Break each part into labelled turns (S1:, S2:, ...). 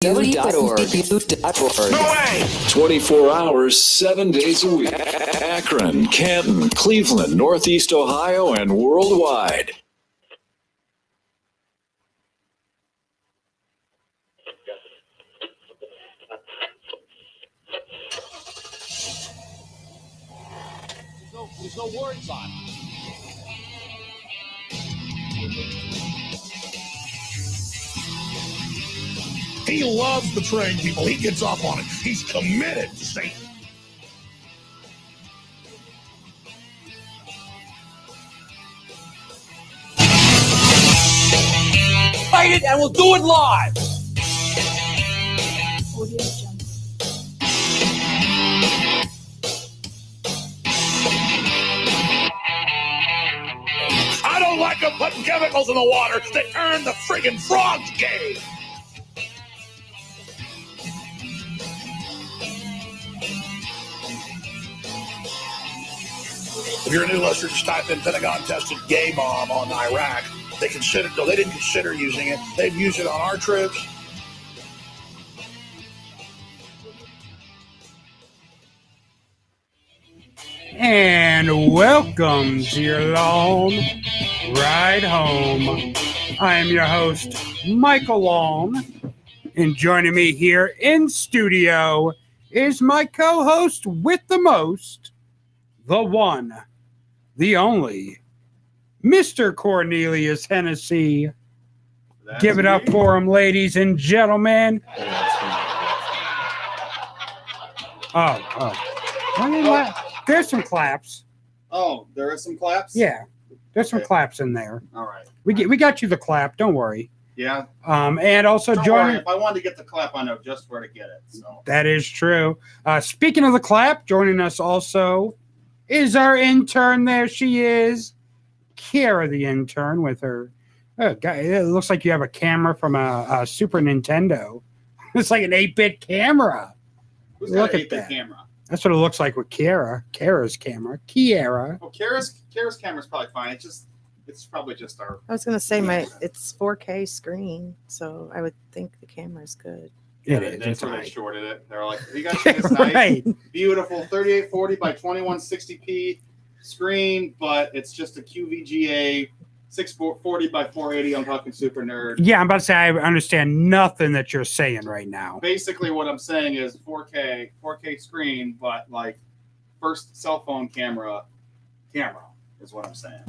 S1: WFMU.org.
S2: No way!
S3: 24 hours, 7 days a week. Akron, Canton, Cleveland, Northeast Ohio, and worldwide.
S4: There's no words on it.
S2: He loves betraying people. He gets off on it. He's committed to Satan.
S4: Fight it and we'll do it live.
S2: I don't like them putting chemicals in the water that turn the friggin' frogs gay. If you're a new listener, just type in Pentagon tested gay bomb on Iraq. They didn't consider using it. They've used it on our troops.
S5: And welcome to your long ride home. I am your host, Michael Long, and joining me here in studio is my co-host with the most, the one, the only, Mr. Cornelius Hennessy. Give it up for him, ladies and gentlemen. There's some claps.
S6: Oh, there are some claps?
S5: Yeah, there's some claps in there.
S6: All right.
S5: We got you the clap. Don't worry.
S6: Yeah.
S5: And also
S6: Don't
S5: joining.
S6: worry, if I wanted to get the clap, I know just where to get it. So
S5: That is true. Speaking of the clap, joining us also is our intern. There she is, Kara, the intern, with her. It looks like you have a camera from a Super Nintendo. It's like an 8-bit camera.
S6: who's
S5: Look
S6: got an
S5: at
S6: 8-bit
S5: that.
S6: camera?
S5: That's what it looks like with Kara. Kara's camera. Kiara.
S6: Well, Kara's camera's probably fine. It's probably just our.
S7: I was gonna say it's 4K screen, so I would think the camera's good.
S5: It is.
S6: That's
S5: It's
S6: where they
S5: right.
S6: shorted it. They're like, you guys think it's nice,
S5: Right.
S6: beautiful 3840 by 2160p screen, but it's just a QVGA 640 by 480. I'm talking super nerd.
S5: Yeah, I'm about to say I understand nothing that you're saying right now.
S6: Basically, what I'm saying is 4K screen, but like first cell phone camera is what I'm saying.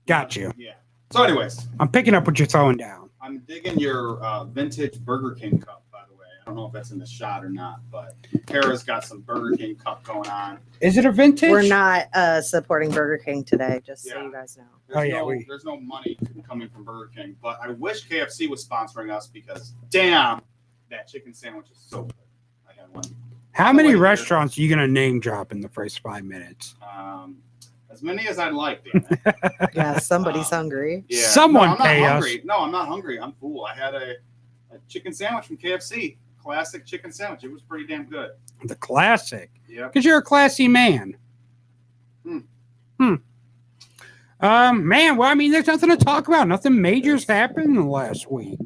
S5: Got you.
S6: Yeah. So, anyways,
S5: I'm picking up what you're throwing down.
S6: I'm digging your vintage Burger King cup, by the way. I don't know if that's in the shot or not, but Kara's got some Burger King cup going on.
S5: Is it a vintage?
S7: We're not supporting Burger King today, just so
S6: Yeah.
S7: you guys know.
S6: There's no money coming from Burger King, but I wish KFC was sponsoring us because, damn, that chicken sandwich is so good. I had one.
S5: How many restaurants are you going to name drop in the first 5 minutes?
S6: As many as I'd like, damn it.
S7: Yeah, somebody's hungry.
S6: Yeah.
S5: Someone
S6: I'm not
S5: pay us.
S6: hungry. No, I'm not hungry. I'm full. I had a chicken sandwich from KFC. Classic chicken sandwich. It was pretty damn good.
S5: The classic.
S6: Yeah.
S5: Because you're a classy man. Man, well, I mean, there's nothing to talk about. Nothing major's happened in the last week.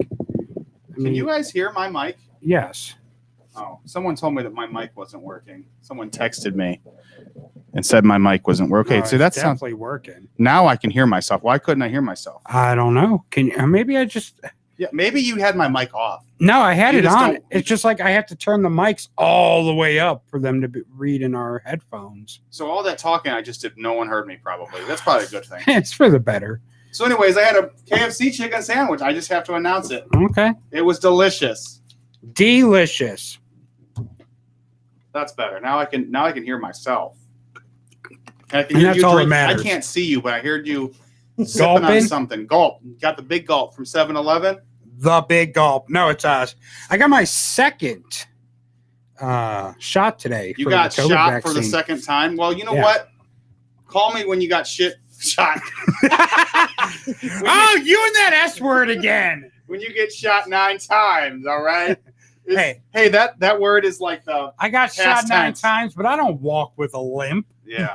S6: Can you guys hear my mic?
S5: Yes.
S6: Oh, someone told me that my mic wasn't working. Someone texted me and said my mic wasn't working.
S5: No,
S6: So
S5: it's
S6: that's
S5: definitely working.
S6: now I can hear myself. Why couldn't I hear myself?
S5: I don't know. Can you? Maybe I just.
S6: Yeah, maybe you had my mic off.
S5: No, I had
S6: You
S5: it
S6: just
S5: on.
S6: don't-
S5: It's just like I have to turn the mics all the way up for them to read in our headphones.
S6: So all that talking I just did, no one heard me probably. That's probably a good thing.
S5: It's for the better.
S6: So anyways, I had a KFC chicken sandwich. I just have to announce it.
S5: Okay.
S6: It was delicious.
S5: Delicious.
S6: That's better. Now I can hear myself. And I can
S5: And
S6: hear
S5: that's
S6: you
S5: all that
S6: drink.
S5: matters.
S6: I can't see you, but I heard you sipping on
S5: Gulping?
S6: something. Gulp. You got the big gulp from 7-Eleven?
S5: The big gulp. No, it's us. I got my second shot today.
S6: You
S5: for
S6: got
S5: the COVID
S6: shot
S5: vaccine.
S6: for the second time? Well, you know
S5: Yeah.
S6: what? Call me when you got shot.
S5: Oh, you and that S word again.
S6: When you get shot 9 times, all right?
S5: Hey,
S6: that word is like the
S5: I got shot
S6: past
S5: 9
S6: tense.
S5: times, but I don't walk with a limp.
S6: yeah.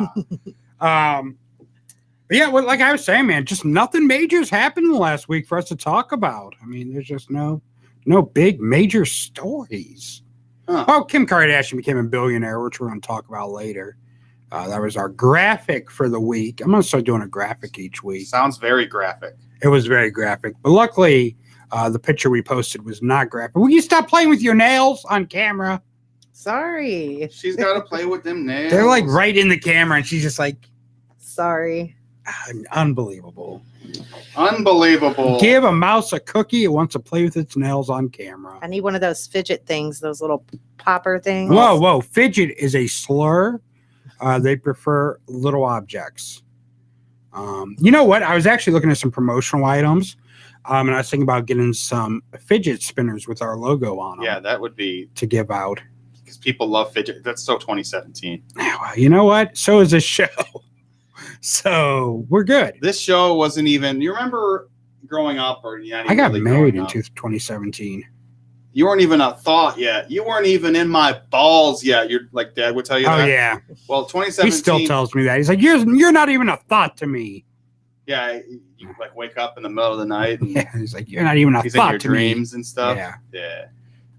S5: But yeah, well, like I was saying, man, just nothing major's happened in the last week for us to talk about. I mean, there's just no No big major stories.
S6: Huh.
S5: Oh, Kim Kardashian became a billionaire, which we're going to talk about later. That was our graphic for the week. I'm going to start doing a graphic each week.
S6: Sounds very graphic.
S5: It was very graphic. But luckily, the picture we posted was not graphic. Will you stop playing with your nails on camera?
S7: Sorry.
S6: She's got to play with them nails.
S5: They're like right in the camera, and she's just like,
S7: Sorry.
S5: unbelievable.
S6: Unbelievable.
S5: Give a mouse a cookie. It wants to play with its nails on camera.
S7: I need one of those fidget things, those little popper things.
S5: Whoa. Fidget is a slur. They prefer little objects. You know what? I was actually looking at some promotional items, and I was thinking about getting some fidget spinners with our logo on them.
S6: Yeah, that would be
S5: to give out.
S6: Because people love fidget. That's so 2017.
S5: Well, you know what? So is this show. So we're good.
S6: This show wasn't even. You remember growing up, or
S5: I got married in 2017.
S6: You weren't even a thought yet. You weren't even in my balls yet. You're like Dad would tell you.
S5: Oh
S6: that.
S5: yeah.
S6: Well, 2017.
S5: He still tells me that. He's like, you're not even a thought to me.
S6: Yeah, you like wake up in the middle of the night. And
S5: Yeah, he's like, you're not even a
S6: he's in
S5: thought
S6: your
S5: to
S6: dreams
S5: me.
S6: and stuff.
S5: Yeah,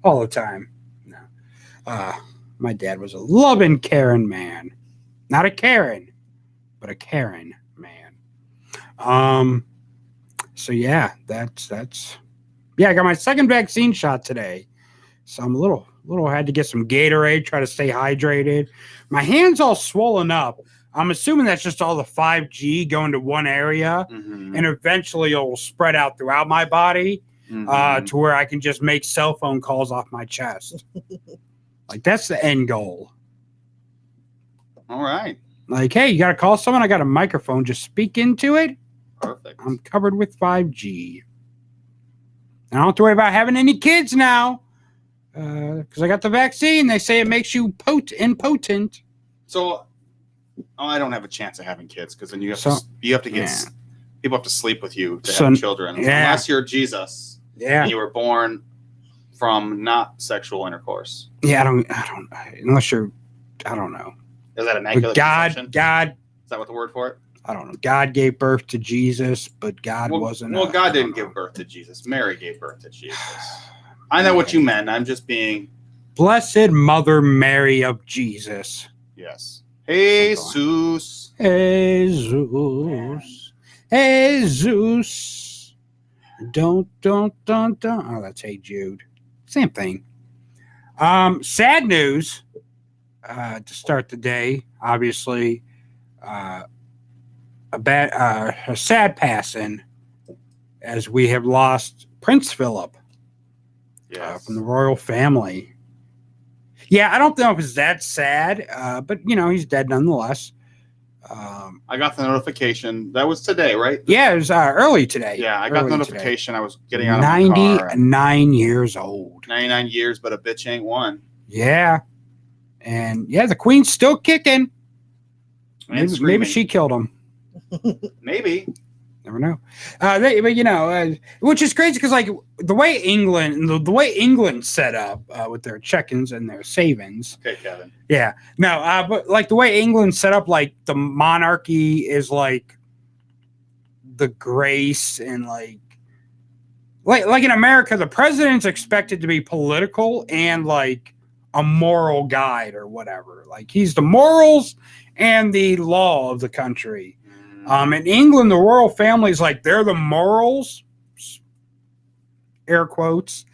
S5: all the time. No, my dad was a loving, caring man. Not a Karen, but a Karen man. So yeah, that's. Yeah, I got my second vaccine shot today. So I'm a little had to get some Gatorade, try to stay hydrated. My hand's all swollen up. I'm assuming that's just all the 5G going to one area, and eventually it will spread out throughout my body to where I can just make cell phone calls off my chest. Like, that's the end goal.
S6: All right.
S5: Like, hey, you got to call someone? I got a microphone. Just speak into it.
S6: Perfect.
S5: I'm covered with 5G. I don't have to worry about having any kids now because I got the vaccine. They say it makes you impotent.
S6: So, I don't have a chance of having kids because then you have to get people have to sleep with you to have children unless you're Jesus.
S5: Yeah,
S6: and you were born from not sexual intercourse.
S5: Yeah, I don't. Unless you're, I don't know.
S6: Is that immaculate conception?
S5: God.
S6: Is that what the word for it?
S5: I don't know. God gave birth to Jesus, but God wasn't.
S6: Well, God didn't give birth to Jesus. Mary gave birth to Jesus. I know what you meant. I'm just being.
S5: Blessed Mother Mary of Jesus.
S6: Yes. Jesus.
S5: Jesus. Jesus. Don't. Oh, that's Hey Jude. Same thing. Sad news to start the day. Obviously, a sad passing, as we have lost Prince Phillip from the royal family. Yeah, I don't know if it's that sad, but he's dead nonetheless.
S6: I got the notification. That was today, right?
S5: Yeah, it was early today.
S6: Yeah, I got the notification. Today. I was getting out of my car.
S5: 99 years old.
S6: 99 years, but a bitch ain't one.
S5: Yeah. And the Queen's still kicking. Maybe she killed him.
S6: Maybe.
S5: Never know. Which is crazy because like the way England's set up with their check-ins and their savings.
S6: Okay, Kevin.
S5: Yeah. No, but like the way England's set up, like the monarchy is like the grace and like in America, the president's expected to be political and like a moral guide or whatever. Like he's the morals and the law of the country. In England, the royal family is like they're the morals, air quotes,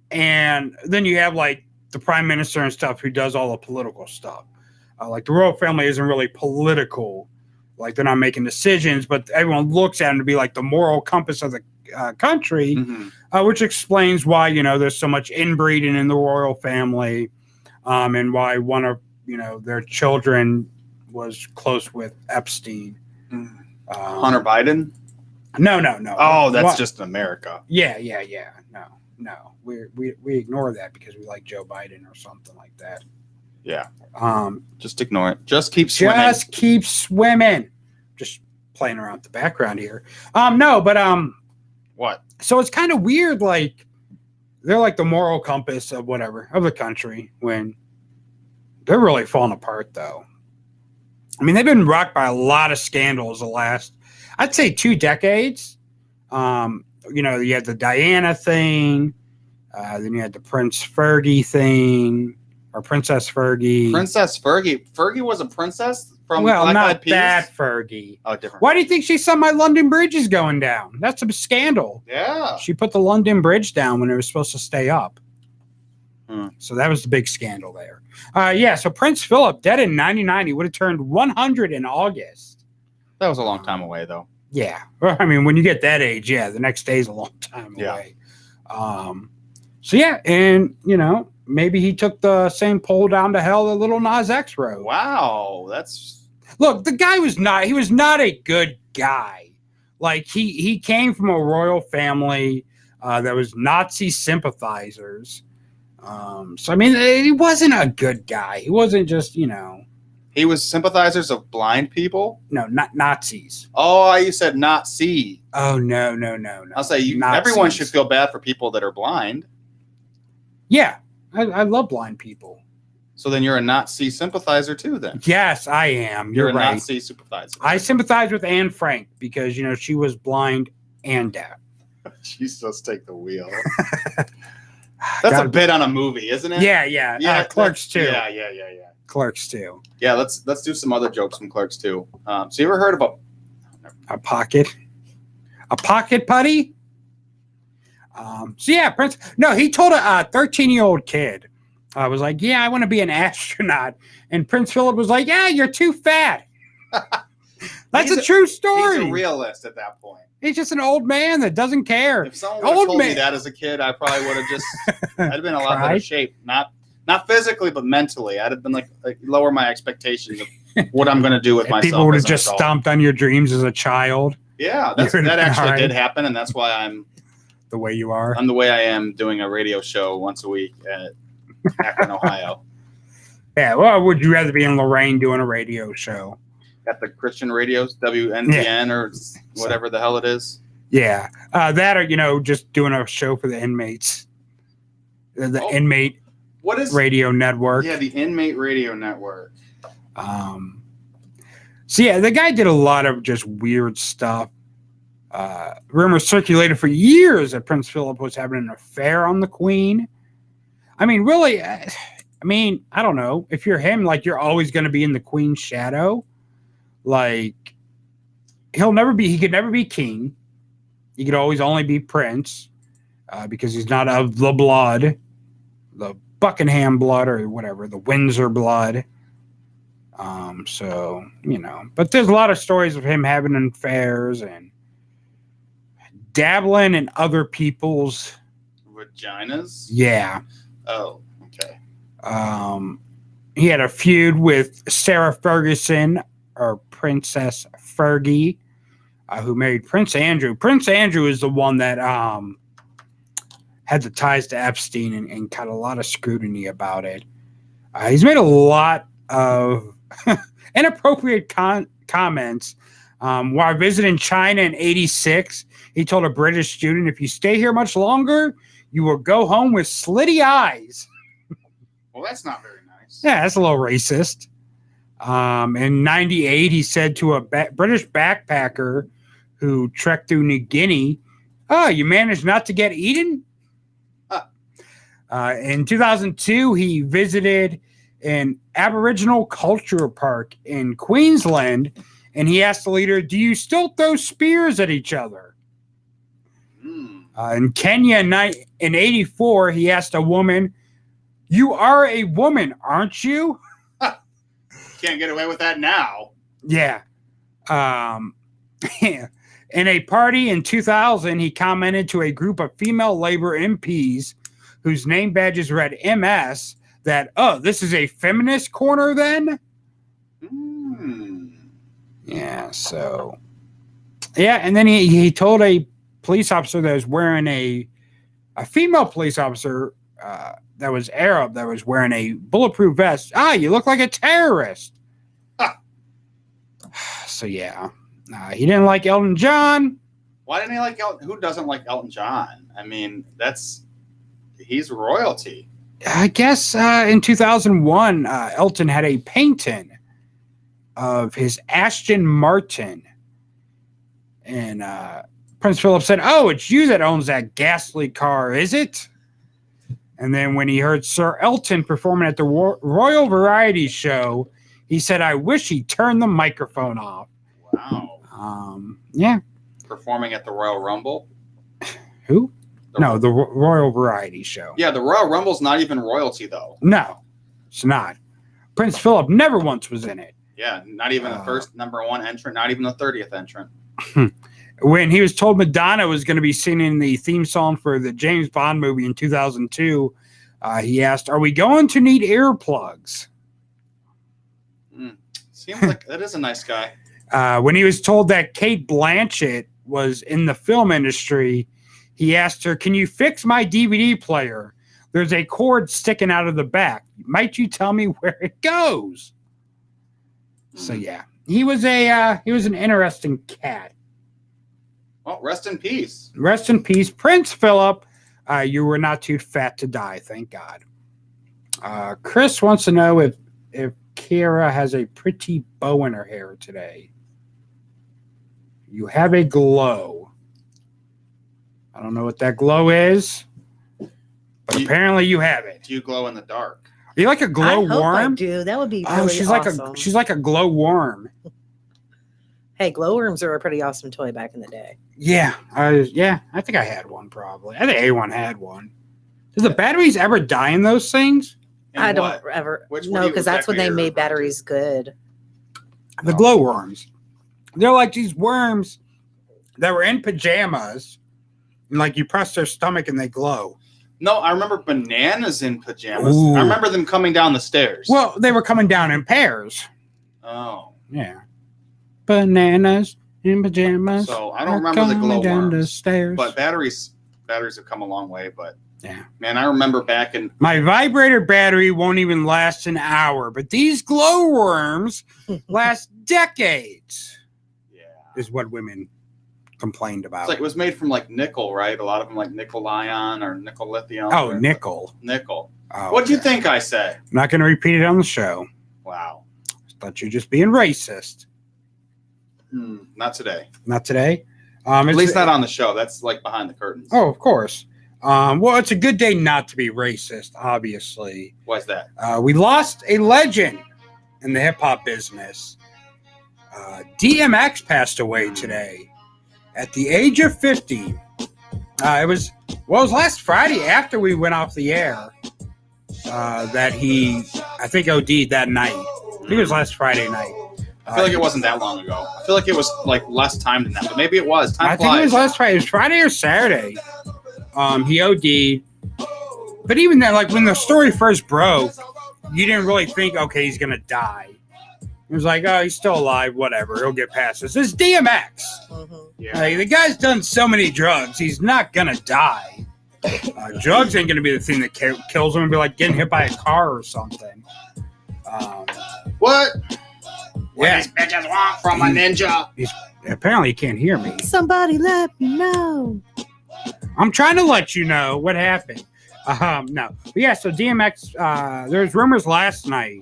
S5: and then you have like the prime minister and stuff who does all the political stuff. Like the royal family isn't really political, like they're not making decisions, but everyone looks at them to be like the moral compass of the country, which explains why there's so much inbreeding in the royal family, and why one of their children was close with Epstein.
S6: Hunter Biden?
S5: No.
S6: Oh, that's just America.
S5: Yeah. No. We ignore that because we like Joe Biden or something like that.
S6: Yeah. Just ignore it. Just keep swimming.
S5: Just keep swimming. Just playing around the background here.
S6: What?
S5: So it's kind of weird. Like they're like the moral compass of the country when they're really falling apart though. I mean, they've been rocked by a lot of scandals the last, I'd say 2 decades. You had the Diana thing. Then you had the Prince Fergie thing, or Princess Fergie.
S6: Princess Fergie. Fergie was a princess from
S5: well,
S6: Black
S5: not
S6: Eyed Peas?
S5: that Fergie.
S6: Oh, different.
S5: Why do you think she saw my London Bridge is going down? That's a scandal.
S6: Yeah.
S5: She put the London Bridge down when it was supposed to stay up.
S6: Hmm.
S5: So that was the big scandal there. Yeah, so Prince Phillip, dead in 99. He would have turned 100 in August.
S6: That was a long time away, though.
S5: Yeah. Well, I mean, when you get that age, yeah, the next day is a long time
S6: Yeah.
S5: away. So, yeah, and, you know, maybe he took the same pole down to hell that Little Nas X rode.
S6: Wow, that's...
S5: Look, the guy was not a good guy. Like, he came from a royal family that was Nazi sympathizers. So, I mean, he wasn't a good guy. He wasn't just, you know.
S6: He was sympathizers of blind people?
S5: No, not Nazis.
S6: Oh, you said not see.
S5: Oh, no.
S6: I'll say
S5: Nazis.
S6: everyone should feel bad for people that are blind.
S5: Yeah, I love blind people.
S6: So then you're a Nazi sympathizer too, then?
S5: Yes, I am.
S6: You're a
S5: right.
S6: Nazi sympathizer.
S5: I sympathize with Anne Frank because, you know, she was blind and deaf.
S6: She's supposed to take the wheel. That's a bit on a movie, isn't it?
S5: Yeah. Clerks 2.
S6: Yeah.
S5: Clerks 2.
S6: Yeah, let's do some other jokes from Clerks 2. So you ever heard of
S5: A pocket putty? So yeah, Prince. No, he told a 13-year-old kid. Was like, yeah, I want to be an astronaut. And Prince Phillip was like, yeah, you're too fat. That's a true story.
S6: He's a realist at that point.
S5: He's just an old man that doesn't care.
S6: If someone would have told me that as a kid, I probably would have just, I'd have been in a lot better shape. Not physically, but mentally. I'd have been like lower my expectations of what I'm going to do with myself.
S5: People would have just stomped on your dreams as a child.
S6: Yeah, that actually did happen. And that's why I'm
S5: the way you are.
S6: I'm the way I am, doing a radio show once a week at Akron, Ohio.
S5: Yeah, well, would you rather be in Lorraine doing a radio show?
S6: At the Christian radios, WNTN or whatever the hell it is.
S5: Yeah, that or, you know, just doing a show for the inmates. The inmate radio network.
S6: Yeah, the inmate radio network.
S5: So yeah, the guy did a lot of just weird stuff. Rumors circulated for years that Prince Phillip was having an affair on the Queen. I mean, really, I don't know. If you're him, like, you're always going to be in the Queen's shadow. Like, he could never be king. He could always only be prince because he's not of the blood, the Buckingham blood or whatever, the Windsor blood. So, you know, but there's a lot of stories of him having affairs and dabbling in other people's
S6: vaginas.
S5: Yeah.
S6: Oh, okay.
S5: He had a feud with Sarah Ferguson, or Princess Fergie, who married Prince Andrew. Prince Andrew is the one that had the ties to Epstein and got a lot of scrutiny about it. He's made a lot of inappropriate comments. While visiting China in '86, he told a British student, if you stay here much longer, you will go home with slitty eyes.
S6: Well, that's not very nice.
S5: Yeah, that's a little racist. In '98, he said to a British backpacker who trekked through New Guinea, "Oh, you managed not to get eaten?" In 2002, he visited an Aboriginal culture park in Queensland, and he asked the leader, "Do you still throw spears at each other?" In Kenya in '84, he asked a woman, "You are a woman, aren't you?"
S6: Can't get away with that now.
S5: Yeah. In a party in 2000, he commented to a group of female Labor MPs whose name badges read MS that, "Oh, this is a feminist corner then?" Yeah, so. Yeah, and then he told a police officer that was wearing a female police officer that was Arab, that was wearing a bulletproof vest, "You look like a terrorist." So, yeah. He didn't like Elton John.
S6: Why didn't he like Elton? Who doesn't like Elton John? I mean, he's royalty.
S5: I guess in 2001, Elton had a painting of his Aston Martin. And Prince Phillip said, "Oh, it's you that owns that ghastly car, is it?" And then when he heard Sir Elton performing at the Royal Variety Show, he said, "I wish he turned the microphone off."
S6: Wow.
S5: Yeah.
S6: Performing at the Royal Rumble?
S5: Who? No, the Royal Variety Show.
S6: Yeah, the Royal Rumble's not even royalty, though.
S5: No, it's not. Prince Phillip never once was in it.
S6: Yeah, not even the first #1 entrant, not even the 30th entrant.
S5: When he was told Madonna was going to be singing the theme song for the James Bond movie in 2002, he asked, "Are we going to need earplugs?"
S6: Seems like that is a nice guy.
S5: When he was told that Kate Blanchett was in the film industry, he asked her, "Can you fix my DVD player? There's a cord sticking out of the back. Might you tell me where it goes?" So yeah, he was an interesting cat.
S6: Well, rest in peace.
S5: Rest in peace, Prince Phillip. You were not too fat to die, thank God. Chris wants to know if Kira has a pretty bow in her hair today. You have a glow. I don't know what that glow is, but apparently you have it.
S6: Do you glow in the dark?
S5: Are you like a glow
S7: I hope
S5: worm?
S7: I do. That would be really
S5: she's
S7: awesome.
S5: she's like a glow worm.
S7: Hey, glowworms are a pretty awesome toy back in the day.
S5: Yeah, I think I had one probably. I think A1 had one. Does the batteries ever die in those things?
S7: I don't ever. No, because that's when they made batteries good.
S5: The glowworms. They're like these worms that were in pajamas. And like you press their stomach and they glow.
S6: No, I remember bananas in pajamas.
S5: Ooh.
S6: I remember them coming down the stairs.
S5: Well, they were coming down in pairs.
S6: Oh.
S5: Yeah. Bananas in pajamas.
S6: So I don't remember the glow
S5: down the
S6: worms.
S5: stairs.
S6: But batteries have come a long way. But
S5: yeah,
S6: man, I remember back in
S5: my vibrator battery won't even last an hour, but these glowworms last decades.
S6: Yeah,
S5: is what women complained about.
S6: It's like it was made from like nickel, right? A lot of them like nickel ion or nickel lithium.
S5: Oh, nickel.
S6: Nickel.
S5: Oh,
S6: what do you think I said?
S5: I'm not going to repeat it on the show.
S6: Wow.
S5: Thought you're just being racist.
S6: Not today.
S5: Not today.
S6: At least not on the show. That's like behind the curtains.
S5: Oh, of course. Well, it's a good day not to be racist, obviously.
S6: Why's that?
S5: We lost a legend in the hip-hop business. DMX passed away today at the age of 50. It was last Friday after we went off the air that I think OD'd that night. I think it was last Friday night.
S6: I feel like it wasn't that long ago. I feel like it was like less time than that, but maybe it was. Time
S5: think it was last Friday. It was Friday or Saturday. He OD'd. But even then, like when the story first broke, you didn't really think, okay, he's going to die. It was like, oh, he's still alive, whatever. He'll get past this. This is DMX.
S6: Yeah.
S5: Like, the guy's done so many drugs. He's not going to die. Drugs ain't going to be the thing that kills him. It'd be like getting hit by a car or something.
S6: What?
S5: Yeah.
S6: These bitches want from a ninja.
S5: Apparently, he can't hear me.
S7: Somebody let me know.
S5: I'm trying to let you know what happened. No. But yeah, so DMX, there was rumors last night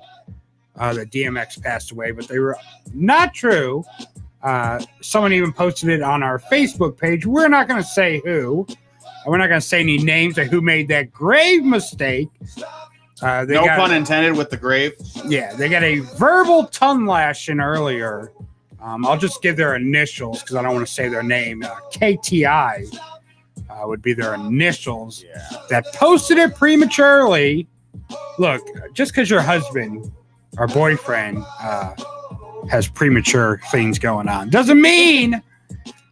S5: that DMX passed away, but they were not true. Someone even posted it on our Facebook page. We're not going to say who. We're not going to say any names of who made that grave mistake.
S6: No pun intended with the grave.
S5: Yeah, they got a verbal tongue lashing earlier. I'll just give their initials because I don't want to say their name. KTI would be their initials.
S6: Yeah.
S5: That posted it prematurely. Look, just because your husband or boyfriend has premature things going on doesn't mean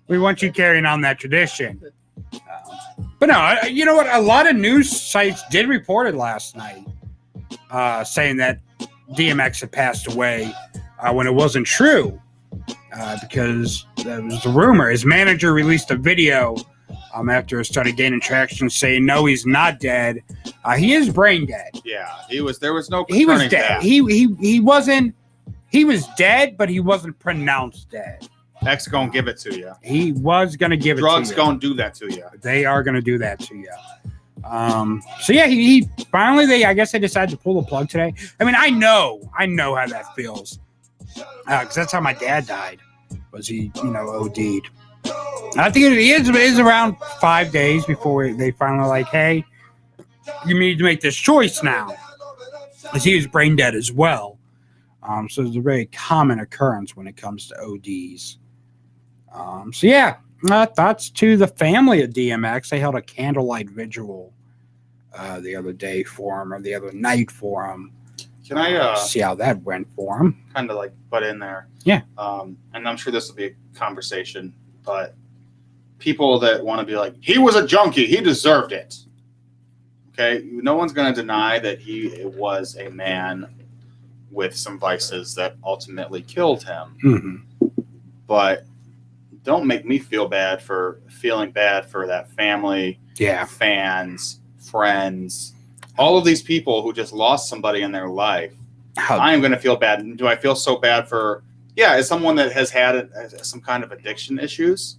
S5: we want you carrying on that tradition. But no, you know what? A lot of news sites did report it last night, saying that DMX had passed away when it wasn't true, because that was the rumor. His manager released a video after it started gaining traction, saying no, he's not dead. He is brain dead.
S6: Yeah, he was. There was no.
S5: He was dead.
S6: That.
S5: He wasn't. He was dead, but he wasn't pronounced dead.
S6: X gonna give it to you.
S5: He was gonna give
S6: Drugs
S5: it to you.
S6: gonna do that to you.
S5: They are gonna do that to you. So yeah, he finally. I guess they decided to pull the plug today. I mean, I know how that feels, because that's how my dad died. Was he, OD'd? I think it is around 5 days before they finally like, hey, you need to make this choice now. As he was brain dead as well. So it's a very common occurrence when it comes to ODs. Thoughts to the family of DMX. They held a candlelight vigil the other day for him, or the other night for him.
S6: Can I
S5: see how that went for him?
S6: Kind of like butt in there.
S5: Yeah.
S6: And I'm sure this will be a conversation, but people that want to be like, he was a junkie, he deserved it. Okay, no one's going to deny that he was a man with some vices that ultimately killed him.
S5: Mm-hmm.
S6: But don't make me feeling bad for that family, fans, friends, all of these people who just lost somebody in their life. I am going to feel bad. Do I feel so bad for, as someone that has had some kind of addiction issues?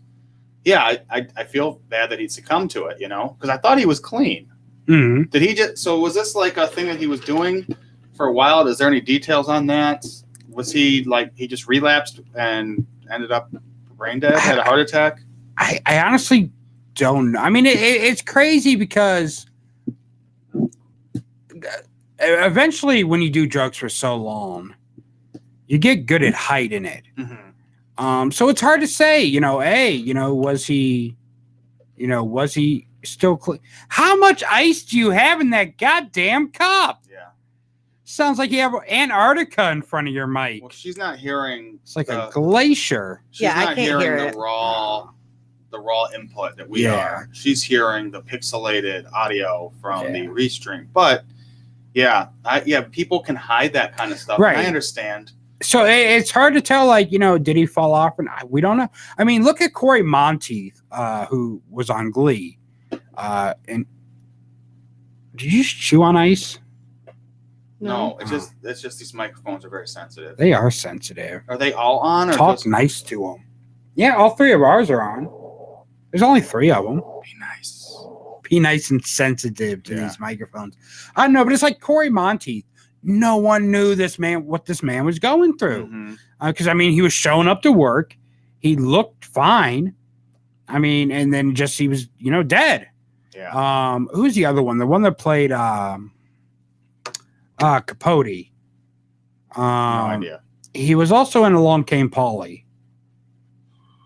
S6: Yeah, I feel bad that he succumbed to it, because I thought he was clean.
S5: Mm-hmm.
S6: Did he so was this like a thing that he was doing for a while? Is there any details on that? Was he he just relapsed and ended up brain dead, had a heart attack?
S5: I honestly don't know. I mean, it's crazy because eventually when you do drugs for so long, you get good at hiding it.
S6: Mm-hmm.
S5: So it's hard to say, was he still clean? How much ice do you have in that goddamn cup?
S6: Yeah.
S5: Sounds like you have Antarctica in front of your mic.
S6: Well, she's not hearing.
S5: It's like a glacier.
S6: She's not
S7: I can't hear
S6: the
S7: it.
S6: raw input that we are. She's hearing the pixelated audio from the restream. But people can hide that kind of stuff.
S5: Right.
S6: I understand.
S5: So it's hard to tell, did he fall off? And we don't know. I mean, look at Corey Monteith, who was on Glee. And did you just chew on ice?
S6: No, it's just these microphones are very sensitive.
S5: They are sensitive.
S6: Are they all on? Or
S5: Talk
S6: just
S5: nice to them. Yeah, all three of ours are on. There's only three of them.
S6: Be nice.
S5: Be nice and sensitive to these microphones. I don't know, but it's like Corey Monteith. No one knew what this man was going through. Because, he was showing up to work. He looked fine. And then he was, dead.
S6: Yeah.
S5: Who's the other one? The one that played Capote.
S6: No idea.
S5: He was also in Along Came Polly.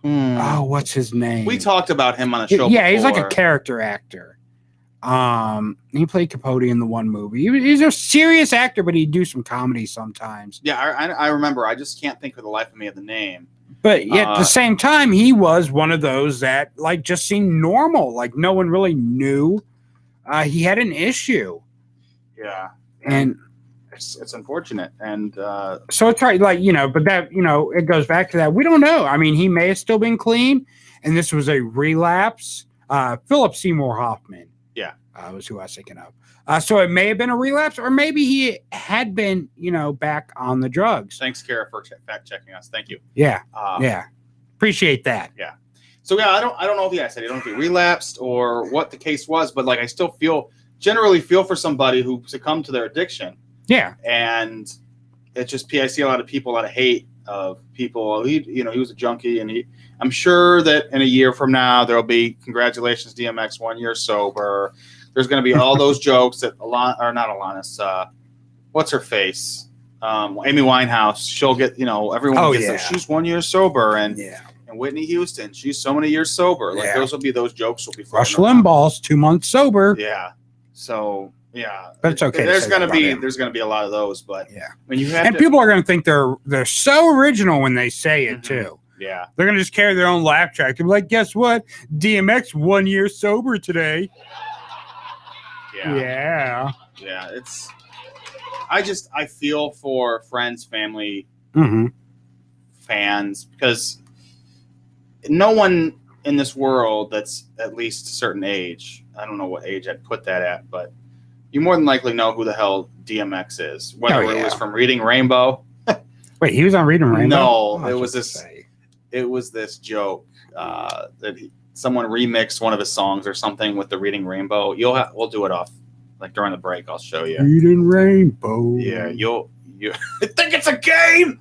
S5: Oh, what's his name?
S6: We talked about him on the show.
S5: Yeah, he's like a character actor. He played Capote in the one movie. He's a serious actor, but he'd do some comedy sometimes.
S6: Yeah, I remember. I just can't think for the life of me of the name.
S5: But yet at the same time, he was one of those that just seemed normal. Like no one really knew he had an issue.
S6: Yeah,
S5: and
S6: it's unfortunate. And
S5: so it's right, but that it goes back to that. We don't know. He may have still been clean, and this was a relapse. Philip Seymour Hoffman.
S6: Yeah,
S5: was who I was thinking of. So it may have been a relapse, or maybe he had been, back on the drugs.
S6: Thanks, Kara, for fact checking us. Thank you.
S5: Yeah, appreciate that.
S6: Yeah. So I don't know if I don't know if he relapsed or what the case was, but I still generally feel for somebody who succumbed to their addiction.
S5: Yeah,
S6: and it's just I see a lot of hate of people. He was a junkie, and I'm sure that in a year from now there'll be congratulations DMX 1 year sober. There's going to be all those jokes that not Alanis. What's her face? Amy Winehouse. She'll get everyone gets she's 1 year sober, and Whitney Houston. She's so many years sober. Those jokes will be.
S5: Rush Limbaugh's 2 months sober.
S6: Yeah. So. Yeah,
S5: but it's okay.
S6: There's going to be a lot of those, but when you have
S5: people are going to think they're so original when they say it too.
S6: Yeah,
S5: they're going to just carry their own laugh track. They'll be like, "Guess what? DMX 1 year sober today." Yeah.
S6: It's. I feel for friends, family, fans, because no one in this world that's at least a certain age. I don't know what age I'd put that at, but. You more than likely know who the hell DMX is, whether it was from Reading Rainbow.
S5: Wait, he was on Reading Rainbow?
S6: No, it was this. It was this joke that someone remixed one of his songs or something with the Reading Rainbow. We'll do it off during the break. I'll show you.
S5: Reading Rainbow.
S6: Yeah, you think it's a game?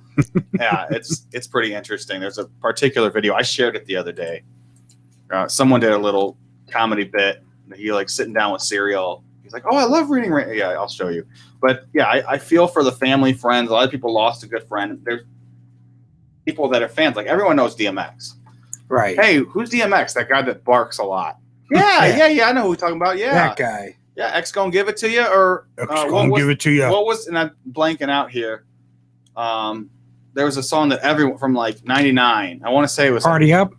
S6: Yeah, it's pretty interesting. There's a particular video I shared it the other day. Someone did a little comedy bit. He sitting down with cereal. He's like, oh, I love reading. Yeah, I'll show you. But yeah, I feel for the family, friends. A lot of people lost a good friend. There's people that are fans. Like everyone knows DMX.
S5: Right.
S6: Hey, who's DMX? That guy that barks a lot. Yeah. I know who we're talking about. Yeah,
S5: That guy.
S6: Yeah, X gonna give it to you, or
S5: Gonna give it to you.
S6: What was? And I'm blanking out here. There was a song that everyone from like '99. I want to say it was
S5: Party Up.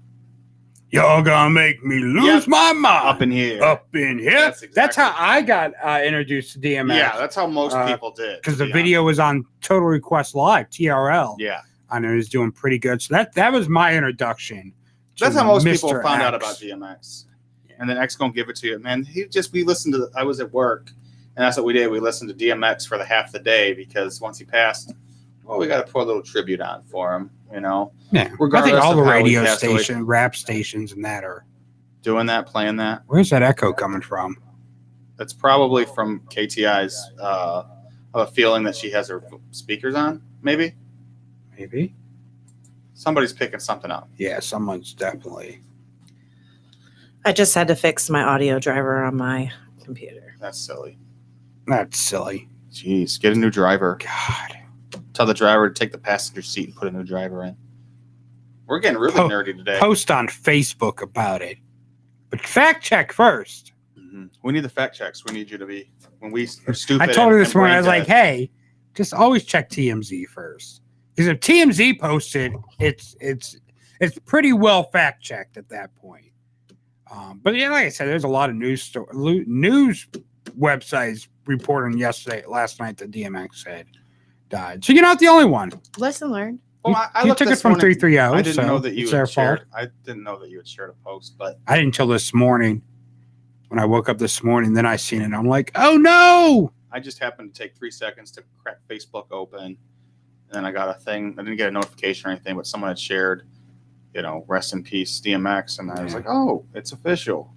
S5: Y'all gonna make me lose my mind.
S6: Up in here.
S5: Up in here. That's how I got introduced to DMX.
S6: Yeah, that's how most people did.
S5: Because the video was on Total Request Live, TRL.
S6: Yeah.
S5: I know it was doing pretty good. So that was my introduction.
S6: That's how most
S5: Mr.
S6: people found out
S5: X.
S6: about DMX. And then X gonna give it to you, man. We listened to. I was at work, and that's what we did. We listened to DMX for the half the day because once he passed, well, we got to put a little tribute on for him, you know.
S5: Yeah, I think
S6: Regardless
S5: all the
S6: of how he
S5: radio
S6: passed away.
S5: stations, rap stations, and that are
S6: Doing that, playing that.
S5: Where's that echo coming from?
S6: That's probably from KTI's. I have a feeling that she has her speakers on. Maybe
S5: Maybe.
S6: somebody's picking something up.
S5: Yeah, someone's definitely.
S7: I just had to fix my audio driver on my computer.
S6: That's silly.
S5: That's silly.
S6: Jeez, get a new driver.
S5: God.
S6: Tell the driver to take the passenger seat and put a new driver in. We're getting really nerdy today.
S5: Post on Facebook about it. But fact check first.
S6: Mm-hmm. We need the fact checks. We need you to be when we are stupid.
S5: I told her this
S6: and
S5: morning, I was
S6: brain
S5: like,
S6: dead.
S5: hey, just always check TMZ first. Because if TMZ posted, it's pretty well fact checked at that point. But yeah, like I said, there's a lot of news websites reporting last night that DMX had died. So you're not the only one.
S7: Lesson learned.
S6: Well, I
S5: You
S6: looked
S5: took it
S6: this
S5: from
S6: morning.
S5: 330.
S6: I didn't
S5: so
S6: know that you
S5: it's
S6: had
S5: their
S6: shared.
S5: fault.
S6: I didn't know that you had shared a post, but
S5: I didn't until this morning. When I woke up this morning, then I seen it. I'm like, oh no!
S6: I just happened to take 3 seconds to crack Facebook open, and then I got a thing. I didn't get a notification or anything, but someone had shared, rest in peace, DMX, and I was like, oh, it's official.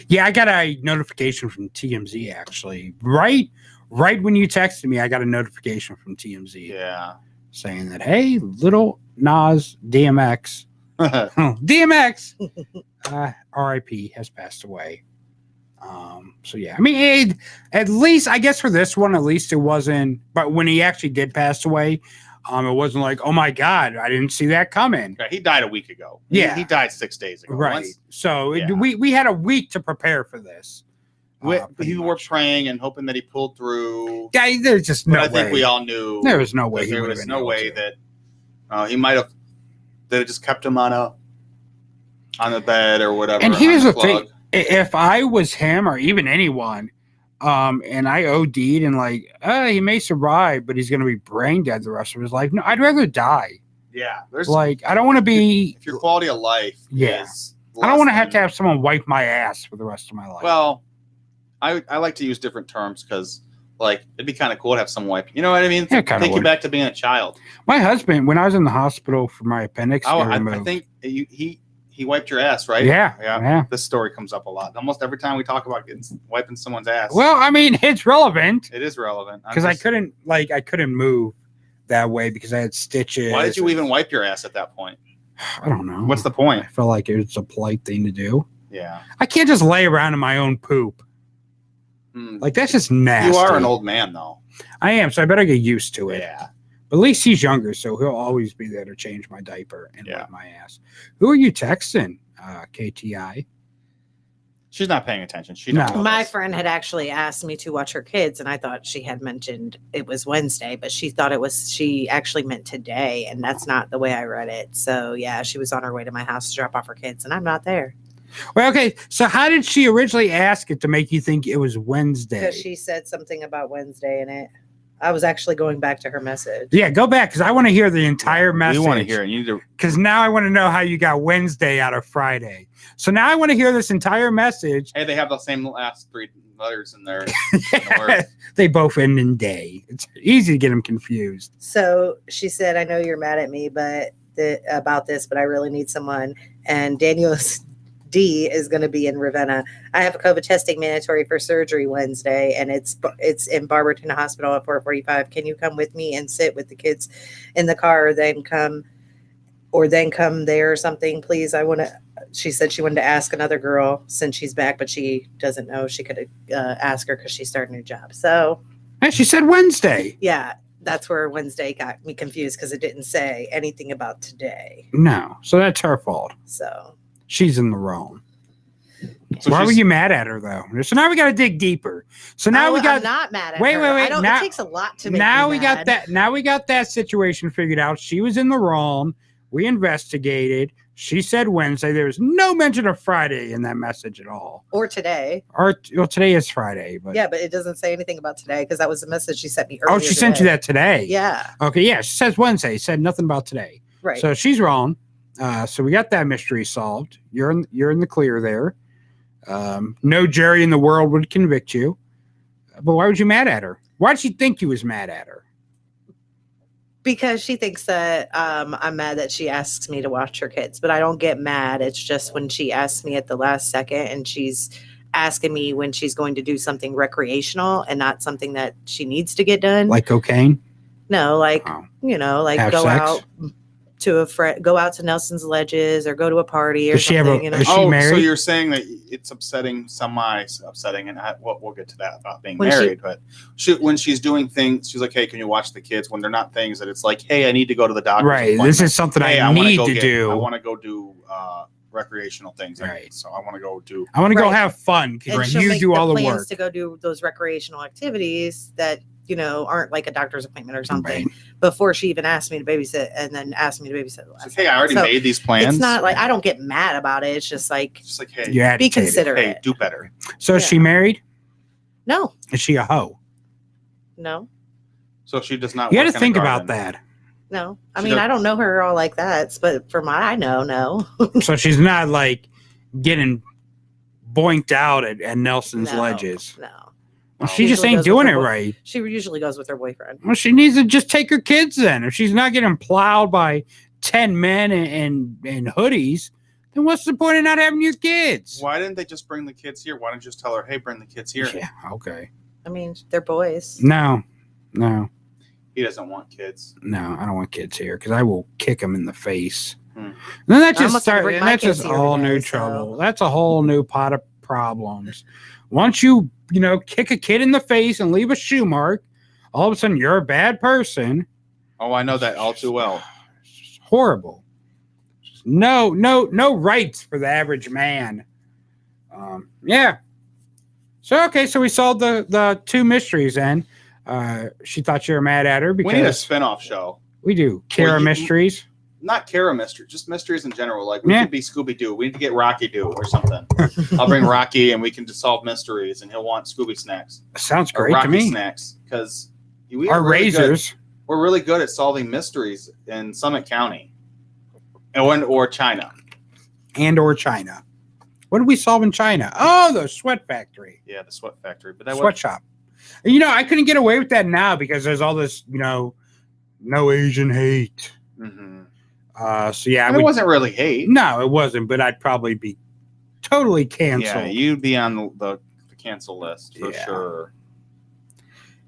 S5: Yeah, I got a notification from TMZ actually. Right when you texted me, I got a notification from TMZ.
S6: Yeah.
S5: Saying that, hey, little Nas DMX, DMX, RIP has passed away. So yeah, I mean, at least I guess for this one, at least it wasn't. But when he actually did pass away, it wasn't like, oh my God, I didn't see that coming.
S6: He died a week ago.
S5: Yeah,
S6: he died 6 days ago.
S5: Right. We had a week to prepare for this.
S6: We were praying and hoping that he pulled through.
S5: Yeah, there's just no way.
S6: I think we all knew
S5: there was no way.
S6: There was no way that he might have. They just kept him on the bed or whatever.
S5: And here's the thing: if I was him or even anyone, and I OD'd and he may survive, but he's going to be brain dead the rest of his life. No, I'd rather die.
S6: Yeah, there's
S5: I don't want to be.
S6: If your quality of life, is
S5: I don't want to have someone wipe my ass for the rest of my life.
S6: Well, I like to use different terms because it'd be kind of cool to have someone wipe. You know what I mean?
S5: Yeah,
S6: take you back to being a child.
S5: My husband, when I was in the hospital for my appendix,
S6: I think he wiped your ass, right?
S5: Yeah.
S6: This story comes up a lot. Almost every time we talk about wiping someone's ass.
S5: Well, I mean, it's relevant.
S6: It is relevant
S5: because I couldn't move that way because I had stitches.
S6: Why did you even wipe your ass at that point?
S5: I don't know.
S6: What's the point?
S5: I felt like it was a polite thing to do.
S6: Yeah.
S5: I can't just lay around in my own poop. That's just nasty.
S6: You are an old man, though.
S5: I am, so I better get used to it.
S6: Yeah.
S5: But at least he's younger, so he'll always be there to change my diaper and wipe my ass. Who are you texting, KTI?
S6: She's not paying attention.
S7: My friend had actually asked me to watch her kids, and I thought she had mentioned it was Wednesday, but she thought she actually meant today, and that's not the way I read it. So yeah, she was on her way to my house to drop off her kids, and I'm not there.
S5: Well, okay. So how did she originally ask it to make you think it was Wednesday?
S7: Because she said something about Wednesday in it. I was actually going back to her message.
S5: Yeah, go back because I want to hear the entire message.
S6: We want to hear it. You need to,
S5: because now I want to know how you got Wednesday out of Friday. So now I want to hear this entire message.
S6: Hey, they have the same last 3 letters in there.
S5: They both end in day. It's easy to get them confused.
S7: So she said, I know you're mad at me about this, but I really need someone. And Daniel's D is going to be in Ravenna. I have a COVID testing mandatory for surgery Wednesday, and it's in Barberton Hospital at 4:45. Can you come with me and sit with the kids in the car, or then come there or something, please? I want to she said she wanted to ask another girl since she's back, but she doesn't know. She could ask her because she started a new job. So,
S5: Hey, she said Wednesday.
S7: yeah, that's where Wednesday got me confused because it didn't say anything about today.
S5: No, so that's her fault.
S7: So,
S5: She's in the wrong.
S6: So
S5: Why
S6: she's-
S5: were you mad at her though? So now we got to dig deeper. So now we got.
S7: I'm not mad at
S5: Wait,
S7: her.
S5: wait, wait.
S7: I don't,
S5: Now-
S7: it takes a lot to make
S5: Now
S7: me
S5: we got
S7: mad.
S5: that. Now we got that situation figured out. She was in the wrong. We investigated. She said Wednesday. There was no mention of Friday in that message at all.
S7: Or today.
S5: Or well, today is Friday, but
S7: Yeah, but it doesn't say anything about today because that was the message she sent me
S5: oh,
S7: earlier.
S5: she sent you
S7: today.
S5: that today.
S7: Yeah,
S5: Okay, yeah. She says Wednesday. Said nothing about today.
S7: right.
S5: So she's wrong. So we got that mystery solved. You're in the clear there. No jury in the world would convict you. But why was you mad at her? Why did she think you was mad at her?
S7: Because she thinks that I'm mad that she asks me to watch her kids, but I don't get mad. It's just when she asks me at the last second and she's asking me when she's going to do something recreational and not something that she needs to get done.
S5: Like cocaine?
S7: No, like,
S5: Oh.
S7: like
S5: Have
S7: go
S5: sex?
S7: out to a friend, go out to Nelson's Ledges or go to a party or
S5: Does she have
S7: something.
S5: a- is she
S6: So
S5: married?
S6: you're saying that it's upsetting, upsetting, and we'll get to that about being
S7: When she-
S6: married. But when she's doing things, she's like, "Hey, can you watch the kids?" When they're not things that it's like, "Hey, I need to go to the doctor."
S5: Right. This is something
S6: Hey,
S5: I
S6: wanna
S5: need
S6: go
S5: to do.
S6: I want to go do recreational things.
S5: Right.
S6: So I want to go do.
S5: I want to go
S7: Right.
S5: have fun.
S7: And she'll
S5: You
S7: make
S5: do all the
S7: plans
S5: work.
S7: to go do those recreational activities that aren't like a doctor's appointment or something
S5: Right.
S7: before she even asked me to babysit and then asked me to babysit the last
S6: It's like, hey, I already
S7: So
S6: made these plans.
S7: It's not like I don't get mad about it. It's just like
S6: Just like, hey,
S5: You
S7: be
S5: agitated.
S7: considerate.
S6: hey, do better.
S5: So is she married?
S7: No,
S5: Is she a hoe?
S7: no,
S6: So she does not.
S5: You got to
S6: work in a
S5: think about
S6: garden.
S5: that.
S7: no. I
S6: She
S7: mean,
S6: does-
S7: I don't know her all like that, but from what I know, no.
S5: So she's not like getting boinked out at Nelson's
S7: No,
S5: Ledges.
S7: No.
S5: Well, she just
S7: Usually
S5: ain't
S7: goes with
S5: doing
S7: her
S5: it
S7: boy-
S5: right.
S7: She usually goes with her boyfriend.
S5: Well, she needs to just take her kids then. If she's not getting plowed by 10 men in hoodies, then what's the point of not having your kids?
S6: Why didn't they just bring the kids here? Why don't you just tell her, hey, bring the kids here?
S5: Yeah, okay.
S7: I mean, they're boys.
S5: No,
S6: He doesn't want kids.
S5: I don't want kids here because I will kick them in the face.
S6: Hmm.
S5: Then that just
S7: almost gonna
S5: starts.
S7: bring my
S5: That's just
S7: kids here
S5: all
S7: today,
S5: new
S7: so-
S5: trouble. That's a whole new pot of problems. Once you kick a kid in the face and leave a shoe mark, all of a sudden you're a bad person.
S6: Oh, I know that all too well.
S5: It's just horrible. Just no rights for the average man. Yeah. So okay, so we solved the two mysteries. Then she thought you were mad at her
S6: We need a
S5: because
S6: spin-off show.
S5: we do Kara
S6: Well, you-
S5: mysteries.
S6: Not Kara mysteries, just mysteries in general. Like we
S5: Yeah.
S6: could be Scooby Doo. We need to get Rocky Doo or something. I'll bring Rocky, and we can just solve mysteries, and he'll want Scooby snacks
S5: Sounds
S6: or
S5: great
S6: Rocky
S5: to me.
S6: snacks because we
S5: Our
S6: are really good.
S5: razors.
S6: We're really good at solving mysteries in Summit County, or China.
S5: And or China. What did we solve in China? Oh, the sweat factory,
S6: Yeah, the sweat factory. But that
S5: sweatshop. I couldn't get away with that now because there's all this, no Asian hate.
S6: Mm-hmm.
S5: So yeah,
S6: And it wasn't really hate.
S5: no, it wasn't. But I'd probably be totally canceled.
S6: Yeah, you'd be on the cancel list for
S5: Yeah.
S6: sure.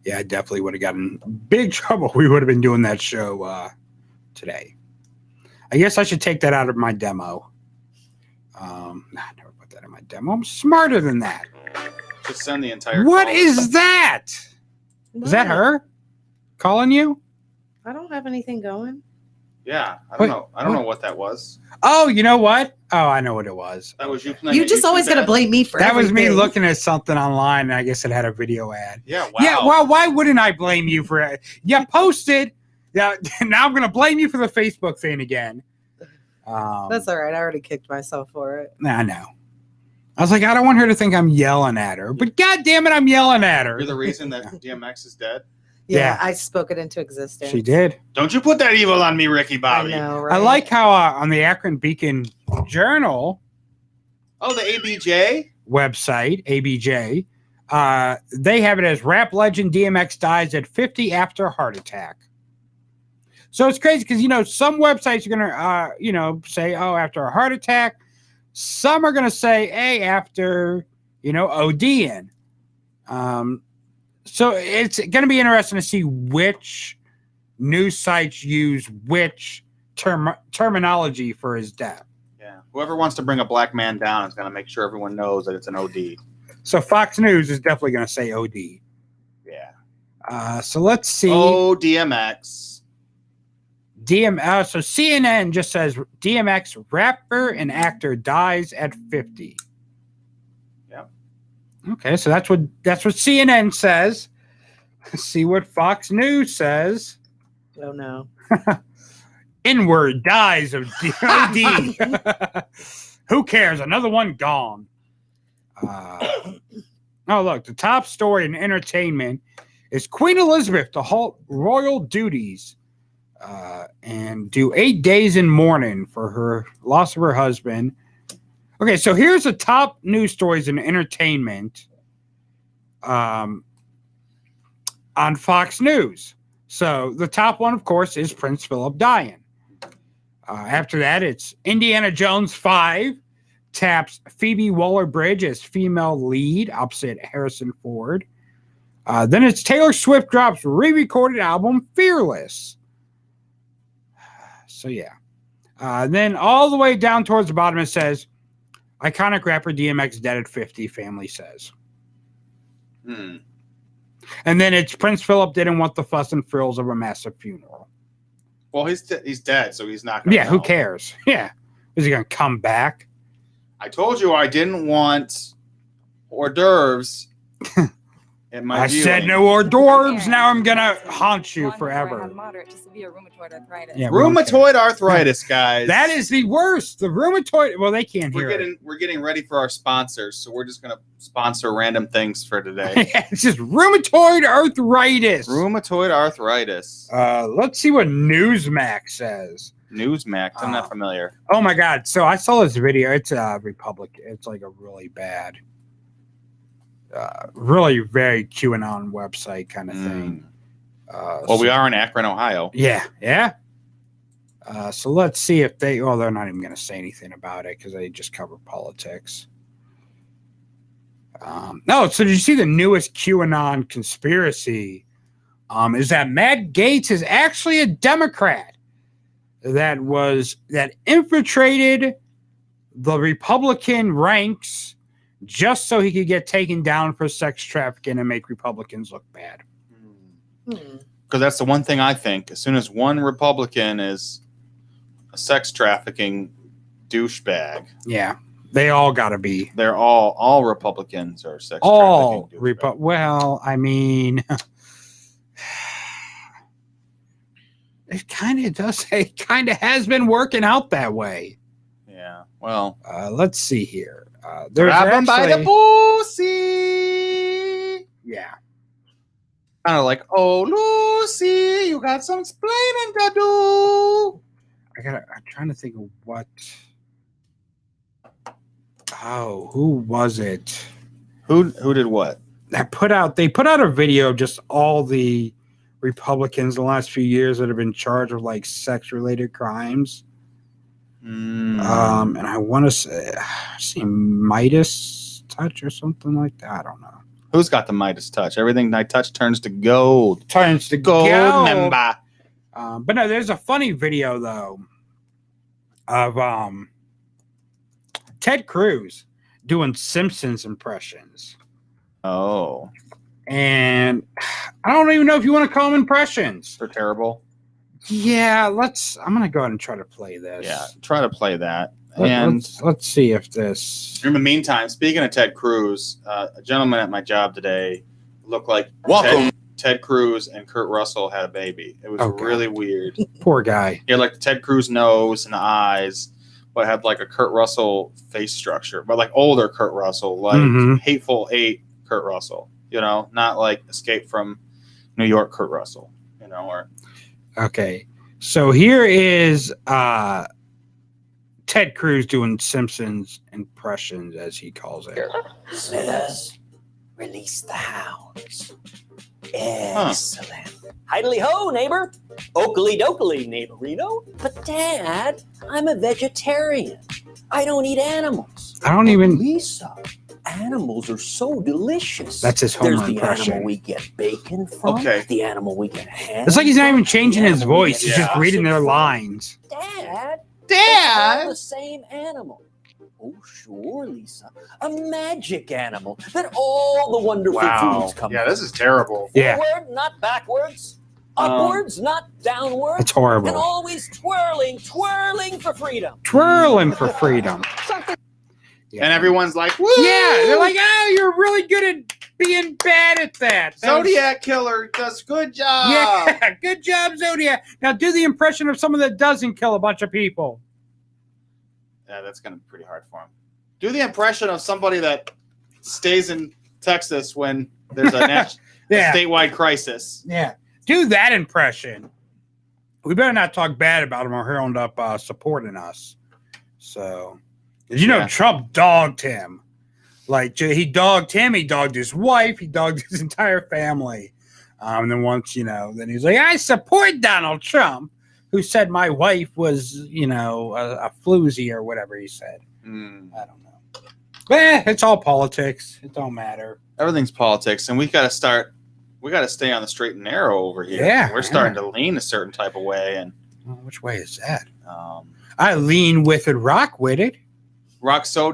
S5: Yeah, I definitely would have gotten big trouble. We would have been doing that show today. I guess I should take that out of my demo. I never put that in my demo. I'm smarter than that.
S6: Just send the entire.
S5: What
S6: call.
S5: is that? Is that her calling you?
S7: I don't have anything going.
S6: Yeah, I
S5: Wait,
S6: don't know. I don't know what that was.
S5: Oh, you know what? Oh, I know what it was.
S6: That was you playing.
S7: You
S6: a
S7: just
S6: YouTube
S7: always got to
S6: ad?
S7: blame me for
S5: That was me
S7: everything.
S5: looking at something online, and I guess it had a video ad.
S6: Yeah. Wow.
S5: Yeah, well, why wouldn't I blame you for it? You posted. Yeah, now I'm going to blame you for the Facebook thing again.
S7: That's all right. I already kicked myself for it.
S5: I know. I was like, I don't want her to think I'm yelling at her, but God damn it, I'm yelling at her.
S6: You're the reason that DMX is dead.
S5: Yeah.
S7: I spoke it into existence.
S5: She did.
S6: Don't you put that evil on me, Ricky
S7: I
S6: Bobby.
S7: know, right?
S5: I like how on the Akron Beacon Journal
S6: Oh, the ABJ.
S5: website, ABJ, they have it as rap legend DMX dies at 50 after heart attack. So it's crazy because, some websites are going to, say, oh, after a heart attack. Some are going to say, hey, after, ODing. So it's going to be interesting to see which news sites use which terminology for his death.
S6: Yeah. Whoever wants to bring a black man down is going to make sure everyone knows that it's an OD.
S5: So Fox News is definitely going to say OD.
S6: Yeah.
S5: So let's see.
S6: Oh, DMX.
S5: So CNN just says DMX rapper and actor dies at 50.
S6: Yep.
S5: Okay, so that's what CNN says. Let's see what Fox News says.
S7: Oh no.
S5: Inward dies of DOD. Who cares? Another one gone. Oh, look. The top story in entertainment is Queen Elizabeth to halt royal duties and do 8 days in mourning for her loss of her husband. Okay, so here's the top news stories in entertainment on Fox News. So the top one, of course, is Prince Phillip dying. After that, it's Indiana Jones 5 taps Phoebe Waller-Bridge as female lead opposite Harrison Ford. Then it's Taylor Swift drops re-recorded album Fearless. So, yeah. Then all the way down towards the bottom, it says, iconic rapper DMX dead at 50, family says. And then it's Prince Phillip didn't want the fuss and frills of a massive funeral.
S6: Well, he's dead, so he's not going to.
S5: Yeah, who cares? Yeah. Is he going to come back?
S6: I told you I didn't want hors d'oeuvres in my viewing.
S5: Said no hors d'oeuvres. Now I'm going to haunt you forever.
S1: I have moderate to severe rheumatoid arthritis.
S5: Yeah,
S6: Rheumatoid arthritis, guys.
S5: That is the worst. The rheumatoid. Well, they can't hear it.
S6: We're getting ready for our sponsors, so we're just going to sponsor random things for today.
S5: It's just rheumatoid arthritis.
S6: Rheumatoid arthritis.
S5: Let's see what Newsmax says.
S6: Newsmax. I'm not familiar.
S5: Oh my God! So I saw this video. It's a Republican. It's like a really bad, really very QAnon website kind of thing.
S6: Well, we are in Akron, Ohio.
S5: Yeah. So let's see if they. Well, they're not even going to say anything about it because they just cover politics. No. So did you see the newest QAnon conspiracy? Is that Matt Gaetz is actually a Democrat that infiltrated the Republican ranks just so he could get taken down for sex trafficking and make Republicans look bad.
S6: Because that's the one thing I think. As soon as one Republican is a sex trafficking douchebag,
S5: yeah, they all got to be.
S6: They're all Republicans are sex trafficking.
S5: Well, I mean, it kind of does. It kind of has been working out that way.
S6: Yeah. Well,
S5: let's see here. There's
S6: grab him by the pussy.
S5: Yeah.
S6: Kind of like, oh, Lucy, you got some explaining to do.
S5: I'm trying to think of what. Oh, who was it?
S6: Who did what?
S5: They put out a video of just all the Republicans in the last few years that have been charged with like sex-related crimes. And I want to say Midas touch or something like that. I don't know.
S6: Who's got the Midas touch? Everything I touch turns to gold.
S5: Turns to
S6: gold, member.
S5: But no, there's a funny video though of Ted Cruz doing Simpsons impressions.
S6: Oh.
S5: And I don't even know if you want to call them impressions.
S6: They're terrible.
S5: Yeah, I'm going to go ahead and try to play this.
S6: Yeah, try to play that.
S5: Let's see if this...
S6: In the meantime, speaking of Ted Cruz, a gentleman at my job today looked like Ted Cruz and Kurt Russell had a baby. It was really weird.
S5: Poor guy.
S6: He had like the Ted Cruz nose and the eyes, but had like a Kurt Russell face structure. But like older Kurt Russell, like Hateful Eight Kurt Russell. You know, not like Escape from New York Kurt Russell. You know, or...
S5: Okay, so here is Ted Cruz doing Simpsons impressions, as he calls it.
S8: Smithers, release the hounds. Excellent. Idly ho, neighbor. Oakley dokley, neighborino. But Dad, I'm a vegetarian. I don't eat animals.
S5: I don't even...
S8: Lisa, animals are so delicious.
S5: That's his Homer
S8: There's the
S5: impression.
S8: animal we get bacon from.
S6: Okay.
S8: The animal we get ham.
S5: It's like he's not even changing his voice. He's just reading their lines.
S8: Dad,
S6: Dad!
S8: It's all the same animal. Oh, sure, Lisa. A magic animal that all the wonderful
S6: Wow.
S8: foods come
S6: Yeah,
S8: from.
S6: this is terrible.
S5: Yeah.
S8: Forward, not backwards. Upwards, not downwards.
S5: It's horrible.
S8: And always twirling for freedom.
S5: Twirling for freedom.
S6: And everyone's like, woo!
S5: Yeah, they're like, oh, you're really good at being bad at that.
S6: Zodiac Killer does good job.
S5: Yeah, good job, Zodiac. Now do the impression of someone that doesn't kill a bunch of people.
S6: Yeah, that's going to be pretty hard for him. Do the impression of somebody that stays in Texas when there's a, a statewide crisis.
S5: Yeah, do that impression. We better not talk bad about him or he'll end up supporting us. So, did you know Trump dogged him? Like, he dogged him, he dogged his wife, he dogged his entire family. And then once, then he's like, I support Donald Trump, who said my wife was, a floozy or whatever he said. I don't know. But it's all politics. It don't matter.
S6: Everything's politics, and we got to stay on the straight and narrow over here.
S5: Yeah.
S6: We're starting to lean a certain type of way. And
S5: which way is that? I lean with it, rock with it.
S6: Rock so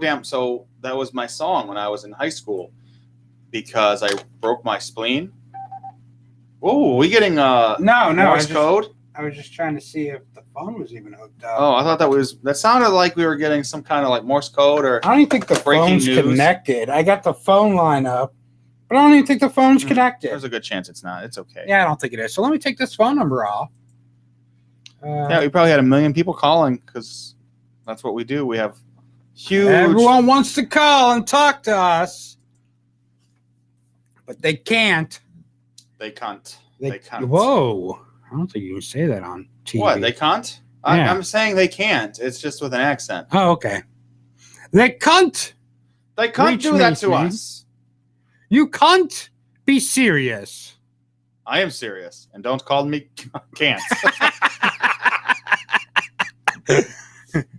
S6: that was my song when I was in high school because I broke my spleen. Oh, we getting Morse code?
S5: I was just trying to see if the phone was even hooked up.
S6: Oh, I thought that sounded like we were getting some kind of like Morse code or
S5: I don't even think the phone's connected. I got the phone line up, but I don't even think the phone's connected.
S6: There's a good chance it's not. It's okay.
S5: Yeah, I don't think it is. So let me take this phone number off.
S6: Yeah, we probably had 1 million people calling because that's what we do. We have huge.
S5: Everyone wants to call and talk to us, but they can't.
S6: They can't.
S5: They can't. Whoa. I don't think you can say that on TV.
S6: What? They can't?
S5: Yeah.
S6: I'm saying they can't. It's just with an accent.
S5: Oh, okay. They can't.
S6: They can't do that to us.
S5: You can't be serious.
S6: I am serious, and don't call me can't.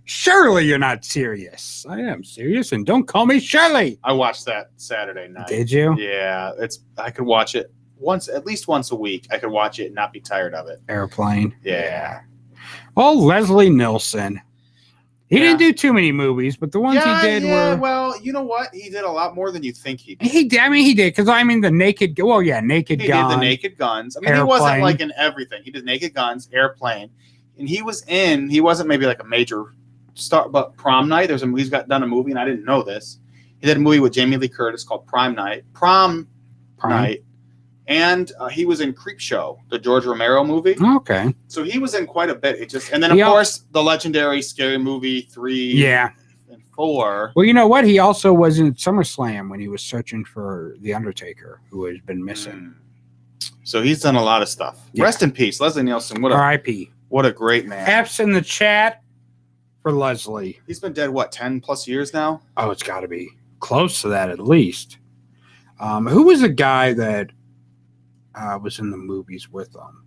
S5: Surely you're not serious. I am serious, and don't call me Shirley.
S6: I watched that Saturday night.
S5: Did you?
S6: Yeah, I could watch it at least once a week. I could watch it and not be tired of it.
S5: Airplane.
S6: Yeah.
S5: Oh, Leslie Nielsen. He didn't do too many movies, but the ones he did were.
S6: Well, you know what? He did a lot more than you think he did.
S5: He did. I mean, he did because the Naked. Well, yeah, Naked Gun.
S6: He did the Naked Guns. I mean, Airplane. He wasn't like in everything. He did Naked Guns, Airplane, and he wasn't maybe like a major star, but Prom Night. He's done a movie, and I didn't know this. He did a movie with Jamie Lee Curtis called Prom Night. And he was in Creepshow, the George Romero movie.
S5: Okay.
S6: So he was in quite a bit. And then of course the legendary Scary Movie 3 and 4.
S5: Well, you know what? He also was in SummerSlam when he was searching for The Undertaker, who has been missing.
S6: So he's done a lot of stuff. Yeah. Rest in peace, Leslie Nielsen.
S5: R.I.P.
S6: What a great man.
S5: F's in the chat for Leslie.
S6: He's been dead, 10 plus years now?
S5: Oh, it's got to be close to that at least. Who was the guy that was in the movies with them?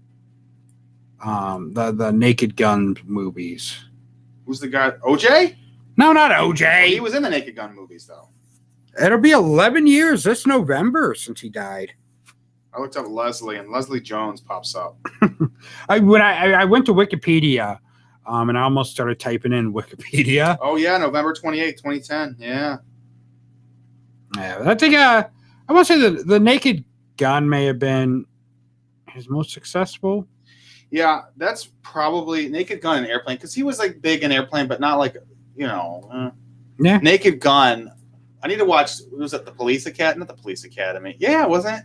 S5: The Naked Gun movies.
S6: Who's the guy? OJ?
S5: No, not OJ.
S6: Well, he was in the Naked Gun movies, though.
S5: It'll be 11 years this November since he died.
S6: I looked up Leslie, and Leslie Jones pops up.
S5: I went to Wikipedia, and I almost started typing in Wikipedia.
S6: Oh, yeah, November 28, 2010. Yeah.
S5: Yeah, I think I want to say the Naked Gun may have been his most successful.
S6: Yeah, that's probably Naked Gun and Airplane, because he was like big in Airplane, but not like, yeah. Naked Gun. I need to watch. Was it the Police Academy? Not the Police Academy. Yeah, wasn't it?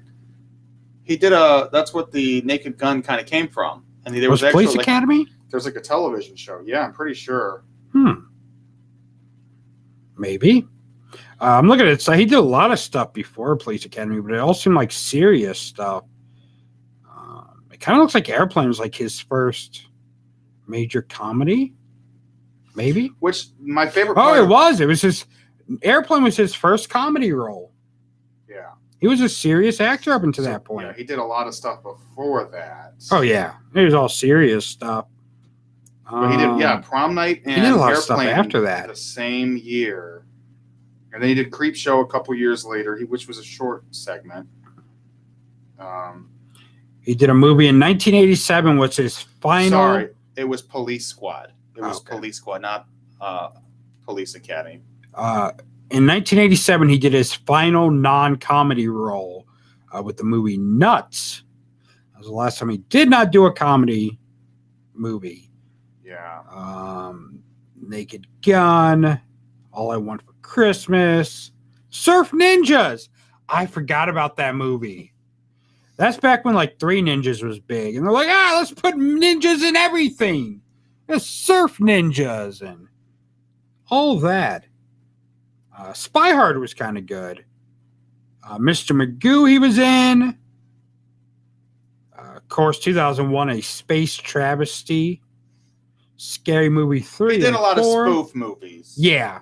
S6: He did that's what the Naked Gun kind of came from. And there was
S5: Police Academy?
S6: There's like a television show. Yeah, I'm pretty sure.
S5: Maybe. I'm looking at it. So he did a lot of stuff before Police Academy, but it all seemed like serious stuff. It kind of looks like Airplane was like his first major comedy. Maybe.
S6: Which my favorite
S5: part. Oh, it was. It was his Airplane was his first comedy role.
S6: Yeah.
S5: He was a serious actor up until that point.
S6: Yeah, he did a lot of stuff before that.
S5: Oh yeah, it was all serious stuff.
S6: But he did, Prom Night and
S5: he did a lot
S6: Airplane
S5: of stuff after that.
S6: The same year. And then he did Creepshow a couple years later, which was a short segment.
S5: He did a movie in 1987, which is final.
S6: Sorry, it was Police Squad. It was
S5: Okay.
S6: Police Squad, not Police Academy.
S5: In 1987, he did his final non-comedy role with the movie Nuts. That was the last time he did not do a comedy movie.
S6: Yeah.
S5: Naked Gun, All I Want for Christmas, Surf Ninjas. I forgot about that movie. That's back when like Three Ninjas was big. And they're like, let's put ninjas in everything. There's Surf Ninjas and all that. Spy Hard was kind of good. Mr. Magoo he was in. Of course, 2001, A Space Travesty. Scary Movie 3.
S6: He did
S5: and
S6: a lot
S5: 4.
S6: of spoof movies.
S5: Yeah.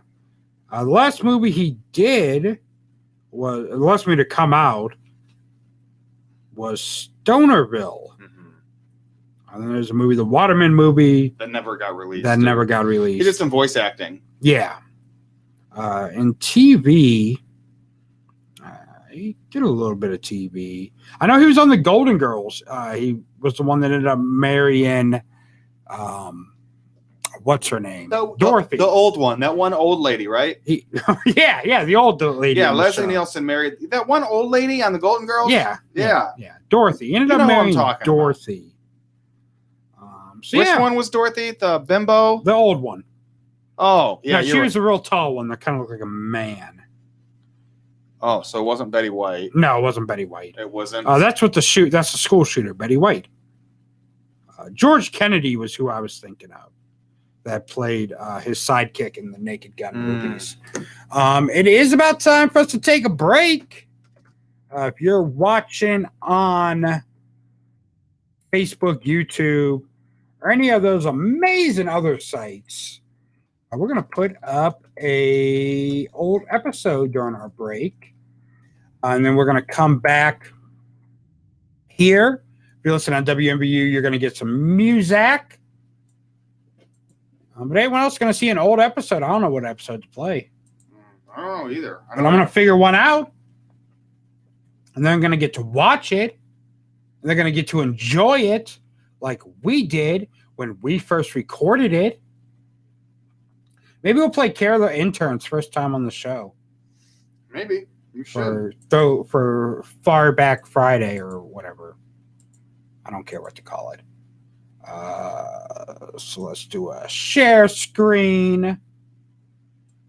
S5: The last movie he did was, the last movie to come out was Stonerville. And then there's a movie, the Waterman movie.
S6: That never got released.
S5: He
S6: did some voice acting.
S5: Yeah. In TV, he did a little bit of TV. I know he was on the Golden Girls. He was the one that ended up marrying, what's her name? Dorothy.
S6: The old one. That one old lady, right?
S5: Yeah, the old lady.
S6: Yeah, Leslie Nielsen married that one old lady on the Golden Girls.
S5: Yeah.
S6: Yeah.
S5: Dorothy. He ended
S6: You
S5: up
S6: know who I'm
S5: marrying
S6: talking
S5: Dorothy.
S6: Which one was Dorothy? The bimbo?
S5: The old one.
S6: Oh, yeah.
S5: No, she was a real tall one that kind of looked like a man.
S6: Oh, so it wasn't Betty White.
S5: No, it wasn't Betty White.
S6: It wasn't.
S5: That's what that's the school shooter, Betty White. George Kennedy was who I was thinking of. That played his sidekick in the Naked Gun movies. It is about time for us to take a break. If you're watching on Facebook, YouTube, or any of those amazing other sites, we're going to put up a old episode during our break. And then we're going to come back here. If you listen on WMBU, you're going to get some music. But anyone else going to see an old episode? I don't know what episode to play.
S6: I don't know either.
S5: But I'm going to figure one out. And then I'm going to get to watch it. And they're going to get to enjoy it like we did when we first recorded it. Maybe we'll play Care of the Interns first time on the show.
S6: Maybe. You should.
S5: For Far Back Friday or whatever. I don't care what to call it. So let's do a share screen.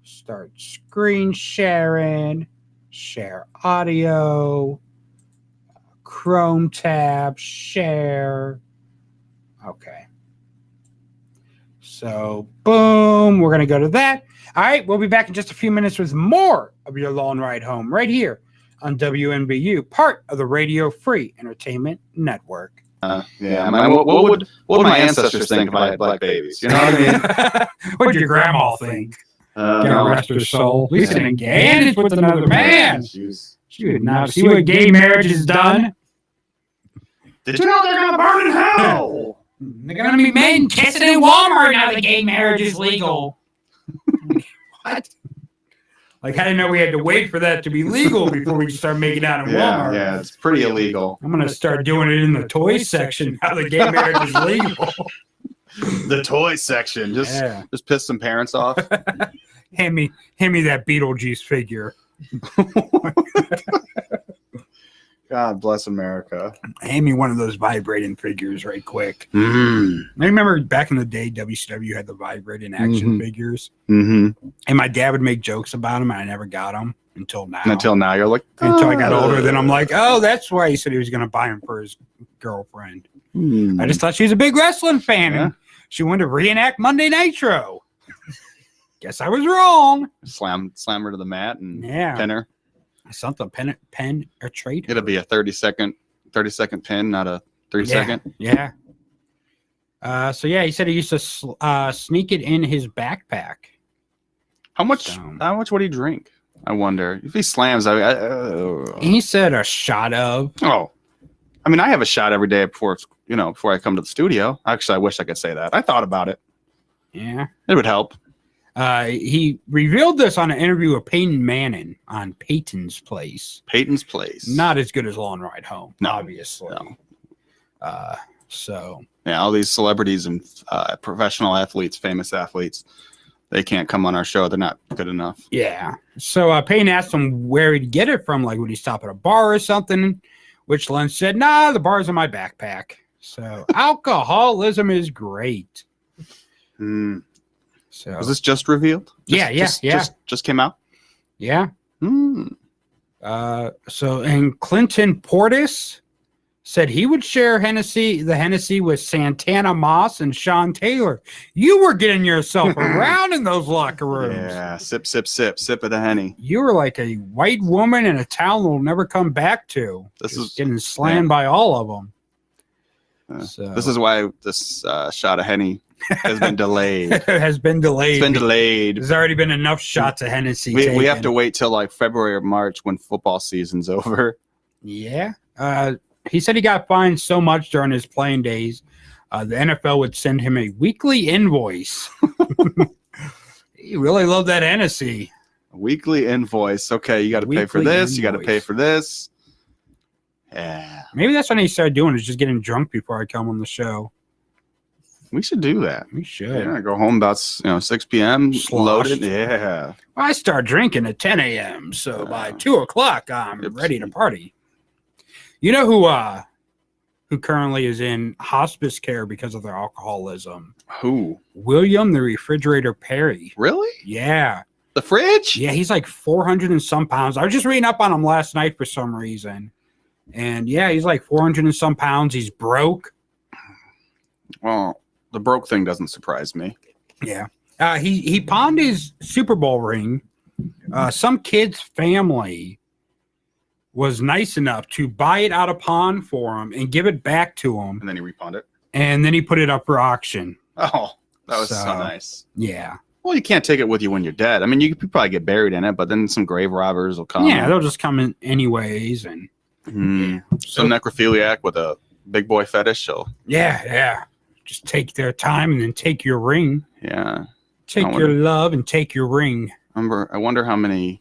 S5: Start screen sharing. Share audio. Chrome tab. Share. Okay. So, boom. We're going to go to that. All right. We'll be back in just a few minutes with more of your long ride home right here on WNBU, part of the Radio Free Entertainment Network.
S6: Yeah, man, what would my ancestors think if I had black babies? You know what I mean?
S5: What did your grandma think?
S6: No.
S5: Rest her soul. At least it didn't get it with another man. She would now
S6: She
S5: see what gay marriage is done.
S6: Did you know they're gonna burn in hell?
S5: They're gonna be men kissing in Walmart now that gay marriage is legal. What? Like, I didn't know we had to wait for that to be legal before we start making out in Walmart.
S6: Yeah, it's pretty illegal.
S5: I'm gonna start doing it in the toy section now that gay marriage is legal.
S6: The toy section, just piss some parents off.
S5: Hand me that Beetlejuice figure.
S6: God bless America.
S5: Hand me one of those vibrating figures right quick.
S6: Mm.
S5: I remember back in the day, WCW had the vibrating action figures.
S6: Mm-hmm.
S5: And my dad would make jokes about them, and I never got them until now.
S6: Until now, you're like...
S5: Until I got older, then I'm like, oh, that's why he said he was going to buy them for his girlfriend. I just thought she was a big wrestling fan, and she wanted to reenact Monday Nitro. Guess I was wrong.
S6: Slam her to the mat and pin her.
S5: Something, pen or trade.
S6: It'll be a 30-second pin, not a 3-second.
S5: Yeah. So yeah, he said he used to sneak it in his backpack.
S6: How much would he drink? I wonder. If he slams,
S5: he said a shot of.
S6: Oh, I mean, I have a shot every day before I come to the studio. Actually, I wish I could say that. I thought about it.
S5: Yeah,
S6: it would help.
S5: He revealed this on an interview with Peyton Manning on Peyton's Place.
S6: Peyton's Place.
S5: Not as good as Long Ride Home, obviously.
S6: No.
S5: So
S6: yeah, all these celebrities and professional athletes, famous athletes, they can't come on our show. They're not good enough.
S5: yeah. So Payne asked him where he'd get it from, like would he stop at a bar or something? Which Len said, "Nah, the bar's in my backpack." So alcoholism is great.
S6: Mm.
S5: So
S6: Was this just revealed?
S5: Yeah.
S6: Just came out.
S5: Yeah.
S6: Mm.
S5: So and Clinton Portis said he would share the Hennessy with Santana Moss and Sean Taylor. You were getting yourself around in those locker rooms.
S6: Yeah, sip of the Henny.
S5: You were like a white woman in a town we'll never come back to.
S6: This is
S5: getting slammed by all of them.
S6: This is why this shot of Henny has been delayed.
S5: It has been delayed.
S6: It's been delayed.
S5: There's already been enough shots of Hennessy.
S6: We have to wait till like February or March when football season's over.
S5: Yeah. He said he got fined so much during his playing days, the NFL would send him a weekly invoice. He really loved that Hennessy.
S6: A weekly invoice. Okay, you got to pay for this. You got to pay for this. Yeah.
S5: Maybe that's when he started doing is just getting drunk before I come on the show.
S6: We should do that.
S5: We should.
S6: Yeah, go home about 6 p.m. Loaded. Yeah.
S5: I start drinking at 10 a.m. So by 2 o'clock, I'm ready to party. You know who currently is in hospice care because of their alcoholism?
S6: Who?
S5: William the Refrigerator Perry.
S6: Really?
S5: Yeah.
S6: The fridge?
S5: Yeah, he's like 400 and some pounds. I was just reading up on him last night for some reason. And yeah, he's like 400 and some pounds. He's broke.
S6: Well, the broke thing doesn't surprise me.
S5: Yeah. He pawned his Super Bowl ring. Some kid's family was nice enough to buy it out of pawn for him and give it back to him.
S6: And then he repawned it.
S5: And then he put it up for auction.
S6: Oh, that was so nice.
S5: Yeah.
S6: Well, you can't take it with you when you're dead. I mean, you could probably get buried in it, but then some grave robbers will come.
S5: Yeah, they'll just come in anyways. And
S6: some necrophiliac with a big boy fetish.
S5: Yeah. Just take their time and then take your ring.
S6: Yeah.
S5: Take your love and take your ring.
S6: I wonder how many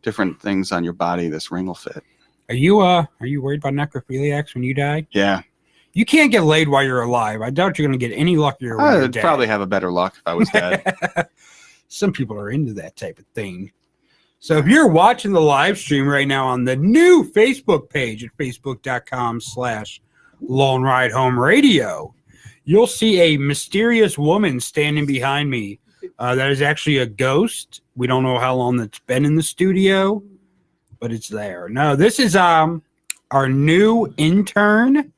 S6: different things on your body this ring will fit.
S5: Are you worried about necrophiliacs when you die?
S6: Yeah.
S5: You can't get laid while you're alive. I doubt you're going to get any luckier when you're dead.
S6: I'd probably have a better luck if I was dead.
S5: Some people are into that type of thing. So if you're watching the live stream right now on the new Facebook page at facebook.com/Lone Ride Home Radio, you'll see a mysterious woman standing behind me. That is actually a ghost. We don't know how long that's been in the studio, but it's there. No, this is our new intern.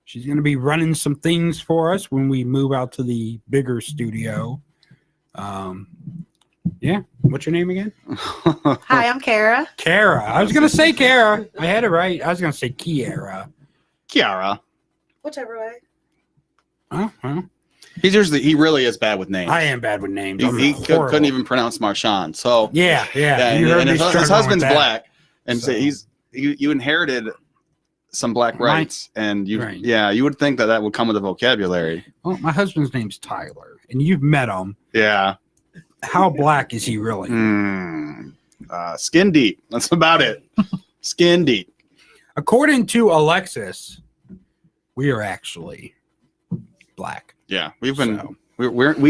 S5: She's going to be running some things for us when we move out to the bigger studio. Yeah. What's your name again?
S9: Hi, I'm Kara.
S5: Kara. I was going to say Kara. I had it right. I was going to say Kiara.
S9: Whichever way.
S5: Oh.
S6: He really is bad with names.
S5: I am bad with names.
S6: He couldn't even pronounce Marchand. So
S5: yeah.
S6: And his husband's black, and so you inherited some black rights, and you would think that would come with a vocabulary.
S5: Well, my husband's name's Tyler, and you've met him.
S6: Yeah.
S5: How black is he really?
S6: Skin deep. That's about it. Skin deep.
S5: According to Alexis, we are actually black.
S6: Yeah, we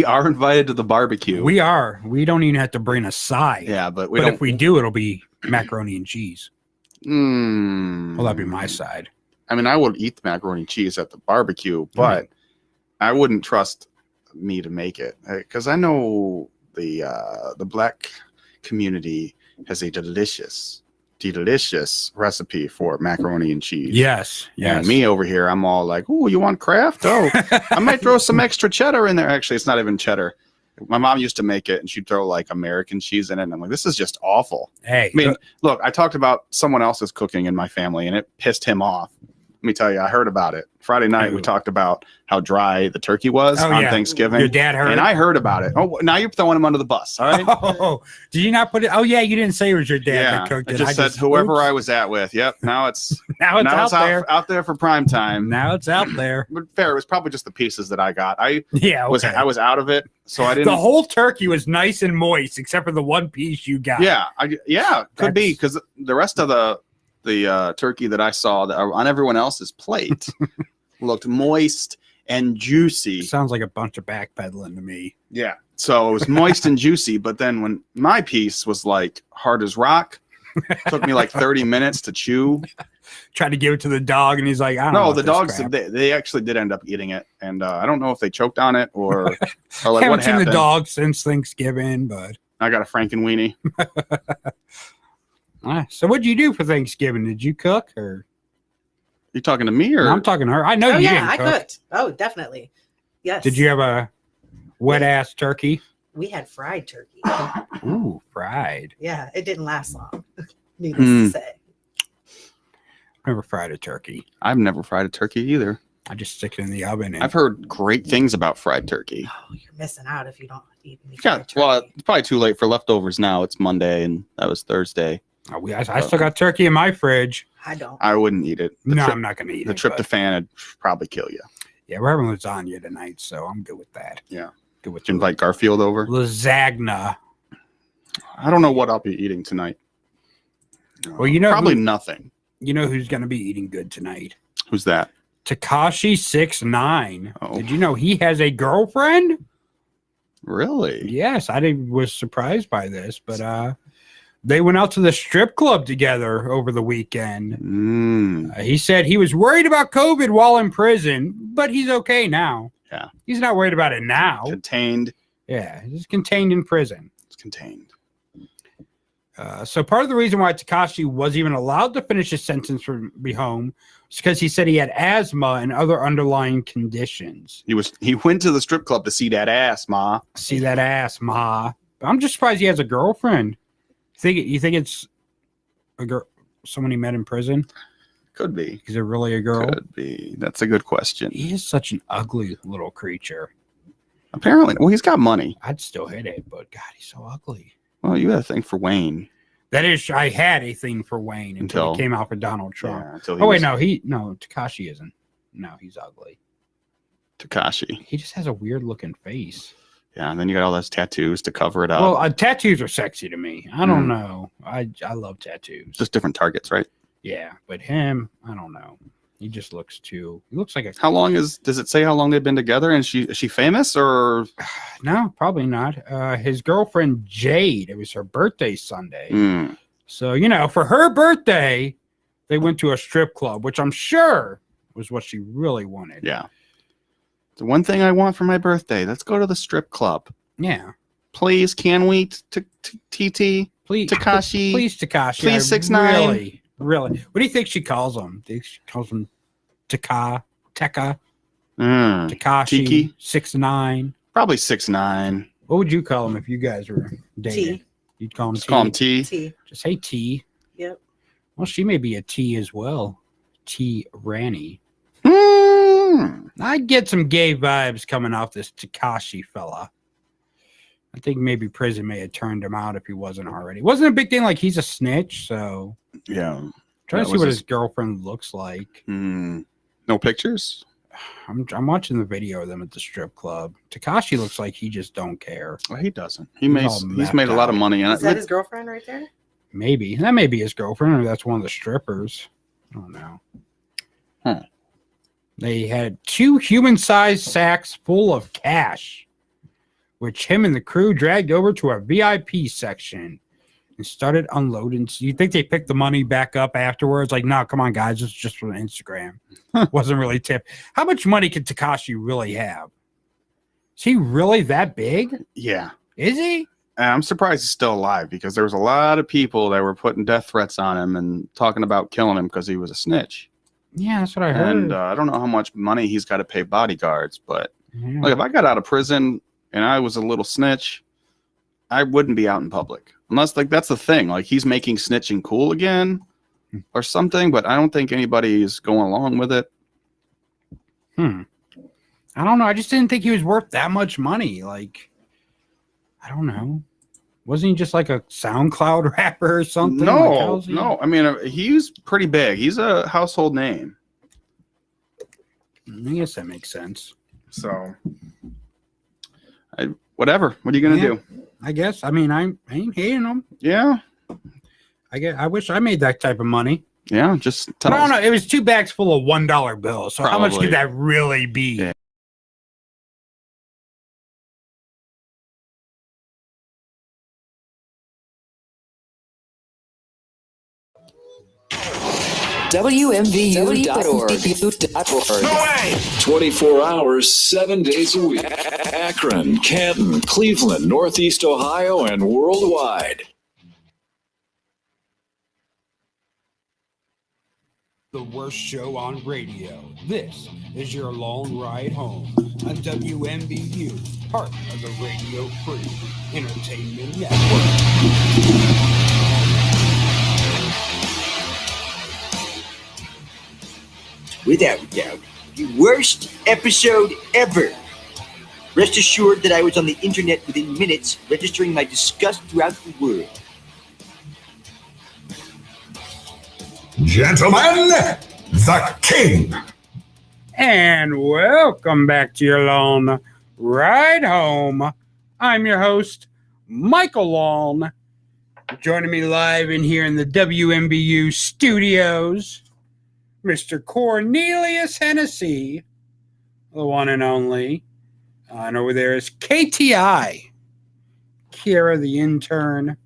S6: are invited to the barbecue.
S5: We are. We don't even have to bring a side.
S6: Yeah, but
S5: if we do, it'll be macaroni and cheese. Well, that'd be my side.
S6: I mean, I would eat the macaroni and cheese at the barbecue, but I wouldn't trust me to make it because I know the black community has a delicious recipe for macaroni and cheese.
S5: Yes.
S6: And me over here, I'm all like, "Oh, you want Kraft? Oh, I might throw some extra cheddar in there." Actually, it's not even cheddar. My mom used to make it, and she'd throw like American cheese in it, and I'm like, "This is just awful."
S5: Hey,
S6: I mean, look, I talked about someone else's cooking in my family, and it pissed him off. Let me tell you, I heard about it. Friday night, we talked about how dry the turkey was on Thanksgiving.
S5: Your dad heard
S6: and I heard about it. Oh, now you're throwing him under the bus, all right?
S5: Oh, did you not put it? Oh, yeah, you didn't say it was your dad that cooked it.
S6: I just said whoever I was at with. Yep, now it's out there for prime time.
S5: Now it's out there.
S6: But fair, it was probably just the pieces that I got. I was out of it, so I didn't.
S5: The whole turkey was nice and moist, except for the one piece you got.
S6: Could be because the rest of the turkey that I saw on everyone else's plate looked moist and juicy.
S5: Sounds like a bunch of backpedaling to me.
S6: Yeah. So it was moist and juicy, but then when my piece was like hard as rock, took me like 30 minutes to chew.
S5: Tried to give it to the dog, and he's like, I don't know.
S6: No, the dogs, they actually did end up eating it. And I don't know if they choked on it or like what
S5: haven't seen
S6: happened.
S5: the dog since Thanksgiving, but
S6: I got a Frankenweenie.
S5: So what'd you do for Thanksgiving? Did you cook, or
S6: you talking to me, or
S5: no, I'm talking to her? I know
S7: Oh
S5: you
S7: yeah,
S5: didn't
S7: I
S5: cook.
S7: cooked. Oh, definitely. Yes.
S5: Did you have a wet ass turkey?
S7: We had fried turkey.
S5: Ooh, fried.
S7: Yeah, it didn't last long. Needless to say.
S5: Never fried a turkey.
S6: I've never fried a turkey either.
S5: I just stick it in the oven. And
S6: I've heard great things about fried turkey.
S7: Oh, you're missing out if you don't eat any
S6: Yeah,
S7: fried turkey.
S6: well, it's probably too late for leftovers now. It's Monday, and that was Thursday.
S5: I still got turkey in my fridge.
S7: I don't.
S6: I wouldn't eat it.
S5: No, I'm not going to eat
S6: the
S5: it.
S6: The
S5: but-
S6: tryptophan would probably kill you.
S5: Yeah, we're having lasagna tonight, so I'm good with that.
S6: Yeah.
S5: Good with
S6: Did you invite Garfield over?
S5: lasagna.
S6: I don't know what I'll be eating tonight.
S5: Well, you know,
S6: probably nothing.
S5: You know who's going to be eating good tonight?
S6: Who's that?
S5: Tekashi 6ix9ine.
S6: Oh.
S5: Did you know he has a girlfriend?
S6: Really?
S5: Yes, was surprised by this, but they went out to the strip club together over the weekend. He said he was worried about COVID while in prison, but he's okay now.
S6: Yeah.
S5: He's not worried about it now.
S6: Contained.
S5: Yeah, he's contained in prison.
S6: It's contained.
S5: So part of the reason why Tekashi was even allowed to finish his sentence for be home is because he said he had asthma and other underlying conditions.
S6: He went to the strip club to see that ass, Ma.
S5: See that ass, Ma. I'm just surprised he has a girlfriend. You think it's a girl, someone he met in prison?
S6: Could be.
S5: Is it really a girl?
S6: Could be. That's a good question.
S5: He is such an ugly little creature.
S6: Apparently. Well, he's got money.
S5: I'd still hit it, but God, he's so ugly.
S6: Well, you had a thing for Wayne.
S5: That is, I had a thing for Wayne until he came out for Donald Trump.
S6: Yeah,
S5: Tekashi isn't. No, he's ugly.
S6: Tekashi.
S5: He just has a weird looking face.
S6: Yeah, and then you got all those tattoos to cover it up.
S5: Well, tattoos are sexy to me. I don't know. I love tattoos.
S6: Just different targets, right?
S5: Yeah, but him, I don't know. He just looks too. He looks like a.
S6: How long does it say how long they've been together? And is she famous or?
S5: No, probably not. His girlfriend Jade. It was her birthday Sunday. So for her birthday, they went to a strip club, which I'm sure was what she really wanted.
S6: Yeah. The one thing I want for my birthday. Let's go to the strip club.
S5: Yeah.
S6: Please, can we? TT.
S5: Please,
S6: Tekashi.
S5: Please, Tekashi.
S6: Please, 6ix9ine.
S5: Really. What do you think she calls him? Do you think she calls him Teka, Tekashi,
S6: Tiki?
S5: 6ix9ine?
S6: Probably 6ix9ine.
S5: What would you call him if you guys were dating?
S7: T.
S5: You'd call him
S6: Just
S5: T.
S6: call him T.
S7: T.
S5: Just say T.
S7: Yep.
S5: Well, she may be a T as well. T. Ranny. I get some gay vibes coming off this Tekashi fella. I think maybe prison may have turned him out if he wasn't already. It wasn't a big thing, like he's a snitch, so
S6: Yeah.
S5: trying to see what his girlfriend looks like.
S6: No pictures?
S5: I'm watching the video of them at the strip club. Tekashi looks like he just don't care.
S6: Well, he doesn't.
S5: He's
S6: He's made a lot of money.
S7: Is that his girlfriend right there?
S5: Maybe. That may be his girlfriend, or that's one of the strippers. I don't know. They had 2 human-sized sacks full of cash, which him and the crew dragged over to a VIP section and started unloading. So you think they picked the money back up afterwards? Like, no, come on, guys. It's just for Instagram. Wasn't really tipped. How much money could Tekashi really have? Is he really that big?
S6: Yeah.
S5: Is he?
S6: I'm surprised he's still alive because there was a lot of people that were putting death threats on him and talking about killing him because he was a snitch.
S5: Yeah, that's what I heard.
S6: And I don't know how much money he's got to pay bodyguards, but like if I got out of prison and I was a little snitch, I wouldn't be out in public. Unless, like, that's the thing. Like, he's making snitching cool again or something, but I don't think anybody's going along with it.
S5: I don't know. I just didn't think he was worth that much money. Like, I don't know. Wasn't he just like a SoundCloud rapper or something?
S6: No, no. I mean, he's pretty big. He's a household name.
S5: I guess that makes sense.
S6: So, whatever. What are you going to do?
S5: I guess. I mean, I ain't hating him.
S6: Yeah.
S5: I wish I made that type of money.
S6: Yeah, just tell
S5: I don't
S6: us.
S5: know. It was 2 bags full of $1 bills. So how much
S6: Probably.
S5: could that really be?
S6: Yeah.
S3: WMVU.org.
S2: No way!
S3: 24 hours, 7 days a week. Akron, Canton, Cleveland, Northeast Ohio, and worldwide.
S5: The worst show on radio. This is your long ride home on WMBU, part of the Radio Free Entertainment Network.
S10: Without doubt, the worst episode ever. Rest assured that I was on the internet within minutes, registering my disgust throughout the world.
S2: Gentlemen, the king.
S5: And welcome back to your long ride home. I'm your host, Michael Long. Joining me live in here in the WMBU studios, Mr. Cornelius Hennessy, the one and only. And over there is KTI, Kira, the intern,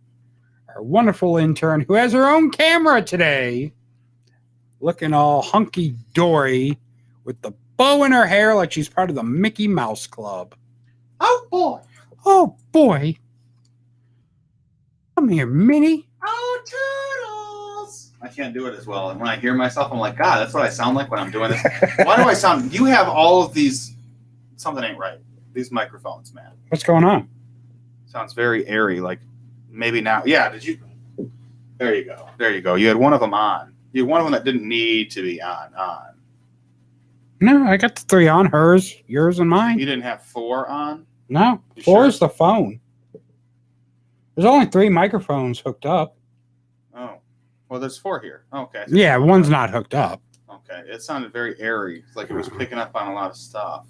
S5: our wonderful intern who has her own camera today, looking all hunky-dory with the bow in her hair like she's part of the Mickey Mouse Club.
S6: Oh, boy.
S5: Oh, boy. Come here, Minnie.
S6: Oh, Toodles. I can't do it as well. And when I hear myself, I'm like, God, that's what I sound like when I'm doing this. Why do I sound... You have all of these... Something ain't right. These microphones, man.
S5: What's going on?
S6: Sounds very airy, like maybe now. Yeah, did you? There you go. There you go. You had one of them on. You had one of them that didn't need to be on.
S5: No, I got the 3 on. Hers, yours, and mine.
S6: You didn't have 4 on?
S5: No,
S6: You
S5: 4
S6: sure?
S5: is the phone. There's only 3 microphones hooked up.
S6: Oh. Well, there's 4 here. Okay.
S5: Yeah, one's not hooked up.
S6: Okay. It sounded very airy. It's like it was picking up on a lot of stuff.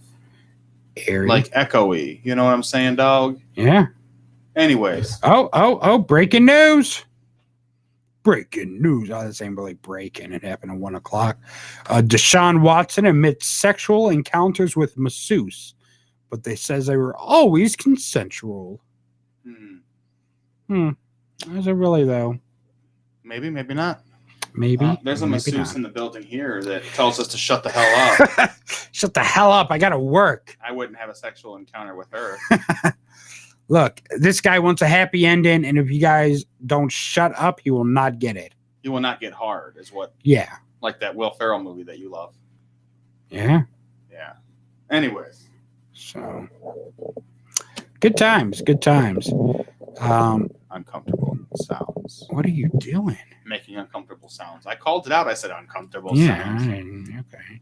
S5: Airy.
S6: Like echoey. You know what I'm saying, dog?
S5: Yeah.
S6: Anyways.
S5: Oh, breaking news. Breaking news. Oh, this ain't really breaking. It happened at 1 o'clock. Deshaun Watson admits sexual encounters with masseuse, but they says they were always consensual. Is it really, though?
S6: Maybe, maybe not.
S5: Maybe.
S6: There's a
S5: maybe
S6: masseuse
S5: not.
S6: in the building here that tells us to shut the hell up.
S5: Shut the hell up. I got to work.
S6: I wouldn't have a sexual encounter with her.
S5: Look, this guy wants a happy ending, and if you guys don't shut up, he will not get it.
S6: He will not get hard, is what.
S5: Yeah.
S6: Like that Will Ferrell movie that you love.
S5: Yeah.
S6: Yeah. Anyways.
S5: So, good times. Good times.
S6: Uncomfortable sounds.
S5: What are you doing?
S6: Making uncomfortable sounds. I called it out. I said uncomfortable
S5: Yeah.
S6: sounds.
S5: Okay.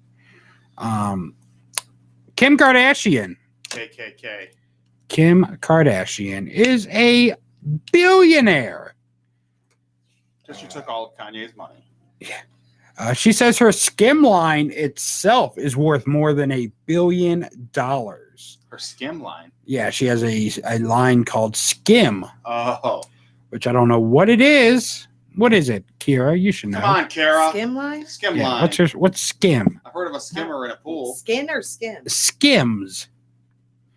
S5: Kim Kardashian.
S6: KKK.
S5: Kim Kardashian is a billionaire.
S6: Just you took all of Kanye's money.
S5: Yeah. She says her skim line itself is worth more than $1 billion.
S6: Her skim line.
S5: Yeah, she has a line called Skim,
S6: Oh.
S5: which I don't know what it is. What is it, Kira? You should know.
S6: Come on, Kara.
S7: Skim line?
S6: Skim
S5: Yeah,
S6: line.
S5: what's Skim?
S6: I've heard of a skimmer in a pool.
S7: Skin or skim?
S5: Skims.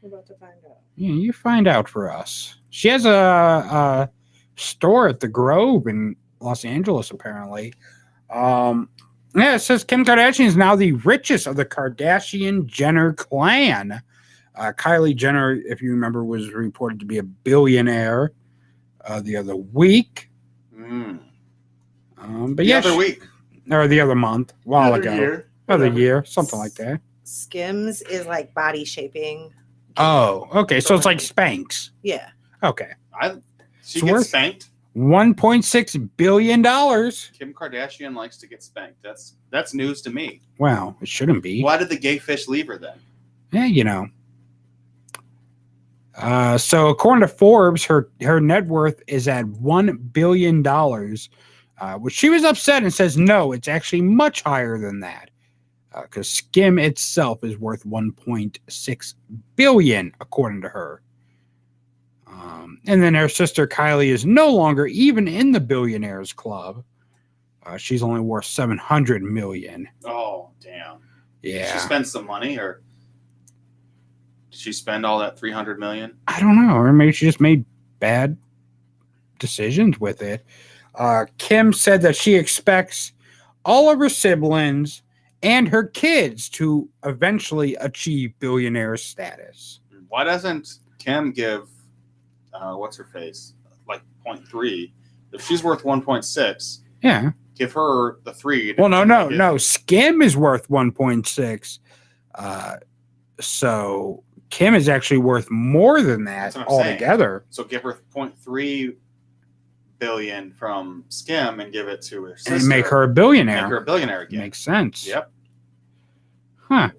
S7: We're about to find out.
S5: Yeah, you find out for us. She has a store at the Grove in Los Angeles, apparently. Yeah, it says Kim Kardashian is now the richest of the Kardashian-Jenner clan. Kylie Jenner, if you remember, was reported to be a billionaire the other week. But
S6: The
S5: yeah,
S6: other week.
S5: or the other month, a while ago.
S6: Year.
S5: Other year, something like that.
S7: Skims is like body shaping.
S5: Oh, okay. So it's like Spanx.
S7: Yeah.
S5: Okay.
S6: She
S5: It's
S6: gets
S5: worth
S6: spanked.
S5: $1.6 billion.
S6: Kim Kardashian likes to get spanked. That's news to me.
S5: Wow, it shouldn't be.
S6: Why did the gay fish leave her then?
S5: Yeah, you know. So according to Forbes, her net worth is at $1 billion, which she was upset and says, no, it's actually much higher than that. Because Skim itself is worth $1.6 billion, according to her. And then her sister Kylie is no longer even in the billionaires club. She's only worth $700 million.
S6: Oh, damn.
S5: Yeah.
S6: Did she spend some money, or did she spend all that $300 million?
S5: I don't know. Or maybe she just made bad decisions with it. Kim said that she expects all of her siblings and her kids to eventually achieve billionaire status.
S6: Why doesn't Kim give, what's her face, like 0.3? If she's worth 1.6,
S5: yeah,
S6: give her the 3.
S5: Well, no. Skim is worth 1.6. So Kim is actually worth more than that altogether.
S6: So give her 0.3 billion from Skim and give it to her sister.
S5: And make her a billionaire.
S6: Make her a billionaire again.
S5: Makes sense.
S6: Yep.
S5: Huh.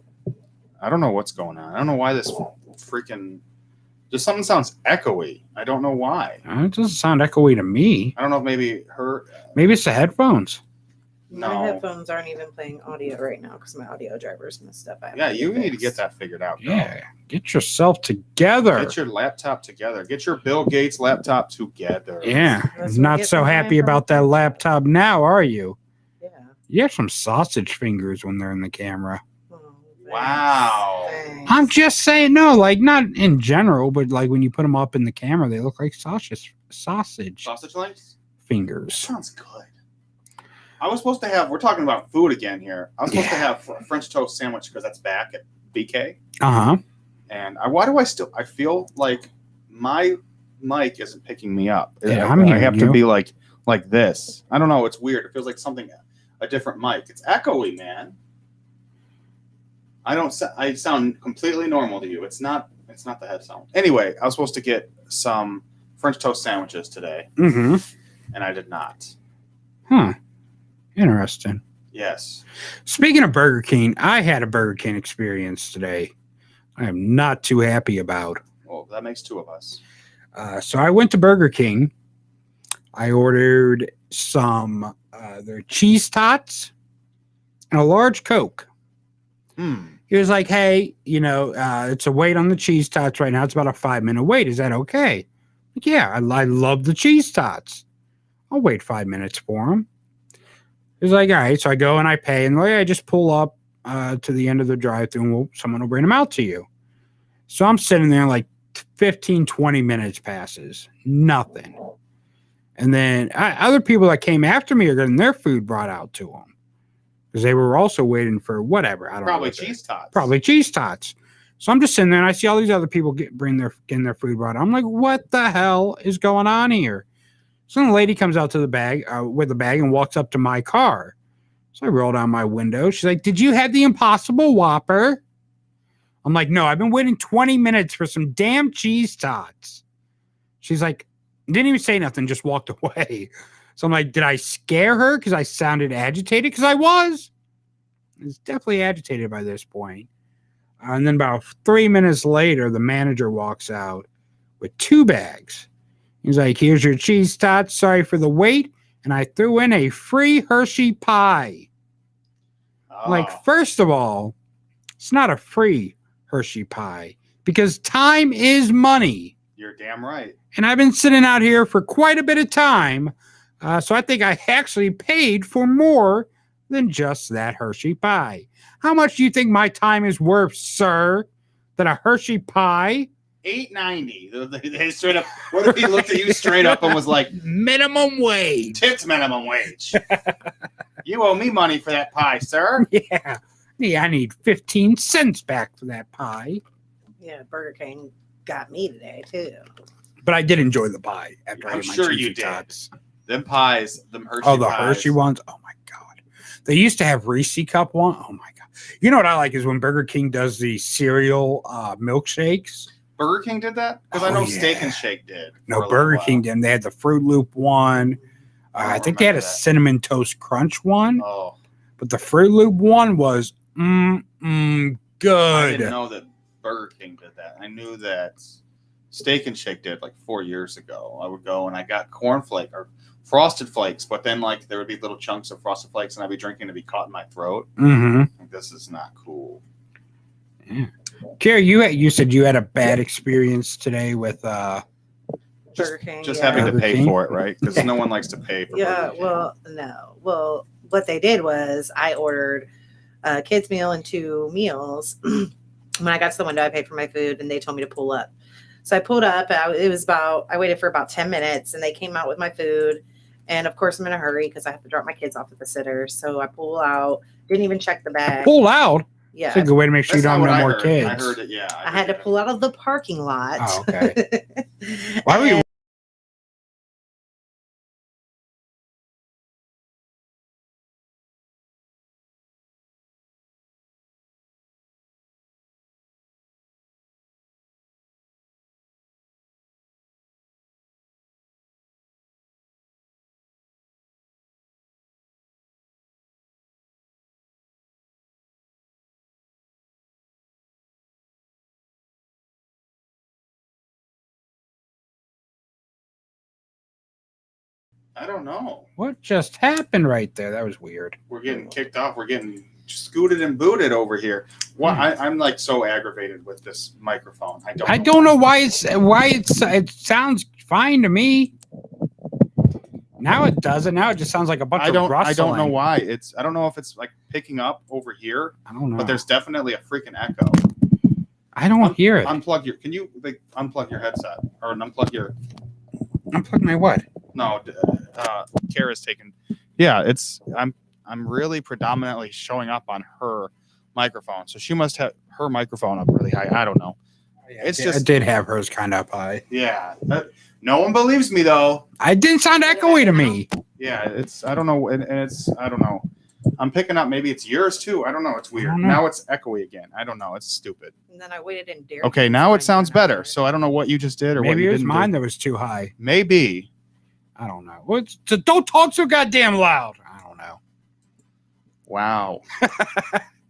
S6: I don't know what's going on. I don't know why this freaking... Just something sounds echoey. I don't know why.
S5: It doesn't sound echoey to me.
S6: I don't know if maybe her...
S5: Maybe it's the headphones.
S6: No.
S7: My headphones aren't even playing audio right now because my audio driver's messed up.
S6: Yeah, you need to get that figured out.
S5: Yeah. Get yourself together.
S6: Get your laptop together. Get your Bill Gates laptop together.
S5: Yeah. Not so happy about that laptop now, are you?
S7: Yeah.
S5: You have some sausage fingers when they're in the camera.
S6: Wow.
S5: I'm just saying, no, like not in general, but like when you put them up in the camera, they look like sausage
S6: links?
S5: Fingers.
S6: Sounds good. I was supposed to have, we're talking about food again here. I was supposed to have a French toast sandwich because that's back at BK.
S5: Uh-huh.
S6: And why do I feel like my mic isn't picking me up?
S5: Yeah,
S6: I have to be like this. I don't know. It's weird. It feels like a different mic. It's echoey, man. I sound completely normal to you. It's not the headphone. Anyway, I was supposed to get some French toast sandwiches today.
S5: Mm-hmm.
S6: And I did not.
S5: Huh. Interesting.
S6: Yes.
S5: Speaking of Burger King, I had a Burger King experience today. I am not too happy about.
S6: Well, that makes 2 of us.
S5: So I went to Burger King. I ordered some their cheese tots and a large Coke. He was like, hey, it's a wait on the cheese tots right now. It's about a 5-minute wait. Is that okay? Like, yeah, I love the cheese tots. I'll wait 5 minutes for them. He's like, all right. So I go and I pay. And I just pull up to the end of the drive-thru and someone will bring them out to you. So I'm sitting there like 15, 20 minutes passes. Nothing. And then other people that came after me are getting their food brought out to them. Because they were also waiting for whatever. I don't know.
S6: Probably cheese tots.
S5: Probably cheese tots. So I'm just sitting there and I see all these other people getting their food brought out. I'm like, what the hell is going on here? So then the lady comes out to the bag with the bag and walks up to my car. So I roll down my window. She's like, did you have the Impossible Whopper? I'm like, no, I've been waiting 20 minutes for some damn cheese tots. She's like, didn't even say nothing, just walked away. So I'm like, did I scare her because I sounded agitated? Because I was. I was definitely agitated by this point. And then about 3 minutes later, the manager walks out with 2 bags. He's like, here's your cheese tots. Sorry for the wait. And I threw in a free Hershey pie.
S6: Oh.
S5: Like, first of all, it's not a free Hershey pie because time is money.
S6: You're damn right.
S5: And I've been sitting out here for quite a bit of time. So I think I actually paid for more than just that Hershey pie. How much do you think my time is worth, sir? Than a Hershey pie?
S6: $8.90. They straight up. What if he looked at you straight up and was like,
S5: minimum wage?
S6: Tits minimum wage. You owe me money for that pie, sir.
S5: Yeah, I need 15 cents back for that pie.
S7: Yeah, Burger King got me today too.
S5: But I did enjoy the pie after
S6: I'm
S5: I ate my
S6: sure
S5: cheesy
S6: you did.
S5: tots.
S6: Them pies, them Hershey
S5: Oh, the
S6: pies.
S5: Hershey ones. Oh my God. They used to have Reese cup one. Oh my God. You know what I like is when Burger King does the cereal milkshakes.
S6: Burger King did that? Because I know Steak and Shake did.
S5: No, Burger King did. They had the Fruit Loop one. I think they had a Cinnamon Toast Crunch one.
S6: Oh.
S5: But the Fruit Loop one was good.
S6: I didn't know that Burger King did that. I knew that Steak and Shake did like 4 years ago. I would go and I got cornflake or Frosted Flakes, but then like there would be little chunks of Frosted Flakes and I'd be drinking to be caught in my throat.
S5: Mm-hmm.
S6: Like, this is not cool.
S5: Yeah. Carrie, you said you had a bad experience today with
S7: Burger King.
S6: Just
S7: yeah.
S6: having to
S5: Burger
S6: pay
S5: King?
S6: for it, right? Because no one likes to pay for
S7: Yeah,
S6: Burger King.
S7: well, no. Well, what they did was I ordered a kid's meal and 2 meals. When I got to the window, I paid for my food, and they told me to pull up. So I pulled up. I waited for about 10 minutes, and they came out with my food. And of course, I'm in a hurry because I have to drop my kids off at the sitter. So I pull out. Didn't even check the bag.
S5: Pull out.
S7: Yeah,
S5: It's a good way to make sure you
S6: That's
S5: don't
S6: not
S5: have no
S6: what
S5: more
S6: I
S5: kids.
S6: heard. I heard it. Yeah,
S7: I had to pull out of the parking lot.
S5: Oh, okay. Why were you?
S6: I don't know.
S5: What just happened right there? That was weird.
S6: We're getting kicked off. We're getting scooted and booted over here. Well, I'm like so aggravated with this microphone.
S5: I don't know why it sounds fine to me. Now it doesn't. Now it just sounds like a bunch of rustling.
S6: I don't know why. I don't know if it's like picking up over here.
S5: I don't know.
S6: But there's definitely a freaking echo.
S5: I don't hear it.
S6: Can you like unplug your headset or unplug your?
S5: Unplug my what?
S6: No, Kara's taken. Yeah, I'm really predominantly showing up on her microphone, so she must have her microphone up really high. I don't know.
S5: I did have hers kind of up high.
S6: Yeah. No one believes me though.
S5: I didn't sound echoey to me.
S6: Yeah, I don't know, and I don't know. I'm picking up. Maybe it's yours too. I don't know. It's weird. Now it's echoey again. I don't know. It's stupid.
S7: And then I waited in Dairy.
S6: Okay, now it sounds better. So I don't know what you just did or
S5: Maybe
S6: what you
S5: it was
S6: didn't
S5: mine
S6: do.
S5: that was too high.
S6: Maybe.
S5: I don't know. Don't talk so goddamn loud. I don't know.
S6: Wow.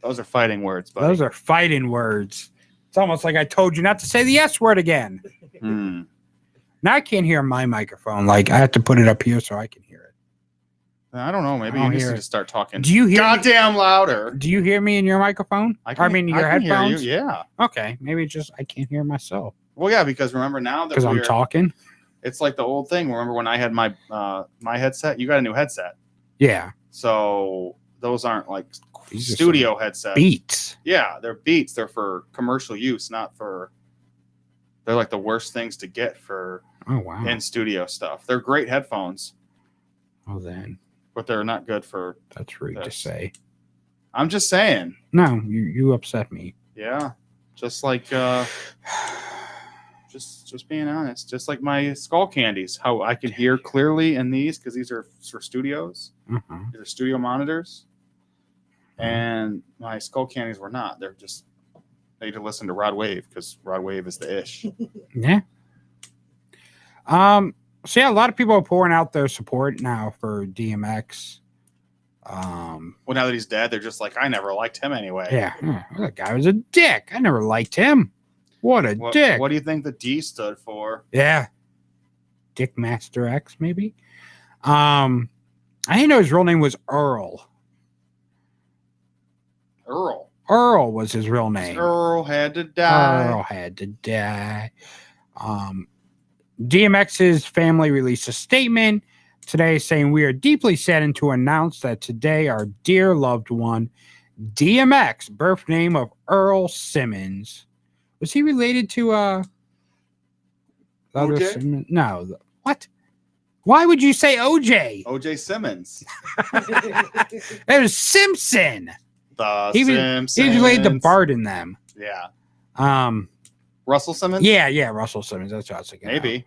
S6: Those are fighting words, buddy.
S5: Those are fighting words. It's almost like I told you not to say the S word again. Now I can't hear my microphone. Like I have to put it up here so I can hear it.
S6: I don't know. Maybe you need to start talking.
S5: Do you hear
S6: goddamn louder?
S5: Do you hear me in your microphone? I mean, your headphones.
S6: Hear you, yeah.
S5: Okay. Maybe just I can't hear myself.
S6: Well, yeah, because remember now that
S5: because I'm talking.
S6: It's like the old thing. Remember when I had my my headset? You got a new headset.
S5: Yeah.
S6: So those aren't like
S5: These are
S6: studio headsets.
S5: Beats.
S6: Yeah, they're Beats. They're for commercial use, not for. They're like the worst things to get for in studio stuff. They're great headphones.
S5: Oh, then.
S6: But they're not good for.
S5: That's rude to say.
S6: I'm just saying.
S5: No, you upset me.
S6: Yeah, just like just being honest. Just like my skull candies, how I can hear clearly in these because these are for studios. These are studio monitors, and my skull candies were not. They're just they need to listen to Rod Wave because Rod Wave is the ish.
S5: Yeah. So yeah, a lot of people are pouring out their support now for DMX.
S6: Well, now that he's dead, they're just like, I never liked him anyway.
S5: Yeah, that guy was a dick. I never liked him. What a dick.
S6: What do you think the D stood for?
S5: Yeah, Dick Master X, maybe. I didn't know his real name was Earl. Earl was his real name.
S6: Earl had to die.
S5: Earl had to die. DMX's family released a statement today saying, we are deeply saddened to announce that today our dear loved one, DMX, birth name of Earl Simmons. Was he related to
S6: OJ?
S5: Simmons? No. What? Why would you say OJ?
S6: OJ Simmons.
S5: It was Simpson.
S6: Simpsons.
S5: He was related to Bart in them.
S6: Yeah. Russell Simmons?
S5: Yeah, Russell Simmons. That's what I was thinking.
S6: Maybe.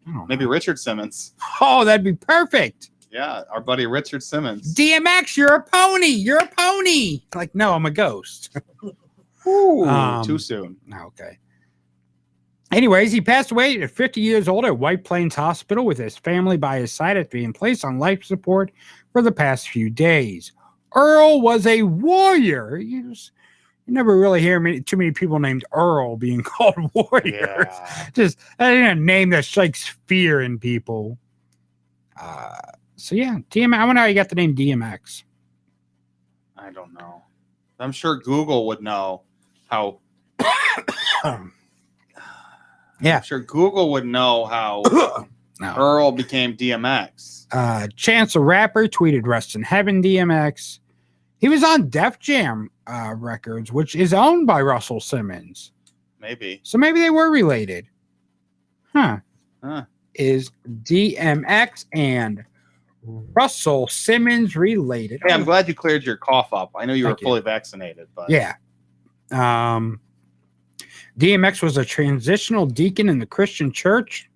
S5: I don't know.
S6: Maybe Richard Simmons.
S5: Oh, that'd be perfect.
S6: Yeah, our buddy Richard Simmons.
S5: DMX, you're a pony. You're a pony. Like, no, I'm a ghost.
S6: Ooh, too soon.
S5: Okay. Anyways, he passed away at 50 years old at White Plains Hospital with his family by his side after being placed on life support for the past few days. Earl was a warrior. You never really hear too many people named Earl being called warriors.
S6: Yeah.
S5: Just a name that strikes fear in people. So yeah, DMX. I wonder how you got the name DMX.
S6: I don't know. I'm sure Google would know how.
S5: Yeah.
S6: I'm sure Google would know how
S5: No.
S6: Earl became DMX.
S5: Chance the Rapper tweeted "Rest in Heaven, DMX." He was on Def Jam Records, which is owned by Russell Simmons.
S6: Maybe.
S5: So maybe they were related. Huh.
S6: Huh.
S5: Is DMX and Russell Simmons related?
S6: Hey, I'm glad you cleared your cough up. I know you were
S5: Thank you.
S6: fully vaccinated, but
S5: Yeah. DMX was a transitional deacon in the Christian church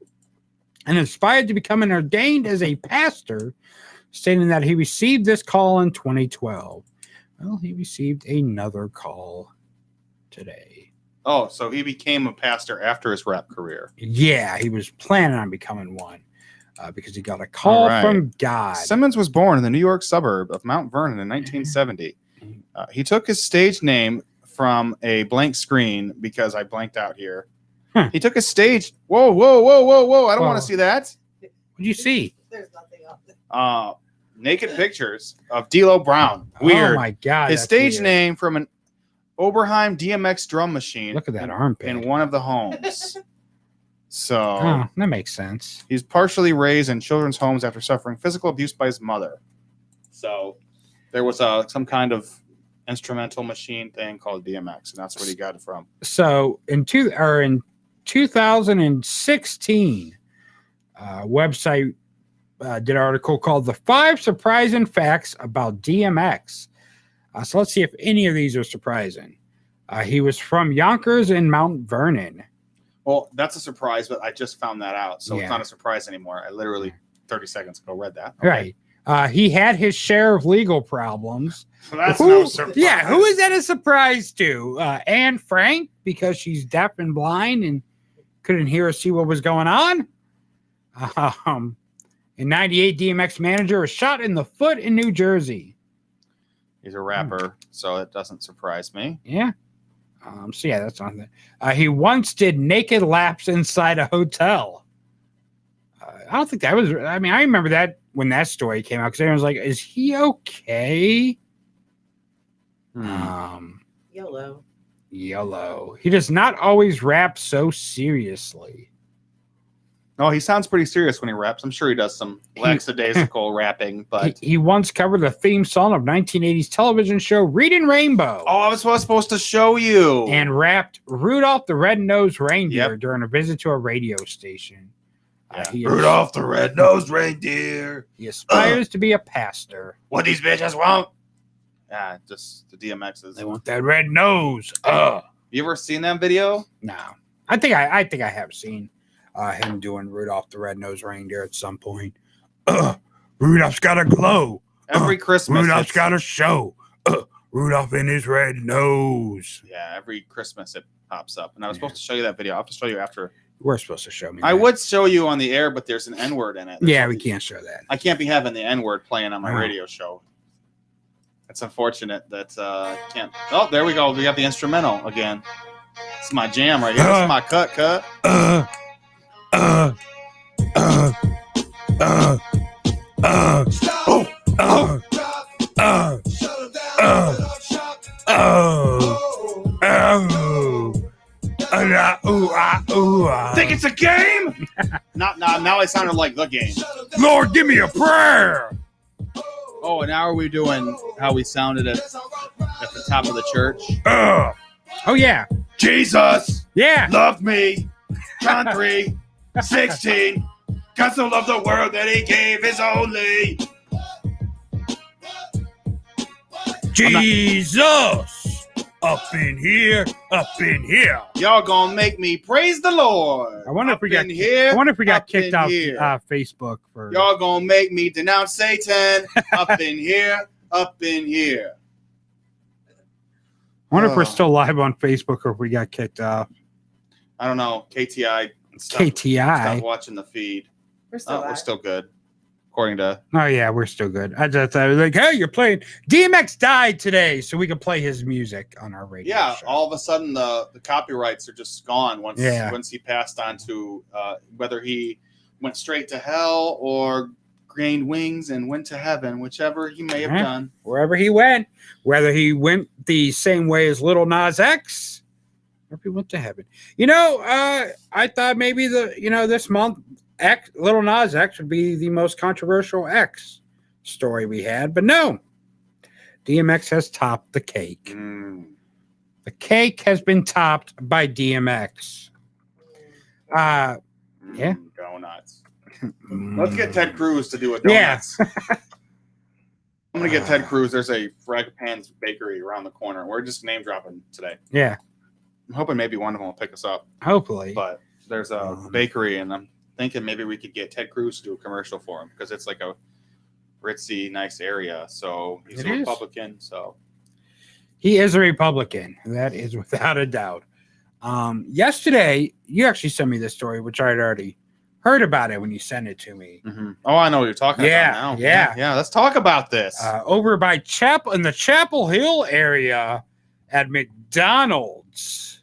S5: and inspired to become ordained as a pastor, stating that he received this call in 2012. Well, he received another call today.
S6: Oh, so he became a pastor after his rap career.
S5: Yeah, he was planning on becoming one because he got a call
S6: All right.
S5: from God.
S6: Simmons was born in the New York suburb of Mount Vernon in 1970. He took his stage name from a blank screen because I blanked out here.
S5: Huh.
S6: He took his stage. Whoa, whoa, whoa, whoa, whoa. I don't
S5: Whoa.
S6: want to see that.
S5: What'd you see?
S7: There's nothing on there.
S6: Naked pictures of D'Lo Brown. Weird.
S5: Oh my God.
S6: His
S5: that's
S6: stage
S5: weird.
S6: name from an Oberheim DMX drum machine.
S5: Look at that armpit.
S6: In one of the homes. So
S5: Oh, that makes sense.
S6: he's partially raised in children's homes after suffering physical abuse by his mother. So there was some kind of instrumental machine thing called DMX, and that's where he got it from.
S5: So in 2016, website did an article called "The 5 Surprising Facts About DMX." So let's see if any of these are surprising. He was from Yonkers in Mount Vernon.
S6: Well, that's a surprise, but I just found that out, so
S5: Yeah.
S6: it's not a surprise anymore. I literally 30 seconds ago read that. Okay.
S5: Right. He had his share of legal problems.
S6: So that's no surprise.
S5: Yeah, who is that a surprise to? Anne Frank, because she's deaf and blind and couldn't hear or see what was going on. In 98, DMX manager was shot in the foot in New Jersey.
S6: He's a rapper, so it doesn't surprise me.
S5: Yeah. So yeah, that's on there. He once did naked laps inside a hotel. I don't think that was. I mean, I remember that when that story came out because everyone was like, "Is he okay?"
S7: YOLO.
S5: Yellow. He does not always rap so seriously.
S6: No, he sounds pretty serious when he raps. I'm sure he does some lackadaisical rapping, but
S5: He once covered the theme song of 1980s television show Reading Rainbow.
S6: I was supposed to show you.
S5: And rapped Rudolph the Red-Nosed Reindeer
S6: Yep.
S5: during a visit to a radio station. He
S2: Rudolph the red-nosed reindeer.
S5: He aspires to be a pastor.
S2: What these bitches want?
S6: Yeah, just the DMXs.
S5: They want that red nose.
S6: You ever seen that video?
S5: No. I think I have seen him doing Rudolph the Red-Nosed Reindeer at some point. Rudolph's got a glow.
S6: Every Christmas.
S5: Rudolph's got a show. Rudolph in his red nose.
S6: Yeah, every Christmas it pops up. And I was supposed to show you that video. I'll have to show you after.
S5: We're supposed to show me.
S6: I
S5: that.
S6: would show you on the air, but there's an N-word in it.
S5: Yeah, we can't show that.
S6: I can't be having the N-word playing on my
S5: Oh.
S6: radio show. It's unfortunate that can't. Oh, there we go. We got the instrumental again. It's my jam right here. This is my cut. Think it's a game? Now I sounded like the game.
S5: Lord, give me a prayer.
S6: Oh, and now are we doing how we sounded at the top of the church?
S5: Oh yeah,
S2: Jesus
S5: yeah.
S2: loved me. John 3:16. God so loved the world that he gave his only.
S5: Jesus, up in here, up in here.
S6: Y'all gonna make me praise the Lord.
S5: I wonder if we got.
S6: here.
S5: I wonder if we got
S6: up
S5: kicked
S6: in
S5: off
S6: here.
S5: Facebook for.
S6: Y'all gonna make me denounce Satan. Up in here, up in here.
S5: I wonder if we're still live on Facebook or if we got kicked off.
S6: I don't know. KTI.
S5: KTI.
S6: Stop watching the feed.
S7: We're still
S6: We're
S7: live.
S6: still good, according to.
S5: Oh yeah, we're still good. I was like, hey, you're playing. DMX died today, so we can play his music on our radio.
S6: Yeah,
S5: show.
S6: all of a sudden the copyrights are just gone once he passed on to whether he went straight to hell or gained wings and went to heaven, whichever he may have done.
S5: Wherever he went, whether he went the same way as Little Nas X Everybody went to heaven. I thought maybe this month Lil Nas X would be the most controversial X story we had, but no. DMX has topped the cake. The cake has been topped by DMX. Yeah.
S6: Donuts. Let's get Ted Cruz to do a donuts. Yeah. I'm going to get Ted Cruz. There's a Fragpan's Bakery around the corner. We're just name dropping today.
S5: Yeah.
S6: I'm hoping maybe one of them will pick us up.
S5: Hopefully.
S6: But there's a bakery, and I'm thinking maybe we could get Ted Cruz to do a commercial for him because it's like a ritzy, nice area. So he's a Republican. So
S5: he is a Republican. That is without a doubt. Yesterday, you actually sent me this story, which I had already heard about it when you sent it to me.
S6: Mm-hmm. Oh, I know what you're talking about now. Yeah. Let's talk about this.
S5: Over by in the Chapel Hill area at McDonald's.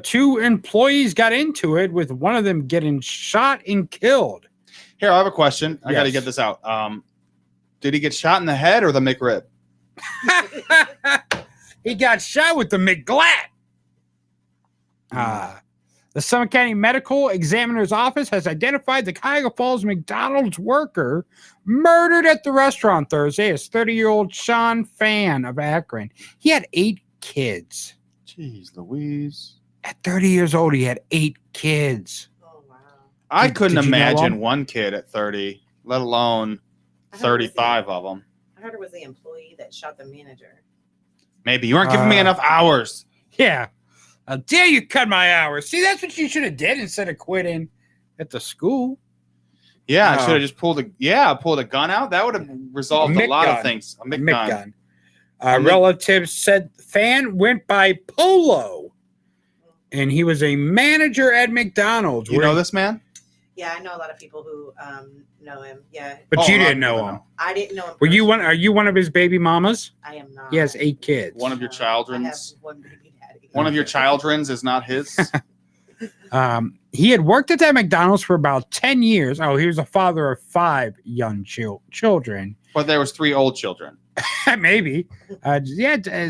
S5: Two employees got into it, with one of them getting shot and killed.
S6: Here, I have a question. I got to get this out. Did he get shot in the head or the McRib?
S5: He got shot with the McGlat. The Summit County Medical Examiner's Office has identified the Cuyahoga Falls McDonald's worker murdered at the restaurant Thursday as 30-year-old Sean Fan of Akron. He had 8 kids.
S6: Jeez Louise.
S5: At 30 years old, he had 8 kids.
S7: Oh, wow.
S6: I couldn't imagine one kid at 30, let alone 35 of them.
S7: I heard it was the employee that shot the manager.
S6: Maybe you weren't giving me enough hours.
S5: Yeah. How dare you cut my hours? See, that's what you should have did instead of quitting at the school.
S6: Yeah, I should have just pulled a gun out. That would have resolved a lot of things. A Mick gun.
S5: Relatives said Fan went by Polo, and he was a manager at McDonald's.
S6: You know this man?
S7: Yeah, I know a lot of people who know him. Yeah,
S5: but you didn't know him.
S7: I didn't know him.
S5: Were you one? Are you one of his baby mamas?
S7: I am not.
S5: He has 8 kids.
S6: One of your children's.
S7: One baby daddy.
S6: One of your children's is not his.
S5: He had worked at that McDonald's for about 10 years. Oh, he was a father of 5 young children.
S6: But there was 3 old children.
S5: Maybe.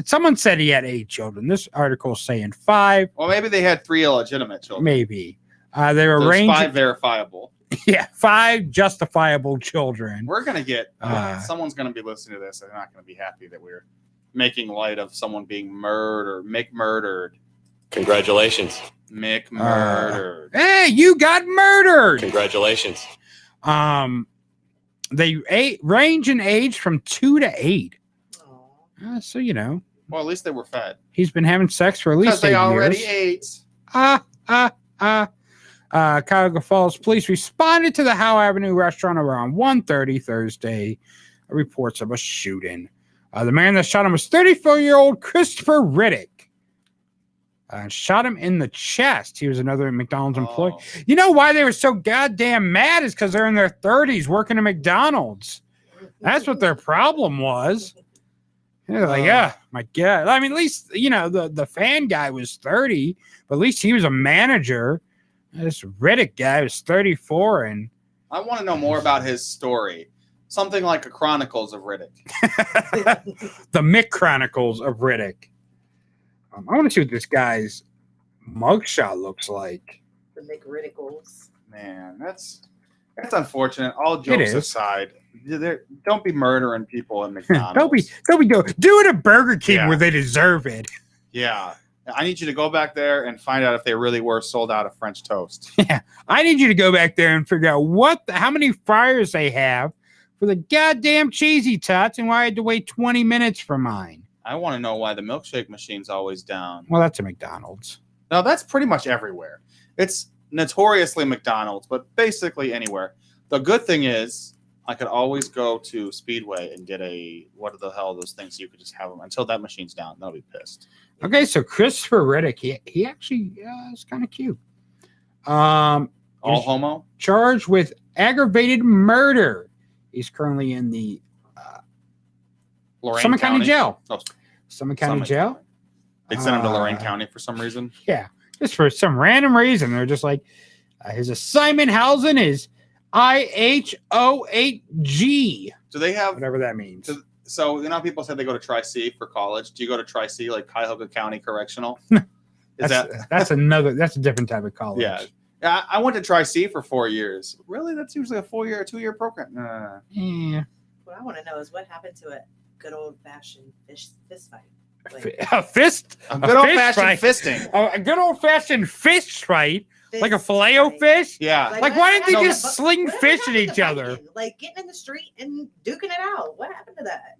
S5: Someone said he had 8 children. This article is saying 5.
S6: Well, maybe they had 3 illegitimate children.
S5: Maybe. They were arranged.
S6: 5 verifiable.
S5: Yeah, 5 justifiable children.
S6: We're going to get, someone's going to be listening to this. They're not going to be happy that we're making light of someone being murdered.
S11: Congratulations.
S6: Mick murdered.
S5: Hey, you got murdered.
S11: Congratulations.
S5: They range in age from 2 to 8. So,
S6: Well, at least they were fed.
S5: He's been having sex for at least 8 years.
S6: Because they already ate.
S5: Cuyahoga Falls police responded to the Howe Avenue restaurant around 1:30 Thursday. Reports of a shooting. The man that shot him was 34-year-old Christopher Riddick. Shot him in the chest. He was another McDonald's employee. You know why they were so goddamn mad is because they're in their 30s working at McDonald's. That's what their problem was. They're like, my God. I mean, at least, the fan guy was 30, but at least he was a manager. This Riddick guy was 34. And
S6: I want to know more about his story. Something like a Chronicles of Riddick.
S5: The Mick Chronicles of Riddick. I want to see what this guy's mugshot looks like.
S7: The McRiddicles.
S6: Man, that's unfortunate. All jokes aside, don't be murdering people in McDonald's.
S5: don't be do it at Burger King where they deserve it.
S6: Yeah, I need you to go back there and find out if they really were sold out of French toast.
S5: Yeah, I need you to go back there and figure out how many fryers they have for the goddamn cheesy tots and why I had to wait 20 minutes for mine.
S6: I want to know why the milkshake machine's always down.
S5: Well, that's a McDonald's.
S6: No, that's pretty much everywhere. It's notoriously McDonald's, but basically anywhere. The good thing is I could always go to Speedway and get what the hell are those things? You could just have them until that machine's down. They'll be pissed.
S5: Okay, so Christopher Riddick, he actually is kind of cute. All
S6: homo?
S5: Charged with aggravated murder. He's currently in the Summit County Jail. Summit County Jail.
S6: They sent him to Lorain County for some reason.
S5: Yeah, just for some random reason. They're just like, his assignment housing is IH08G.
S6: Do they have
S5: whatever that means?
S6: So you know, how people said they go to Tri-C for college. Do you go to Tri-C, like Cuyahoga County Correctional?
S5: That's a different type of college.
S6: Yeah. I went to Tri-C for 4 years. Really, that's usually a 2-year program.
S5: Yeah.
S7: What I want to know is what happened to a good old fashioned fist fight.
S5: A fist?
S6: A good old fashioned fisting.
S5: A good old fashioned fish fight? Like a filet-o-fish?
S6: Yeah.
S5: Like why didn't they just sling fish at each other?
S7: Like getting in the street and duking it out. What happened to that?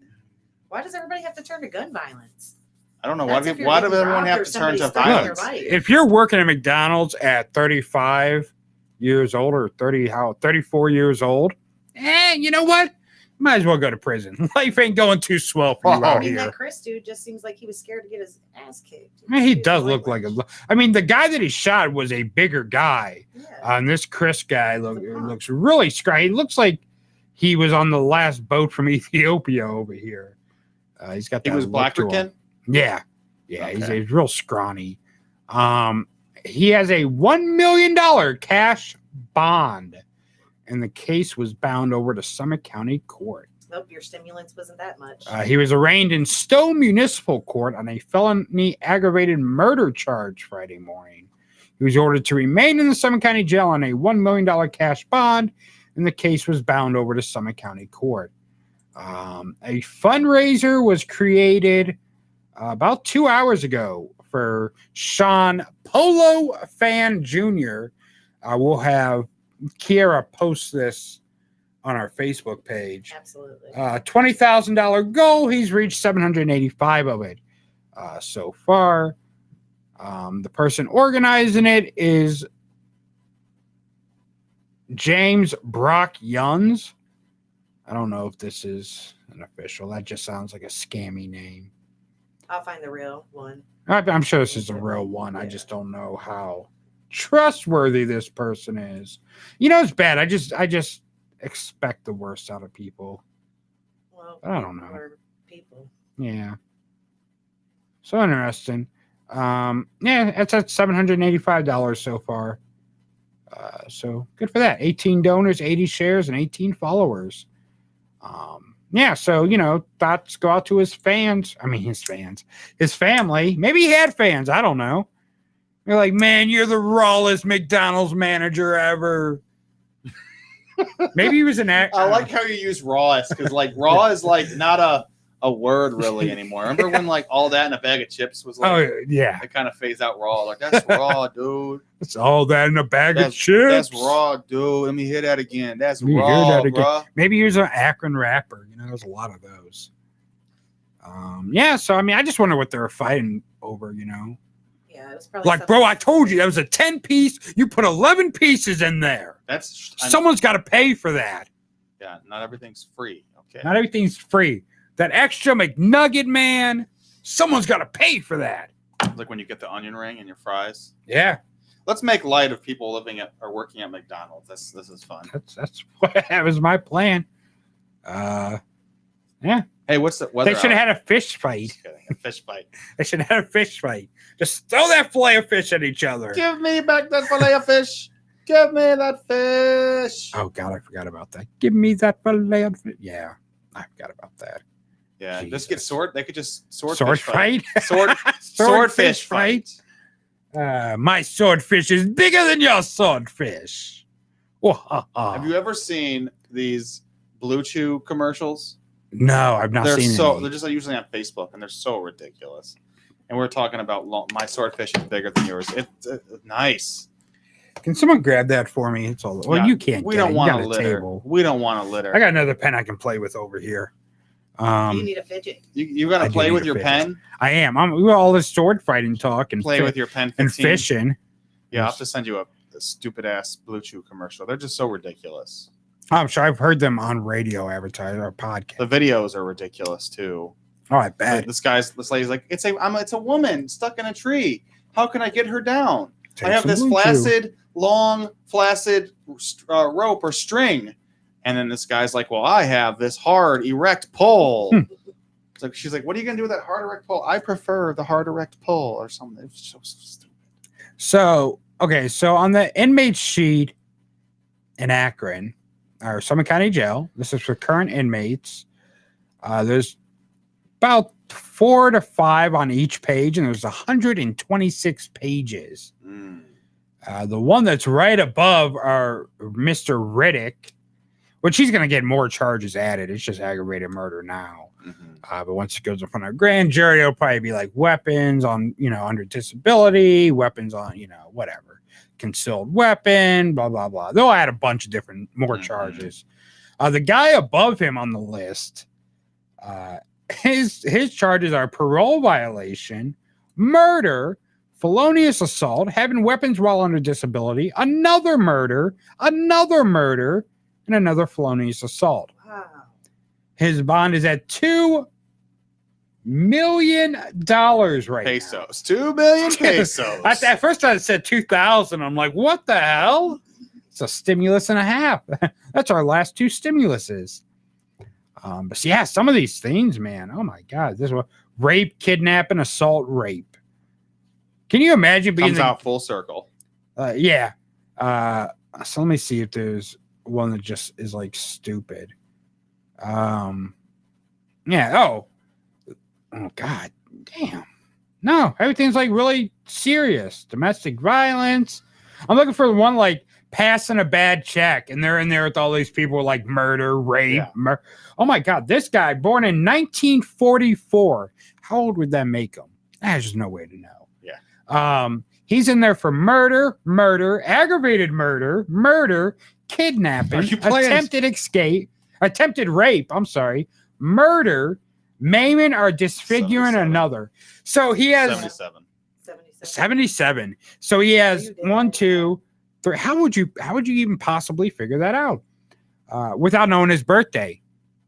S7: Why does everybody have to turn to gun violence?
S6: I don't know. Why does everyone have to turn to violence?
S5: If you're working at McDonald's at 35 years old or 34 years old, you know what? Might as well go to prison. Life ain't going too swell for you out here.
S7: That Chris dude just seems like he was scared to get his ass kicked.
S5: He does look like I mean, the guy that he shot was a bigger guy. Yeah. And this Chris guy looks really scrawny. He looks like he was on the last boat from Ethiopia over here. He's got that.
S6: He was black or kin?
S5: Yeah. Okay. He's real scrawny. He has a $1 million cash bond, and the case was bound over to Summit County Court.
S7: Hope your stimulants wasn't that much.
S5: He was arraigned in Stowe Municipal Court on a felony aggravated murder charge Friday morning. He was ordered to remain in the Summit County Jail on a $1 million cash bond, and the case was bound over to Summit County Court. A fundraiser was created about 2 hours ago for Sean Polo Fan Jr. We'll have Kiera post this on our Facebook page.
S7: Absolutely.
S5: $20,000 goal. He's reached 785 of it so far. The person organizing it is James Brock Yuns. I don't know if this is an official. That just sounds like a scammy name.
S7: I'll find the real one.
S5: I'm sure this is the real one. Yeah. I just don't know how trustworthy this person is. You know, it's bad. I just expect the worst out of people.
S7: Well,
S5: I don't know.
S7: People.
S5: Yeah. So interesting. Yeah, it's at $785 so far. So good for that. 18 donors, 80 shares, and 18 followers. Yeah, so, you know, thoughts go out to his fans. I mean, his family. Maybe he had fans. I don't know. They're like, man, you're the rawest McDonald's manager ever. Maybe he was an actor.
S6: I like how you use rawest, because, like, raw is, like, not a word really anymore. Remember when, like, all that in a bag of chips was, like,
S5: oh, yeah.
S6: It kind of phased out raw. Like, that's raw, dude.
S5: It's all that in a bag of chips.
S6: That's raw, dude. Let me hear that again. That's raw, bro.
S5: Maybe he was an Akron rapper. You know, there's a lot of those. Yeah, so, I mean, I just wonder what they were fighting over, you know.
S7: Yeah, it was probably
S5: like, bro, I told you that was a 10-piece. You put 11 pieces in there. Someone's got to pay for that.
S6: Yeah, not everything's free. Okay.
S5: Not everything's free. That extra McNugget, man, someone's got to pay for that.
S6: Like when you get the onion ring and your fries.
S5: Yeah.
S6: Let's make light of people living at or working at McDonald's. This is fun.
S5: That was my plan. Yeah.
S6: Hey, what's the weather?
S5: They should have had a fish fight.
S6: Just kidding. A fish fight.
S5: They should have had a fish fight. Just throw that fillet of fish at each other.
S6: Give me back that fillet of fish. Give me that fish.
S5: Oh, God, I forgot about that. Give me that fillet of fish. Yeah, I forgot about that.
S6: Yeah, Jesus. Just get sword. They could just
S5: sword
S6: fight. Swordfish fight.
S5: My swordfish is bigger than your swordfish.
S6: Have you ever seen these Blue Chew commercials?
S5: No, I've not seen them.
S6: They're just usually on Facebook, and they're so ridiculous. And we're talking about my swordfish is bigger than yours. It's nice.
S5: Can someone grab that for me? It's all. Well, yeah, you can't.
S6: We don't want to litter. We don't want to litter.
S5: I got another pen I can play with over here.
S7: You need a fidget.
S6: You got to play with your pen.
S5: I am. We got all this sword fighting talk and
S6: play with your pen 15.
S5: And fishing.
S6: Yeah, I'll have to send you a stupid ass Blue Chew commercial. They're just so ridiculous.
S5: I'm sure I've heard them on radio advertised or podcast.
S6: The videos are ridiculous too.
S5: Oh, I bet.
S6: This lady's like, it's a woman stuck in a tree. How can I get her down? I have this long rope or string. And then this guy's like, well, I have this hard, erect pole. She's like, what are you going to do with that hard, erect pole? I prefer the hard, erect pole or something. It's so stupid.
S5: So, okay. So on the inmate sheet in Akron, or Summit County Jail, this is for current inmates. There's about 4 to 5 on each page, and there's 126 pages. The one that's right above are Mr. Riddick, which he's going to get more charges added. It's just aggravated murder now. But once it goes in front of a grand jury, it'll probably be like weapons on, under disability, weapons on, whatever, concealed weapon, blah, blah, blah. They'll add a bunch of different more charges. The guy above him on the list, his charges are parole violation, murder, felonious assault, having weapons while under disability, another murder, and another felonious assault.
S7: Wow.
S5: His bond is at $2 million right
S6: Pesos. 2 million pesos.
S5: At first I said 2,000. I'm like, what the hell? It's a stimulus and a half. That's our last 2 stimuluses. But yeah, some of these things, man. Oh my God. This one: rape, kidnapping, assault, rape. Can you imagine being
S6: comes out full circle?
S5: Yeah. So let me see if there's one that just is like stupid. Yeah. Oh God. Damn. No, everything's like really serious. Domestic violence. I'm looking for the one like passing a bad check, and they're in there with all these people like murder, rape. Yeah. Oh my God. This guy born in 1944. How old would that make him? There's just no way to know. He's in there for murder, aggravated murder, kidnapping, attempted rape, murder, maiming or disfiguring another. So he has 77. So he has 1, 2, 3. How would you even possibly figure that out? Without knowing his birthday.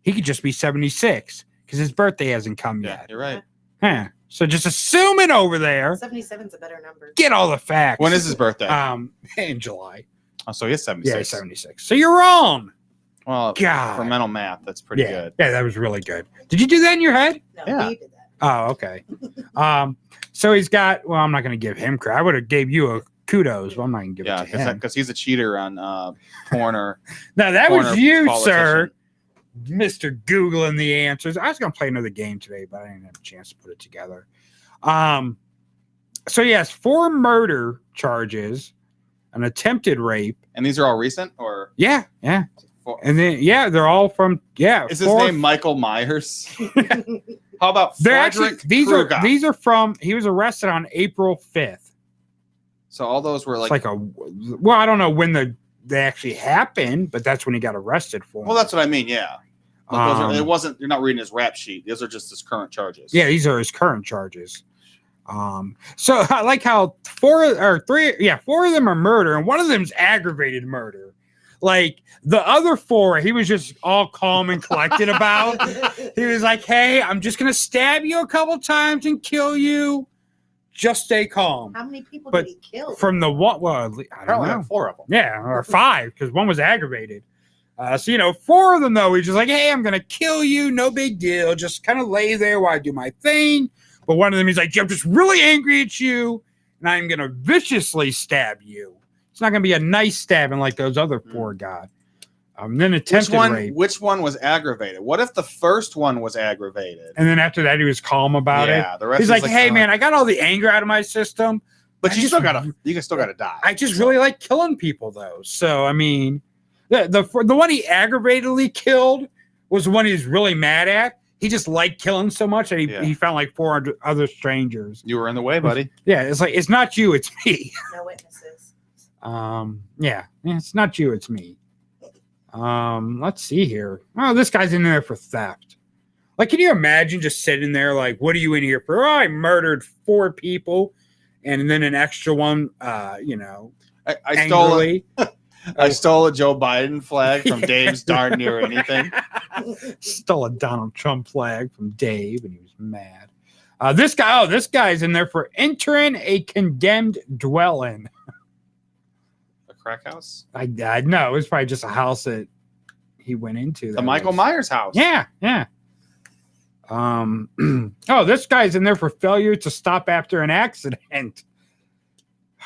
S5: He could just be 76 because his birthday hasn't come yet.
S6: You're right.
S5: Huh. So just assuming over there.
S7: 77's a better number.
S5: Get all the facts.
S6: When is his birthday?
S5: In July.
S6: Oh, so he's 76.
S5: Yeah, 76. So you're wrong.
S6: Well,
S5: God.
S6: For mental math, that's pretty good.
S5: Yeah, that was really good. Did you do that in your head?
S7: No,
S6: Yeah.
S7: we did that.
S5: Oh, okay. So he's got. Well, I'm not going to give him credit. I would have gave you a kudos, but I'm not going to give it to him.
S6: because he's a cheater on porn or.
S5: No, that was you,
S6: politician.
S5: sir. Mr. Googling the answers. I was going to play another game today, but I didn't have a chance to put it together. So he has 4 murder charges, an attempted rape.
S6: And these are all recent, or?
S5: Yeah.
S6: 4.
S5: And then, they're all from,
S6: Is his name Michael Myers? How about Frederick Krueger?
S5: These are from, he was arrested on April 5th.
S6: So all those were like.
S5: It's like I don't know when they actually happened, but that's when he got arrested for.
S6: Well, that's what I mean, yeah. But it wasn't. You're not reading his rap sheet. Those are just his current charges.
S5: Yeah, these are his current charges. So I like how 4 of them are murder, and one of them is aggravated murder. Like the other 4, he was just all calm and collected about. He was like, "Hey, I'm just gonna stab you a couple times and kill you. Just stay calm."
S7: How many people did he kill?
S5: From the what? Well, I don't know.
S6: 4 of them.
S5: Yeah, or 5 because one was aggravated. So 4 of them though, he's just like, "Hey, I'm gonna kill you, no big deal. Just kind of lay there while I do my thing." But one of them, he's like, "I'm just really angry at you, and I'm gonna viciously stab you." It's not gonna be a nice stabbing like those other 4 got. Then attempted rape.
S6: Which one was aggravated? What if the first one was aggravated?
S5: And then after that, he was calm about it.
S6: The rest
S5: he's like, "Hey, man, I got all the anger out of my system,
S6: but you still gotta die."
S5: I just really like killing people, though. So I mean, the one he aggravatedly killed was the one he was really mad at. He just liked killing so much that he found like 400 other strangers.
S6: You were in the way, buddy.
S5: Yeah, it's like it's not you, it's me.
S7: No witnesses.
S5: It's not you, it's me. Let's see here. Oh, this guy's in there for theft. Like, can you imagine just sitting there like, what are you in here for? Oh, I murdered 4 people, and then an extra one.
S6: I stole a Joe Biden flag from Dave's Darn Near Anything.
S5: Stole a Donald Trump flag from Dave, and he was mad. This guy's in there for entering a condemned dwelling.
S6: A crack house?
S5: I know. It was probably just a house that he went into.
S6: The Michael Myers house.
S5: Yeah. This guy's in there for failure to stop after an accident.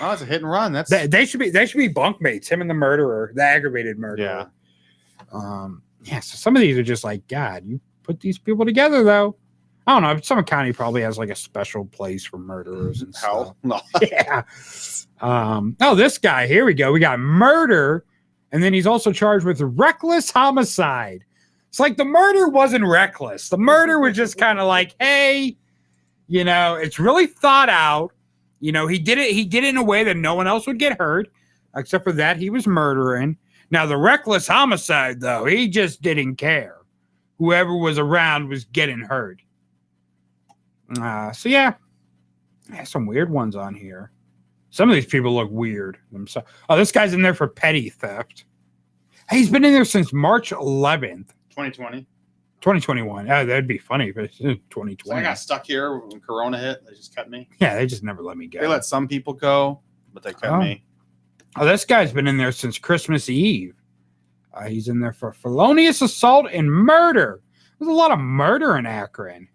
S6: Oh, it's a hit and run.
S5: They should be bunkmates. Him and the aggravated murderer.
S6: Yeah.
S5: So some of these are just like, God, you put these people together, though. I don't know. Some county probably has like a special place for murderers and stuff.
S6: No.
S5: Yeah. Oh, this guy. Here we go. We got murder, and then he's also charged with reckless homicide. It's like the murder wasn't reckless. The murder was just kind of like, hey, you know, it's really thought out. You know, he did it in a way that no one else would get hurt, except for that he was murdering. Now, the reckless homicide, though, he just didn't care. Whoever was around was getting hurt. So, yeah. Some weird ones on here. Some of these people look weird themselves. Oh, this guy's in there for petty theft. Hey, he's been in there since March 11th.
S6: 2020.
S5: 2021. That'd be funny if it's 2020.
S6: So I got stuck here when Corona hit. They just kept me.
S5: Yeah, they just never let me go.
S6: They let some people go, but they kept me.
S5: Oh, this guy's been in there since Christmas Eve. He's in there for felonious assault and murder. There's a lot of murder in Akron.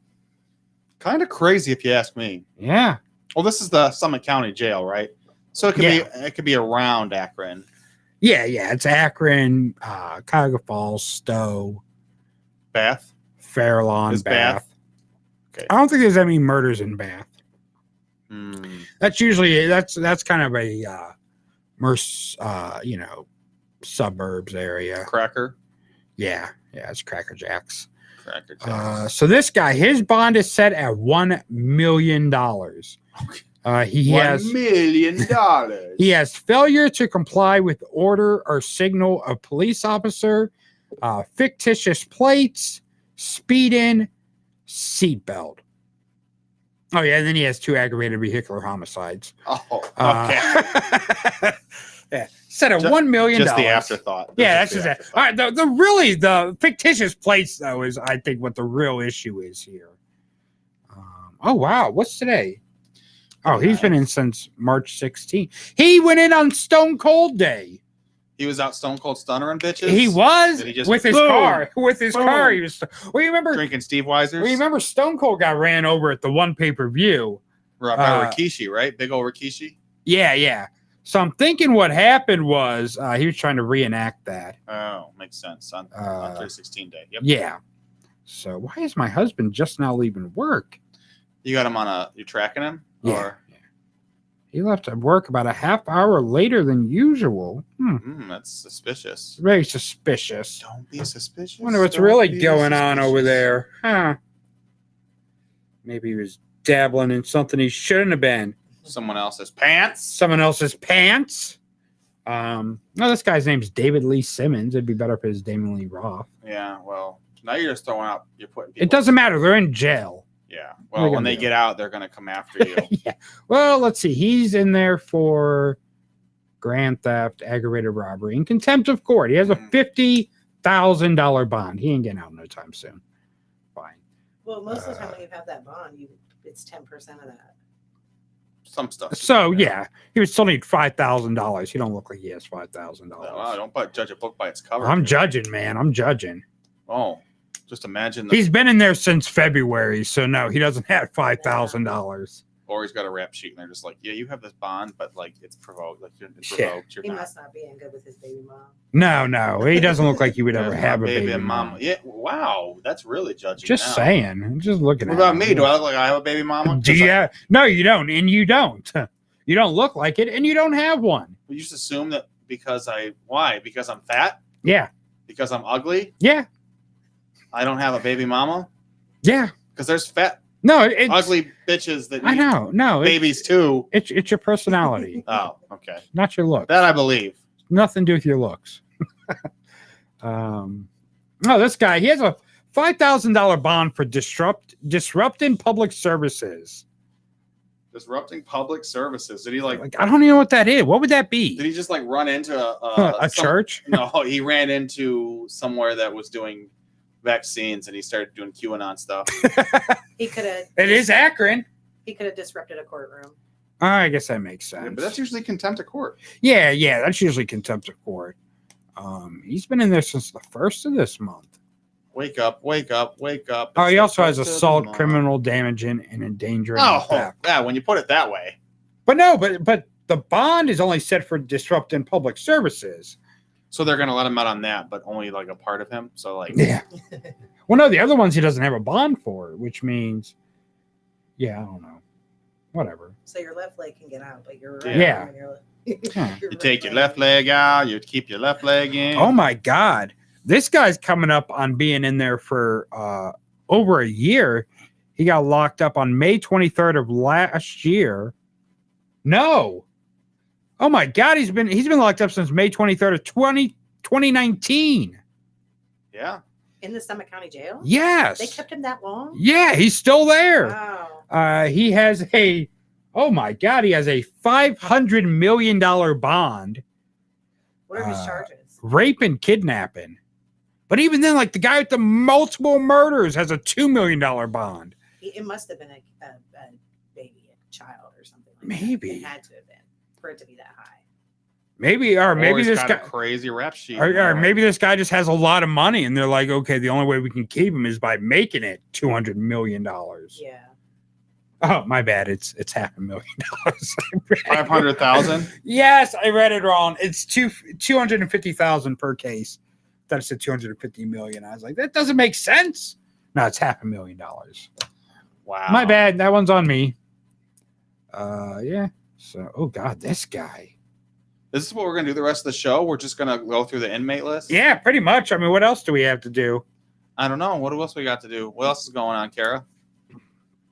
S6: Kind of crazy if you ask me.
S5: Yeah.
S6: Well, this is the Summit County Jail, right? So it could be around Akron.
S5: Yeah. It's Akron, Cuyahoga Falls, Stowe,
S6: Bath,
S5: Fairlawn, Bath.
S6: Okay.
S5: I don't think there's any murders in Bath. That's usually that's kind of a suburbs area.
S6: Cracker.
S5: Yeah, it's Cracker Jacks.
S6: Cracker Jacks.
S5: So this guy, his bond is set at $1 million. He has
S6: $1 million.
S5: He has failure to comply with order or signal of police officer, fictitious plates, speeding, seatbelt. Oh yeah, and then he has 2 aggravated vehicular homicides.
S6: Oh, okay.
S5: Yeah, set at $1 million.
S6: Just the afterthought.
S5: Yeah, that's just it. All right, the fictitious plates though is I think what the real issue is here. Oh wow, what's today? Oh, he's been in since March 16th. He went in on Stone Cold Day.
S6: He was out Stone Cold stunnering bitches.
S5: He was with his car. With his
S6: Boom.
S5: car, he was. Well, you remember
S6: drinking Steve Weisers?
S5: Well, you remember Stone Cold got ran over at the one pay-per-view.
S6: By Rikishi, right? Big old Rikishi.
S5: Yeah. So I'm thinking what happened was he was trying to reenact that.
S6: Oh, makes sense. On 316 Day. Yep.
S5: Yeah. So why is my husband just now leaving work?
S6: You got him on you tracking him?
S5: Yeah.
S6: Or?
S5: He left work about a half hour later than usual.
S6: That's suspicious.
S5: Very suspicious.
S6: Don't be suspicious.
S5: Wonder what's really going on over there. Huh. Maybe he was dabbling in something he shouldn't have been.
S6: Someone else's pants.
S5: Someone else's pants. No, this guy's name's David Lee Simmons. It'd be better if it was Damon Lee Roth.
S6: Yeah, well, now you're just throwing out. You're putting.
S5: It doesn't matter. They're in jail.
S6: Yeah. Well, when they get out, they're going to come after you.
S5: Yeah. Well, let's see. He's in there for grand theft, aggravated robbery, and contempt of court. He has a $50,000 bond. He ain't getting out no time soon. Fine.
S7: Well, most of the time when you have that bond, it's 10% of that.
S6: Some stuff.
S5: So yeah, he would still need $5,000. He don't look like he has $5,000.
S6: No, don't judge a book by its cover.
S5: I'm judging, man. I'm judging.
S6: Oh, just imagine.
S5: He's been in there since February, so no, he doesn't have $5,000.
S6: Or he's got a rap sheet, and they're just like, "Yeah, you have this bond, but like it's provoked. Like it's
S5: Yeah.
S6: provoked.
S7: He must not be in good with his baby mom.
S5: No, he doesn't look like he would ever have a baby
S6: and
S5: mama.
S6: mama. Yeah, wow, that's really judging.
S5: Just
S6: now.
S5: saying. I'm just looking
S6: What
S5: at
S6: about
S5: him.
S6: me? Do I look like I have a baby mama?
S5: Do you have? No, you don't, and you don't. You don't look like it, and you don't have one.
S6: You just assume that because why? Because I'm fat?
S5: Yeah.
S6: Because I'm ugly?
S5: Yeah.
S6: I don't have a baby mama?
S5: Yeah.
S6: Because there's fat,
S5: it's
S6: ugly bitches that
S5: I know. No,
S6: babies too.
S5: It's your personality.
S6: Oh, okay.
S5: Not your look.
S6: That I believe.
S5: Nothing to do with your looks. No, this guy, he has a $5,000 bond for disrupting public services.
S6: Disrupting public services. Did he like
S5: I don't even know what that is. What would that be?
S6: Did he just like run into
S5: a church?
S6: No, he ran into somewhere that was doing vaccines and he started doing QAnon stuff.
S7: He could have.
S5: It is Akron.
S7: He could have disrupted a courtroom.
S5: I guess that makes sense.
S6: Yeah, but that's usually contempt of court.
S5: Yeah, that's usually contempt of court. He's been in there since the 1st of this month.
S6: Wake up, wake up, wake up.
S5: Oh, he also has assault, criminal damaging, and endangering.
S6: Yeah, when you put it that way.
S5: But no, but the bond is only set for disrupting public services.
S6: So they're gonna let him out on that, but only like a part of him. So like,
S5: Yeah. Well, no, the other ones he doesn't have a bond for, which means, yeah, I don't know, whatever.
S7: So your left leg can get out, but you're
S5: right. Yeah.
S6: you take your left leg out, you keep your left leg in.
S5: Oh my God, this guy's coming up on being in there for over a year. He got locked up on May 23rd of last year. No. Oh my God, he's been locked up since May 23rd of 2019.
S6: Yeah.
S7: In the Summit County Jail?
S5: Yes.
S7: They kept him that long?
S5: Yeah, he's still there.
S7: Wow.
S5: He has a $500 million bond.
S7: What are his charges?
S5: Rape and kidnapping. But even then, like the guy with the multiple murders has a $2 million bond.
S7: It must have been a baby, a child or something like
S5: Maybe.
S7: that. It had to have been for it to be that high.
S5: Maybe
S6: he's
S5: this
S6: got
S5: guy
S6: a crazy rap sheet.
S5: or maybe this guy just has a lot of money and they're like, okay, the only way we can keep him is by making it $200 million.
S7: Yeah.
S5: Oh, my bad. It's $500,000.
S6: 500,000.
S5: Yes, I read it wrong. It's 250,000 per case. That said 250 million. I was like, that doesn't make sense. No, it's $500,000.
S6: Wow.
S5: My bad. That one's on me. Yeah. So, oh God, this guy.
S6: This is what we're gonna do the rest of the show. We're just gonna go through the inmate list.
S5: Yeah, pretty much. I mean, what else do we have to do?
S6: I don't know. What else we got to do? What else is going on, Kara?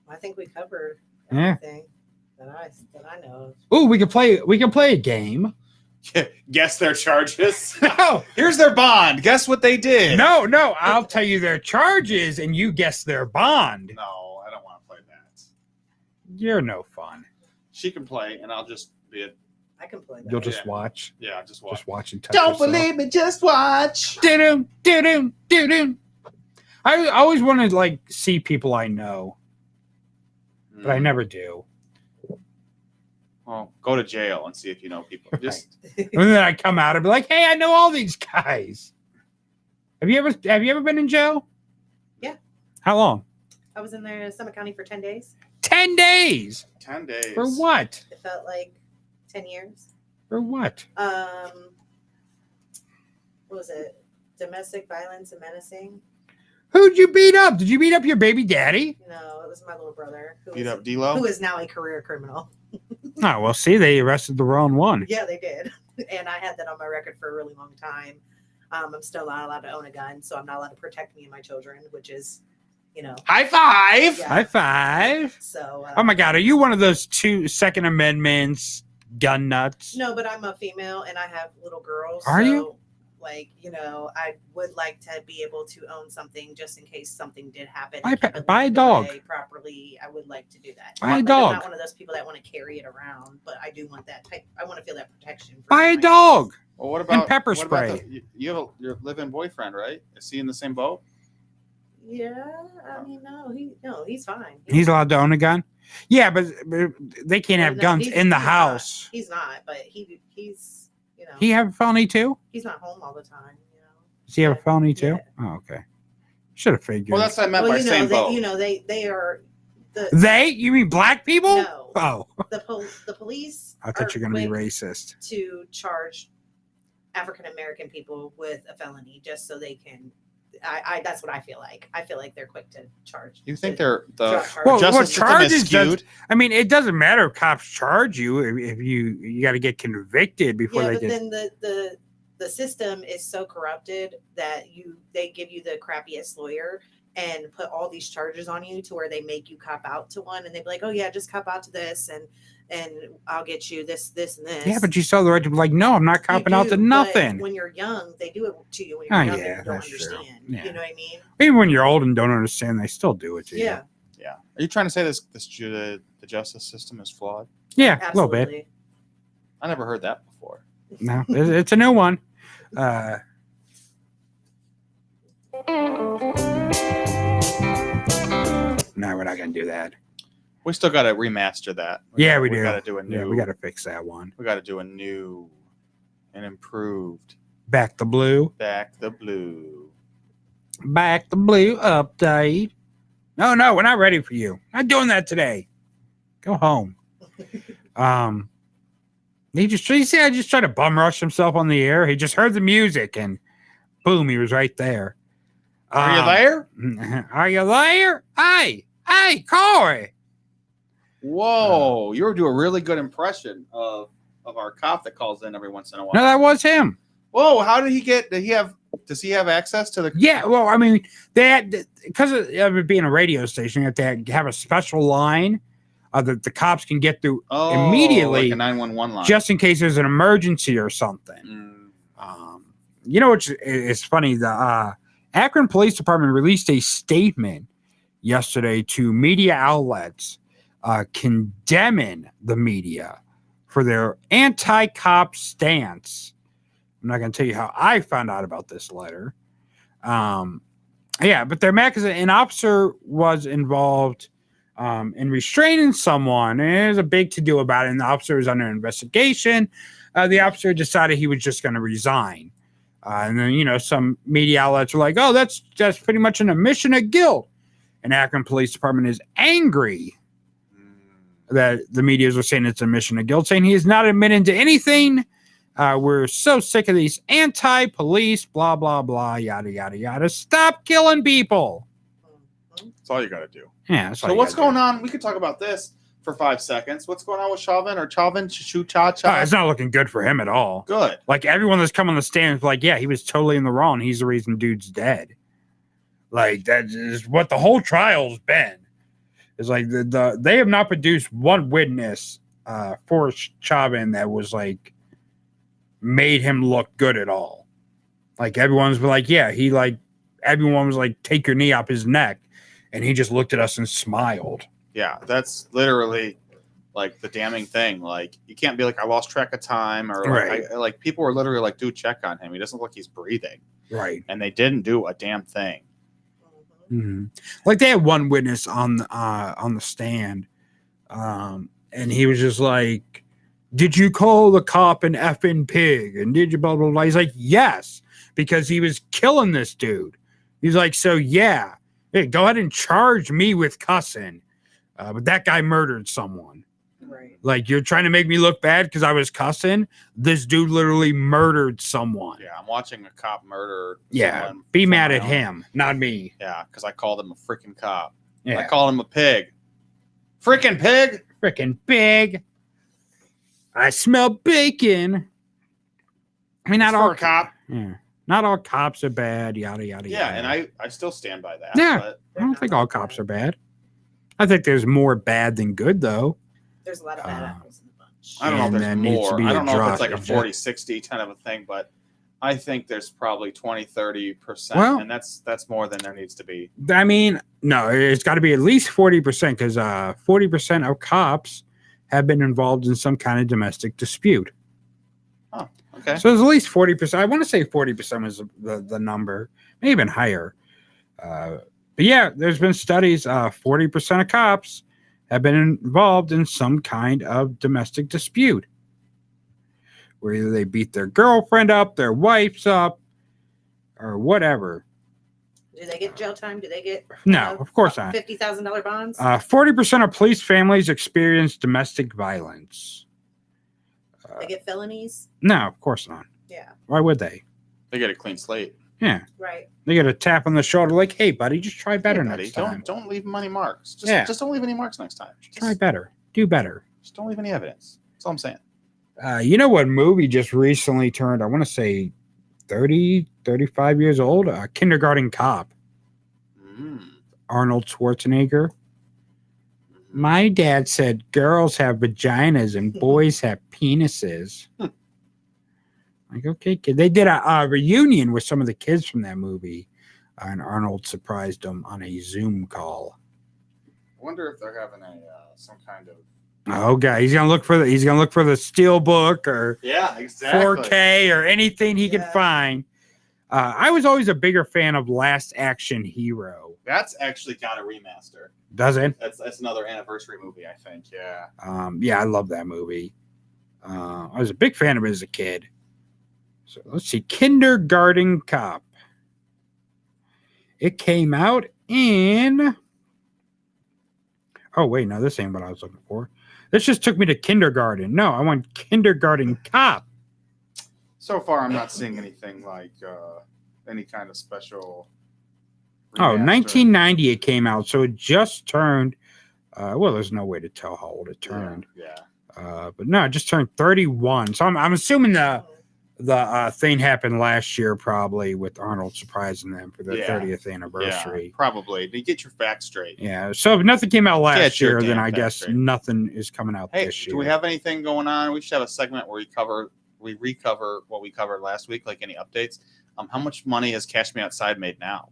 S7: I think we covered
S5: Yeah.
S7: everything that I know.
S5: Oh, we can play a game.
S6: Guess their charges.
S5: No,
S6: here's their bond. Guess what they did.
S5: No, I'll tell you their charges and you guess their bond.
S6: No, I don't want to play that.
S5: You're no fun.
S6: She can play, and I'll just be it.
S7: I can play that.
S5: You'll just watch.
S6: Yeah, just watch.
S5: Just watch and touch
S6: Don't
S5: yourself.
S6: believe me, just watch.
S5: Do-do, do-do, do-do. I always want to like see people I know, but I never do.
S6: Well, go to jail and see if you know people. Just
S5: And then I come out and be like, "Hey, I know all these guys." Have you ever been in jail?
S7: Yeah.
S5: How long?
S7: I was in there in Summit County for 10 days.
S5: 10 days.
S6: 10 days.
S5: For what?
S7: It felt like 10 years.
S5: For what?
S7: What was it? Domestic violence and menacing?
S5: Who'd you beat up? Did you beat up your baby daddy?
S7: No, it was my little brother
S6: Beat up D-Lo?
S7: who is now a career criminal.
S5: Oh, well, see, they arrested the wrong one.
S7: Yeah, they did. And I had that on my record for a really long time. I'm still not allowed to own a gun, so I'm not allowed to protect me and my children, which is,
S6: high five.
S7: Yeah.
S5: High five.
S7: So,
S5: Oh my God, are you one of those 2 Second Amendments gun nuts?
S7: no, but I'm a female and I have little girls.
S5: Are
S7: so,
S5: you?
S7: Like, I would like to be able to own something just in case something did happen.
S5: Buy a dog.
S7: Properly, I would like to do that.
S5: Buy a
S7: I'm
S5: dog.
S7: not one of those people that want to carry it around, but I do want that type. I want to feel that protection. for
S5: Buy a
S7: my
S5: dog.
S6: Well, what about
S5: pepper
S6: what about
S5: spray.
S6: you have your live-in boyfriend, right? Is he in the same boat?
S7: Yeah, I mean, he's fine.
S5: He's allowed to own a gun? Yeah, but they can't have guns in the house.
S7: He's not, but he's
S5: He have a felony too?
S7: he's not home all the time.
S5: Does he have a felony too? Oh, okay. Should have figured.
S6: Well, that's what I meant by same boat.
S7: They are the
S5: They? You mean black people?
S7: No.
S5: Oh.
S7: the police.
S5: I thought you were going to be
S7: quick
S5: racist.
S7: to charge African American people with a felony just so they can. I that's what I feel like. I feel like they're quick to charge.
S6: You think they're the
S5: Well,
S6: justice system
S5: charges
S6: is skewed?
S5: I mean, it doesn't matter if cops charge you if you got to get convicted before
S7: Yeah,
S5: they
S7: but
S5: get.
S7: then the system is so corrupted that they give you the crappiest lawyer and put all these charges on you to where they make you cop out to one, and they be like, oh yeah, just cop out to this, and I'll get you this and this.
S5: Yeah, but you still have the right to be like, no, I'm not copping out to
S7: but
S5: nothing.
S7: when you're young, they do it to you when you're young.
S5: Yeah,
S7: and you don't
S5: that's true.
S7: understand.
S5: Yeah.
S7: You know what I mean?
S5: Even when you're old and don't understand, they still do it to you.
S7: Yeah.
S6: Yeah. Are you trying to say the justice system is flawed?
S5: Yeah, a little bit.
S6: I never heard that before.
S5: No, it's a new one. No, we're not going to do that.
S6: We still got to remaster that.
S5: We
S6: We
S5: do.
S6: got to do a new.
S5: Yeah, we got to fix that one.
S6: We got to do a new and improved
S5: Back the blue.
S6: Back the Blue.
S5: Back the blue update. No, we're not ready for you. Not doing that today. Go home. He just tried to bum rush himself on the air. He just heard the music and boom, he was right there.
S6: Are you there?
S5: Are you there? Hey, Corey.
S6: Whoa, you do a really good impression of our cop that calls in every once in a while.
S5: No, that was him.
S6: Whoa, how did he get? Does he have access to the?
S5: Yeah, well, I mean, they had, because of it being a radio station, they have a special line that the cops can get through immediately,
S6: like a 911 line,
S5: just in case there's an emergency or something. You know, it's funny. The Akron Police Department released a statement yesterday to media outlets condemning the media for their anti-cop stance. I'm not going to tell you how I found out about this letter. But they're mad because an officer was involved in restraining someone, and there's a big to-do about it, and the officer was under investigation. The officer decided he was just going to resign. And then, some media outlets were like, oh, that's pretty much an admission of guilt. And Akron Police Department is angry that the media were saying it's a admission of guilt, saying he is not admitting to anything. We're so sick of these anti-police, blah, blah, blah, yada, yada, yada. Stop killing people.
S6: That's all you got to do.
S5: Yeah.
S6: So what's going on? We could talk about this for 5 seconds. What's going on with Chauvin Cha-Cha?
S5: It's not looking good for him at all.
S6: Good.
S5: Like, everyone that's come on the stand is like, yeah, he was totally in the wrong. He's the reason dude's dead. Like, that is what the whole trial's been. It's like they have not produced one witness for Chauvin that was like made him look good at all. Like, everyone's like, yeah, everyone was like, take your knee off his neck, and he just looked at us and smiled.
S6: Yeah, that's literally like the damning thing. Like, you can't be like, I lost track of time, or like people were literally like, dude, check on him. He doesn't look like he's breathing.
S5: Right.
S6: And they didn't do a damn thing.
S5: Mm-hmm. Like, they had one witness on the stand, and he was just like, did you call the cop an effing pig? And did you blah, blah, blah? He's like, yes, because he was killing this dude. He's like, so yeah, hey, go ahead and charge me with cussing. But that guy murdered someone.
S7: Right.
S5: Like, you're trying to make me look bad because I was cussing. This dude literally murdered someone.
S6: Yeah, I'm watching a cop murder.
S5: Yeah, be mad at him, not me.
S6: Yeah, because I called him a freaking cop.
S5: Yeah.
S6: I called him a pig. Freaking pig.
S5: Freaking pig. I smell bacon. I mean, not all
S6: a cop.
S5: Yeah, not all cops are bad. Yada yada.
S6: Yeah,
S5: yada.
S6: and I still stand by that.
S5: Yeah,
S6: but
S5: I don't think all cops are bad. I think there's more bad than good, though.
S7: There's a lot of bad apples in the bunch.
S6: I don't know if there's more. I don't know if it's like a
S5: drop.
S6: 40-60 kind of a thing, but I think there's probably 20-30%,
S5: Well,
S6: and that's more than there needs to be.
S5: I mean, no, it's got to be at least 40% because 40% of cops have been involved in some kind of domestic dispute.
S6: Oh, okay.
S5: So there's at least 40%. I want to say 40% was the number, maybe even higher. But yeah, there's been studies. 40% of cops have been involved in some kind of domestic dispute, where either they beat their girlfriend up, their wife's up, or whatever.
S7: Do they get jail time? Do they get
S5: No, of course not.
S7: $50,000 bonds?
S5: 40% of police families experience domestic violence.
S7: They get felonies?
S5: No, of course not.
S7: Yeah.
S5: Why would they?
S6: They get a clean slate.
S5: Yeah.
S7: Right.
S5: They get a tap on the shoulder like, hey, buddy, just try better
S6: Hey, buddy,
S5: next time.
S6: Don't leave money marks. Just don't leave any marks next time.
S5: Try better. Do better.
S6: Just don't leave any evidence. That's all I'm saying.
S5: You know what movie just recently turned, I want to say 30, 35 years old? Kindergarten Cop. Arnold Schwarzenegger. My dad said girls have vaginas and boys have penises. Like, okay, kid. They did a reunion with some of the kids from that movie, and Arnold surprised them on a Zoom call.
S6: I wonder if they're having some kind of.
S5: Oh, God, he's gonna look for the steel book or
S6: Yeah, exactly.
S5: 4K or anything he could find. I was always a bigger fan of Last Action Hero.
S6: That's actually got a remaster.
S5: Does it?
S6: That's another anniversary movie, I think. Yeah.
S5: Yeah, I love that movie. I was a big fan of it as a kid. So let's see, Kindergarten Cop. It came out in. Oh wait, no, this ain't what I was looking for. This just took me to kindergarten. No, I want kindergarten cop.
S6: So far, I'm not seeing anything like any kind of special.
S5: Oh,
S6: remaster.
S5: 1990 it came out, so it just turned. Well, there's no way to tell how old it turned.
S6: Yeah.
S5: But no, it just turned 31. So I'm assuming the thing happened last year, probably with Arnold surprising them for their 30th anniversary.
S6: Yeah, probably. To get your facts straight.
S5: Yeah. So if nothing came out last year, then I guess
S6: straight.
S5: nothing is coming out
S6: Hey,
S5: this year.
S6: do we have anything going on? We should have a segment where we recover what we covered last week, like any updates. How much money has Cash Me Outside made now?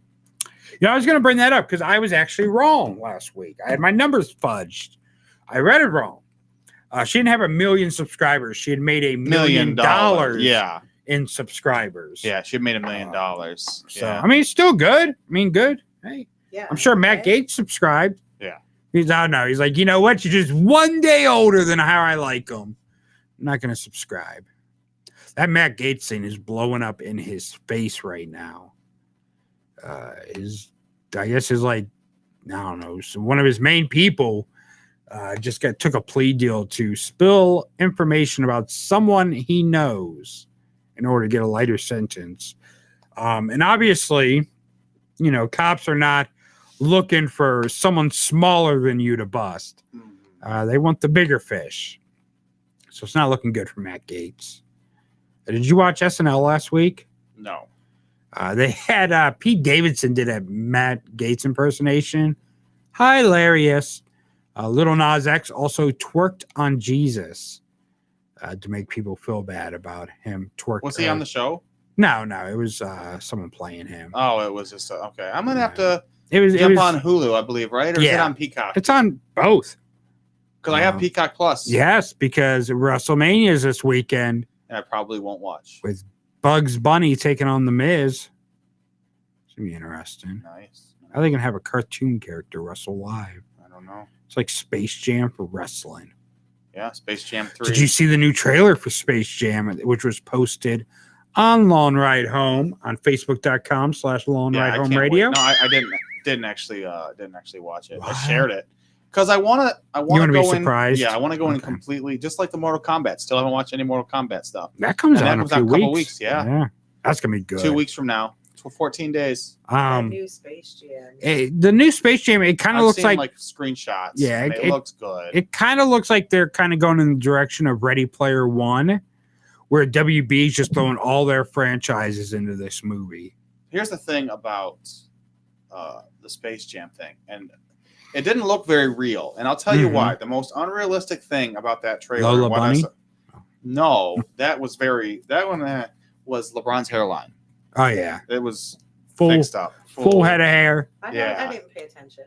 S5: I was going to bring that up because I was actually wrong last week. I had my numbers fudged. I read it wrong. She didn't have 1 million subscribers. She had made $1 million in subscribers.
S6: Yeah, she had made $1 million.
S5: So, I mean, it's still good. I mean, good. Hey,
S7: Yeah.
S5: I'm sure Matt Gates subscribed.
S6: Yeah.
S5: He's, I don't know. He's like, you know what? You're just one day older than how I like them. I'm not going to subscribe. That Matt Gates thing is blowing up in his face right now. I guess is like, I don't know. So one of his main people just took a plea deal to spill information about someone he knows in order to get a lighter sentence. And obviously, cops are not looking for someone smaller than you to bust. They want the bigger fish. So it's not looking good for Matt Gates. Did you watch SNL last week?
S6: No.
S5: They had Pete Davidson did a Matt Gates impersonation. Hilarious. Lil Nas X also twerked on Jesus to make people feel bad about him twerking.
S6: Was he on the show?
S5: No. It was someone playing him.
S6: Oh, it was just okay. I'm gonna have to
S5: jump
S6: on Hulu, I believe, right? Or is it on Peacock?
S5: It's on both.
S6: Because I have Peacock Plus.
S5: Yes, because WrestleMania is this weekend.
S6: And I probably won't watch.
S5: With Bugs Bunny taking on The Miz. It's going to be interesting.
S6: Nice.
S5: How are they going to have a cartoon character wrestle live?
S6: I don't know.
S5: It's like Space Jam for wrestling.
S6: Yeah, Space Jam 3.
S5: Did you see the new trailer for Space Jam, which was posted on Lawn Ride Home on Facebook.com/Lawn Ride Home Radio?
S6: No, I didn't actually watch it. Wow. I shared it. Because I want to
S5: be surprised.
S6: Yeah, I want to go in completely, just like the Mortal Kombat. Still haven't watched any Mortal Kombat stuff.
S5: That comes out in a
S6: couple weeks. Yeah,
S5: that's gonna be good.
S6: 2 weeks from now, 14 days.
S7: New Space Jam.
S5: The new Space Jam. It kind of looks like
S6: screenshots.
S5: Yeah,
S6: it looks good.
S5: It kind of looks like they're kind of going in the direction of Ready Player One, where WB is just throwing all their franchises into this movie.
S6: Here's the thing about the Space Jam thing, and it didn't look very real, and I'll tell you why. The most unrealistic thing about that trailer.
S5: Lola Bunny?
S6: No, that one was LeBron's hairline.
S5: Oh yeah,
S6: it was
S5: full
S6: fixed up,
S5: full head of hair.
S7: I didn't pay attention.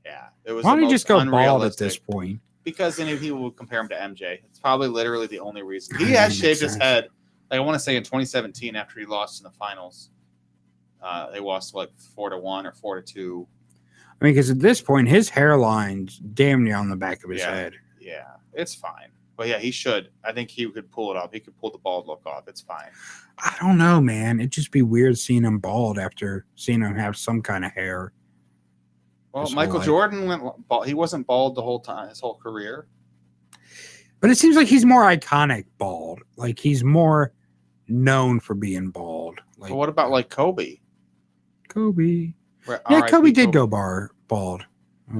S6: Yeah, it was.
S5: Why don't you just go bald at this point?
S6: Because then people would compare him to MJ. It's probably literally the only reason. He has shaved his head. Like I want to say in 2017, after he lost in the finals, they lost like 4-1 or 4-2.
S5: I mean, because at this point, his hairline's damn near on the back of his head.
S6: Yeah, it's fine. But yeah, he should. I think he could pull it off. He could pull the bald look off. It's fine.
S5: I don't know, man. It'd just be weird seeing him bald after seeing him have some kind of hair.
S6: Well, Michael Jordan went bald. He wasn't bald the whole time, his whole career.
S5: But it seems like he's more iconic bald. Like he's more known for being bald. Like,
S6: but what about like Kobe?
S5: Kobe. Yeah, Kobe did go bald.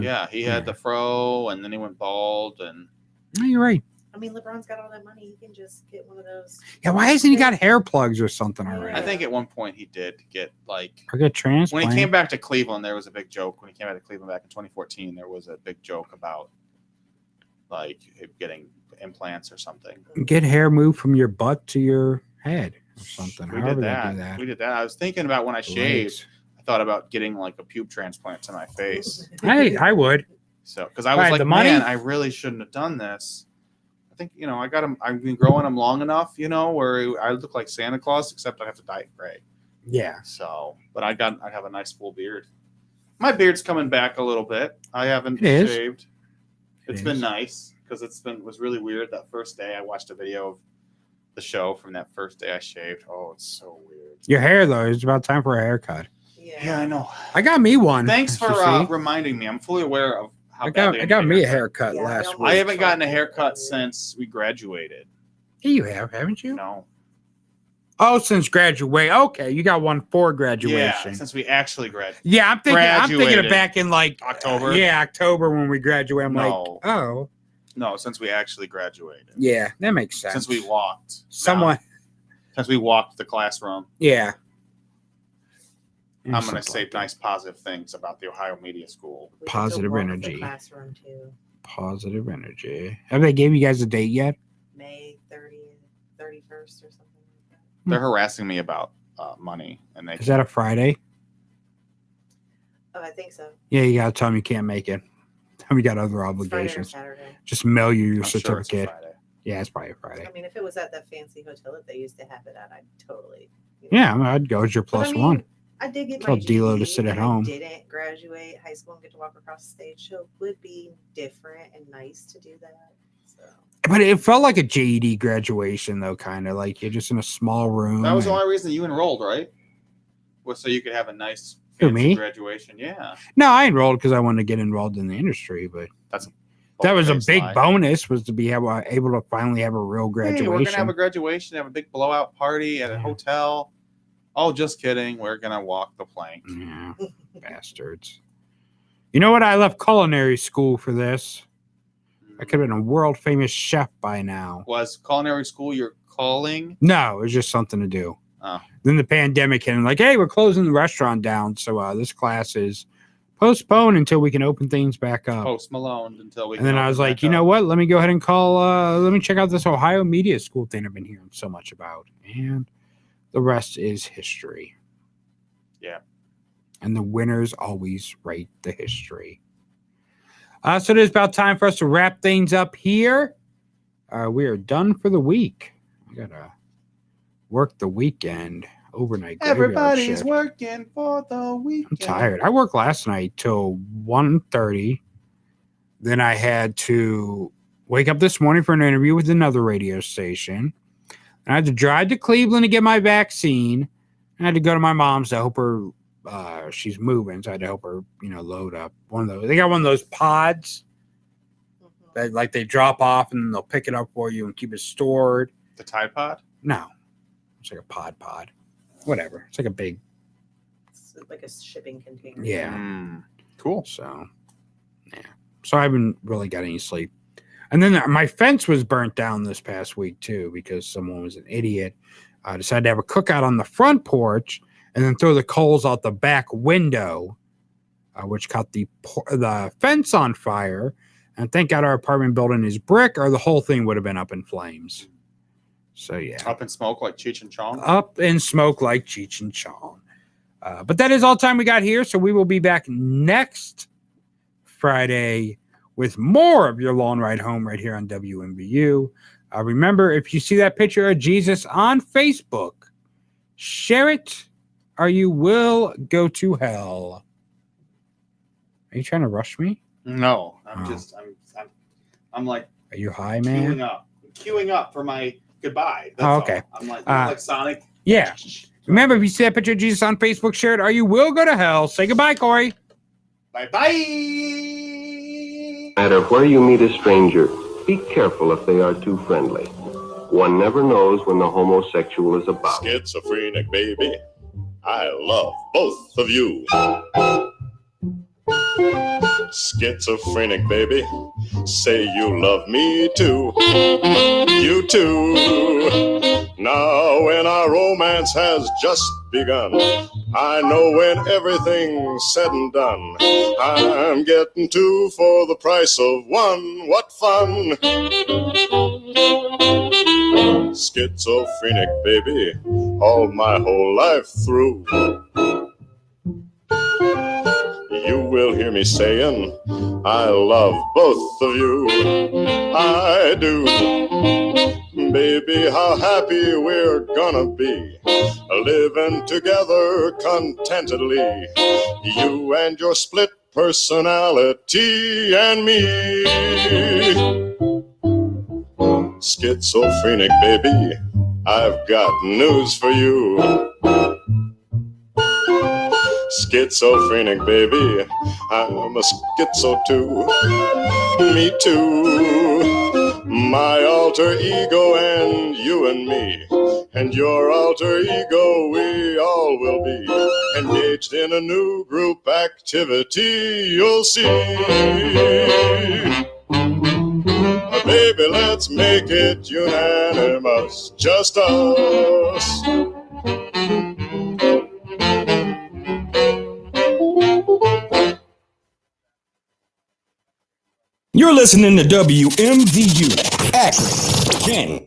S6: Yeah, he had the fro, and then he went bald. And
S5: no, you're right.
S7: I mean, LeBron's got all that money. He can just get one of those.
S5: Yeah, why hasn't he got hair plugs or something already?
S6: I think at one point he did get
S5: or get transplant.
S6: When he came back to Cleveland, there was a big joke. When he came back to Cleveland back in 2014, there was a big joke about like getting implants or something.
S5: Get hair moved from your butt to your head or something.
S6: We did that. We did that. I was thinking about when I shaved. Thought about getting like a pube transplant to my face.
S5: I would.
S6: So because I was like, man, I really shouldn't have done this. I think I got him. I've been growing them long enough, where I look like Santa Claus, except I have to dye it gray.
S5: Yeah.
S6: So, but I have a nice full beard. My beard's coming back a little bit. I haven't
S5: It
S6: shaved. It's been nice because it was really weird that first day. I watched a video of the show from that first day I shaved. Oh, it's so weird.
S5: Your hair though, it's about time for a haircut.
S6: Yeah, I know.
S5: I got me one.
S6: Thanks for reminding me. I'm fully aware of how
S5: I
S6: badly
S5: got
S6: need
S5: me a haircut last week.
S6: I haven't gotten a haircut since we graduated.
S5: Yeah, you have, haven't you?
S6: No.
S5: Oh, since graduate. Okay, you got one for graduation.
S6: Yeah, since we actually graduated.
S5: Yeah, I'm thinking of back in like
S6: October.
S5: Yeah, October when we graduated. I'm like, oh.
S6: No, since we actually graduated.
S5: Yeah, that makes sense.
S6: Since we walked.
S5: Someone.
S6: Since we walked the classroom.
S5: Yeah.
S6: I'm going to say nice positive things about the Ohio Media School.
S5: Positive energy.
S7: Classroom too.
S5: Positive energy. Have they gave you guys a date yet?
S7: May 30th, 31st or something like that.
S6: They're harassing me about money. And
S5: Is that a Friday?
S7: Oh, I think so.
S5: Yeah, you got to tell them you can't make it. Tell them you got other
S7: Friday or
S5: obligations.
S7: Saturday.
S5: Just mail you your
S6: I'm sure it's a
S5: certificate.
S6: Friday.
S5: Yeah, it's probably a Friday.
S7: I mean, if it was at that fancy hotel that they used to have it at, I'd totally.
S5: Yeah, I mean, I'd go as your plus one.
S7: I did get
S5: Tell
S7: my
S5: D'Lo to
S7: GED,
S5: sit at
S7: and
S5: home.
S7: I didn't graduate high school and get to walk across the stage, so it would be different and nice to do that. So.
S5: But it felt like a JED graduation, though, kind of like you're just in a small room.
S6: That was the only reason you enrolled, right? Was so you could have a nice
S5: Who,
S6: fancy
S5: me?
S6: graduation. Yeah.
S5: No, I enrolled because I wanted to get involved in the industry, but that was a big bonus was to be able to finally have a real graduation.
S6: Hey, we're gonna have a graduation, have a big blowout party at a hotel. Oh, just kidding. We're gonna walk the plank.
S5: Yeah, bastards. You know what? I left culinary school for this. I could have been a world famous chef by now.
S6: Was culinary school your calling?
S5: No, it was just something to do.
S6: Oh.
S5: Then the pandemic hit and like, hey, we're closing the restaurant down. So this class is postponed until we can open things back up.
S6: Post Malone until we.
S5: And then I was like, you know what? Let me go ahead and let me check out this Ohio Media School thing I've been hearing so much about. And the rest is history.
S6: Yeah.
S5: And the winners always write the history. So it is about time for us to wrap things up here. We are done for the week. I got to work the weekend. Overnight.
S6: Everybody's working for the weekend.
S5: I'm tired. I worked last night till 1:30. Then I had to wake up this morning for an interview with another radio station. And I had to drive to Cleveland to get my vaccine. And I had to go to my mom's to help her. She's moving, so I had to help her, load up one of those. They got one of those pods that like they drop off and then they'll pick it up for you and keep it stored.
S6: The Tide Pod?
S5: No, it's like a pod. Whatever. It's like a big.
S7: It's like a shipping container.
S5: Yeah.
S6: Cool.
S5: So, yeah. So I haven't really got any sleep. And then my fence was burnt down this past week, too, because someone was an idiot. I decided to have a cookout on the front porch and then throw the coals out the back window, which caught the fence on fire. And thank God our apartment building is brick or the whole thing would have been up in flames. So, yeah.
S6: Up in smoke like Cheech and Chong?
S5: Up in smoke like Cheech and Chong. But that is all time we got here. So we will be back next Friday with more of your long ride home right here on WMBU. Remember, if you see that picture of Jesus on Facebook, share it or you will go to hell. Are you trying to rush me?
S6: No, I'm like.
S5: Are you high, man?
S6: Queuing up for my goodbye.
S5: That's okay.
S6: All. I'm like Sonic.
S5: Yeah. Remember, if you see that picture of Jesus on Facebook, share it or you will go to hell. Say goodbye, Corey.
S6: Bye-bye.
S12: No matter where you meet a stranger, be careful if they are too friendly. One never knows when the homosexual is about.
S11: Schizophrenic, baby. I love both of you. Schizophrenic, baby. Say you love me too. You too. Now when our romance has just begun, I know when everything's said and done, I'm getting two for the price of one. What fun! Schizophrenic, baby, all my whole life through. You will hear me saying, I love both of you. I do. Baby, how happy we're gonna be, living together contentedly. You and your split personality and me. Schizophrenic, baby, I've got news for you. schizophrenic, baby. I'm a schizo too. Me too. My alter ego and you and me. And your alter ego, we all will be engaged in a new group activity. You'll see. Baby, let's make it unanimous, just us.
S13: You're listening to WMVU Akron, Canton,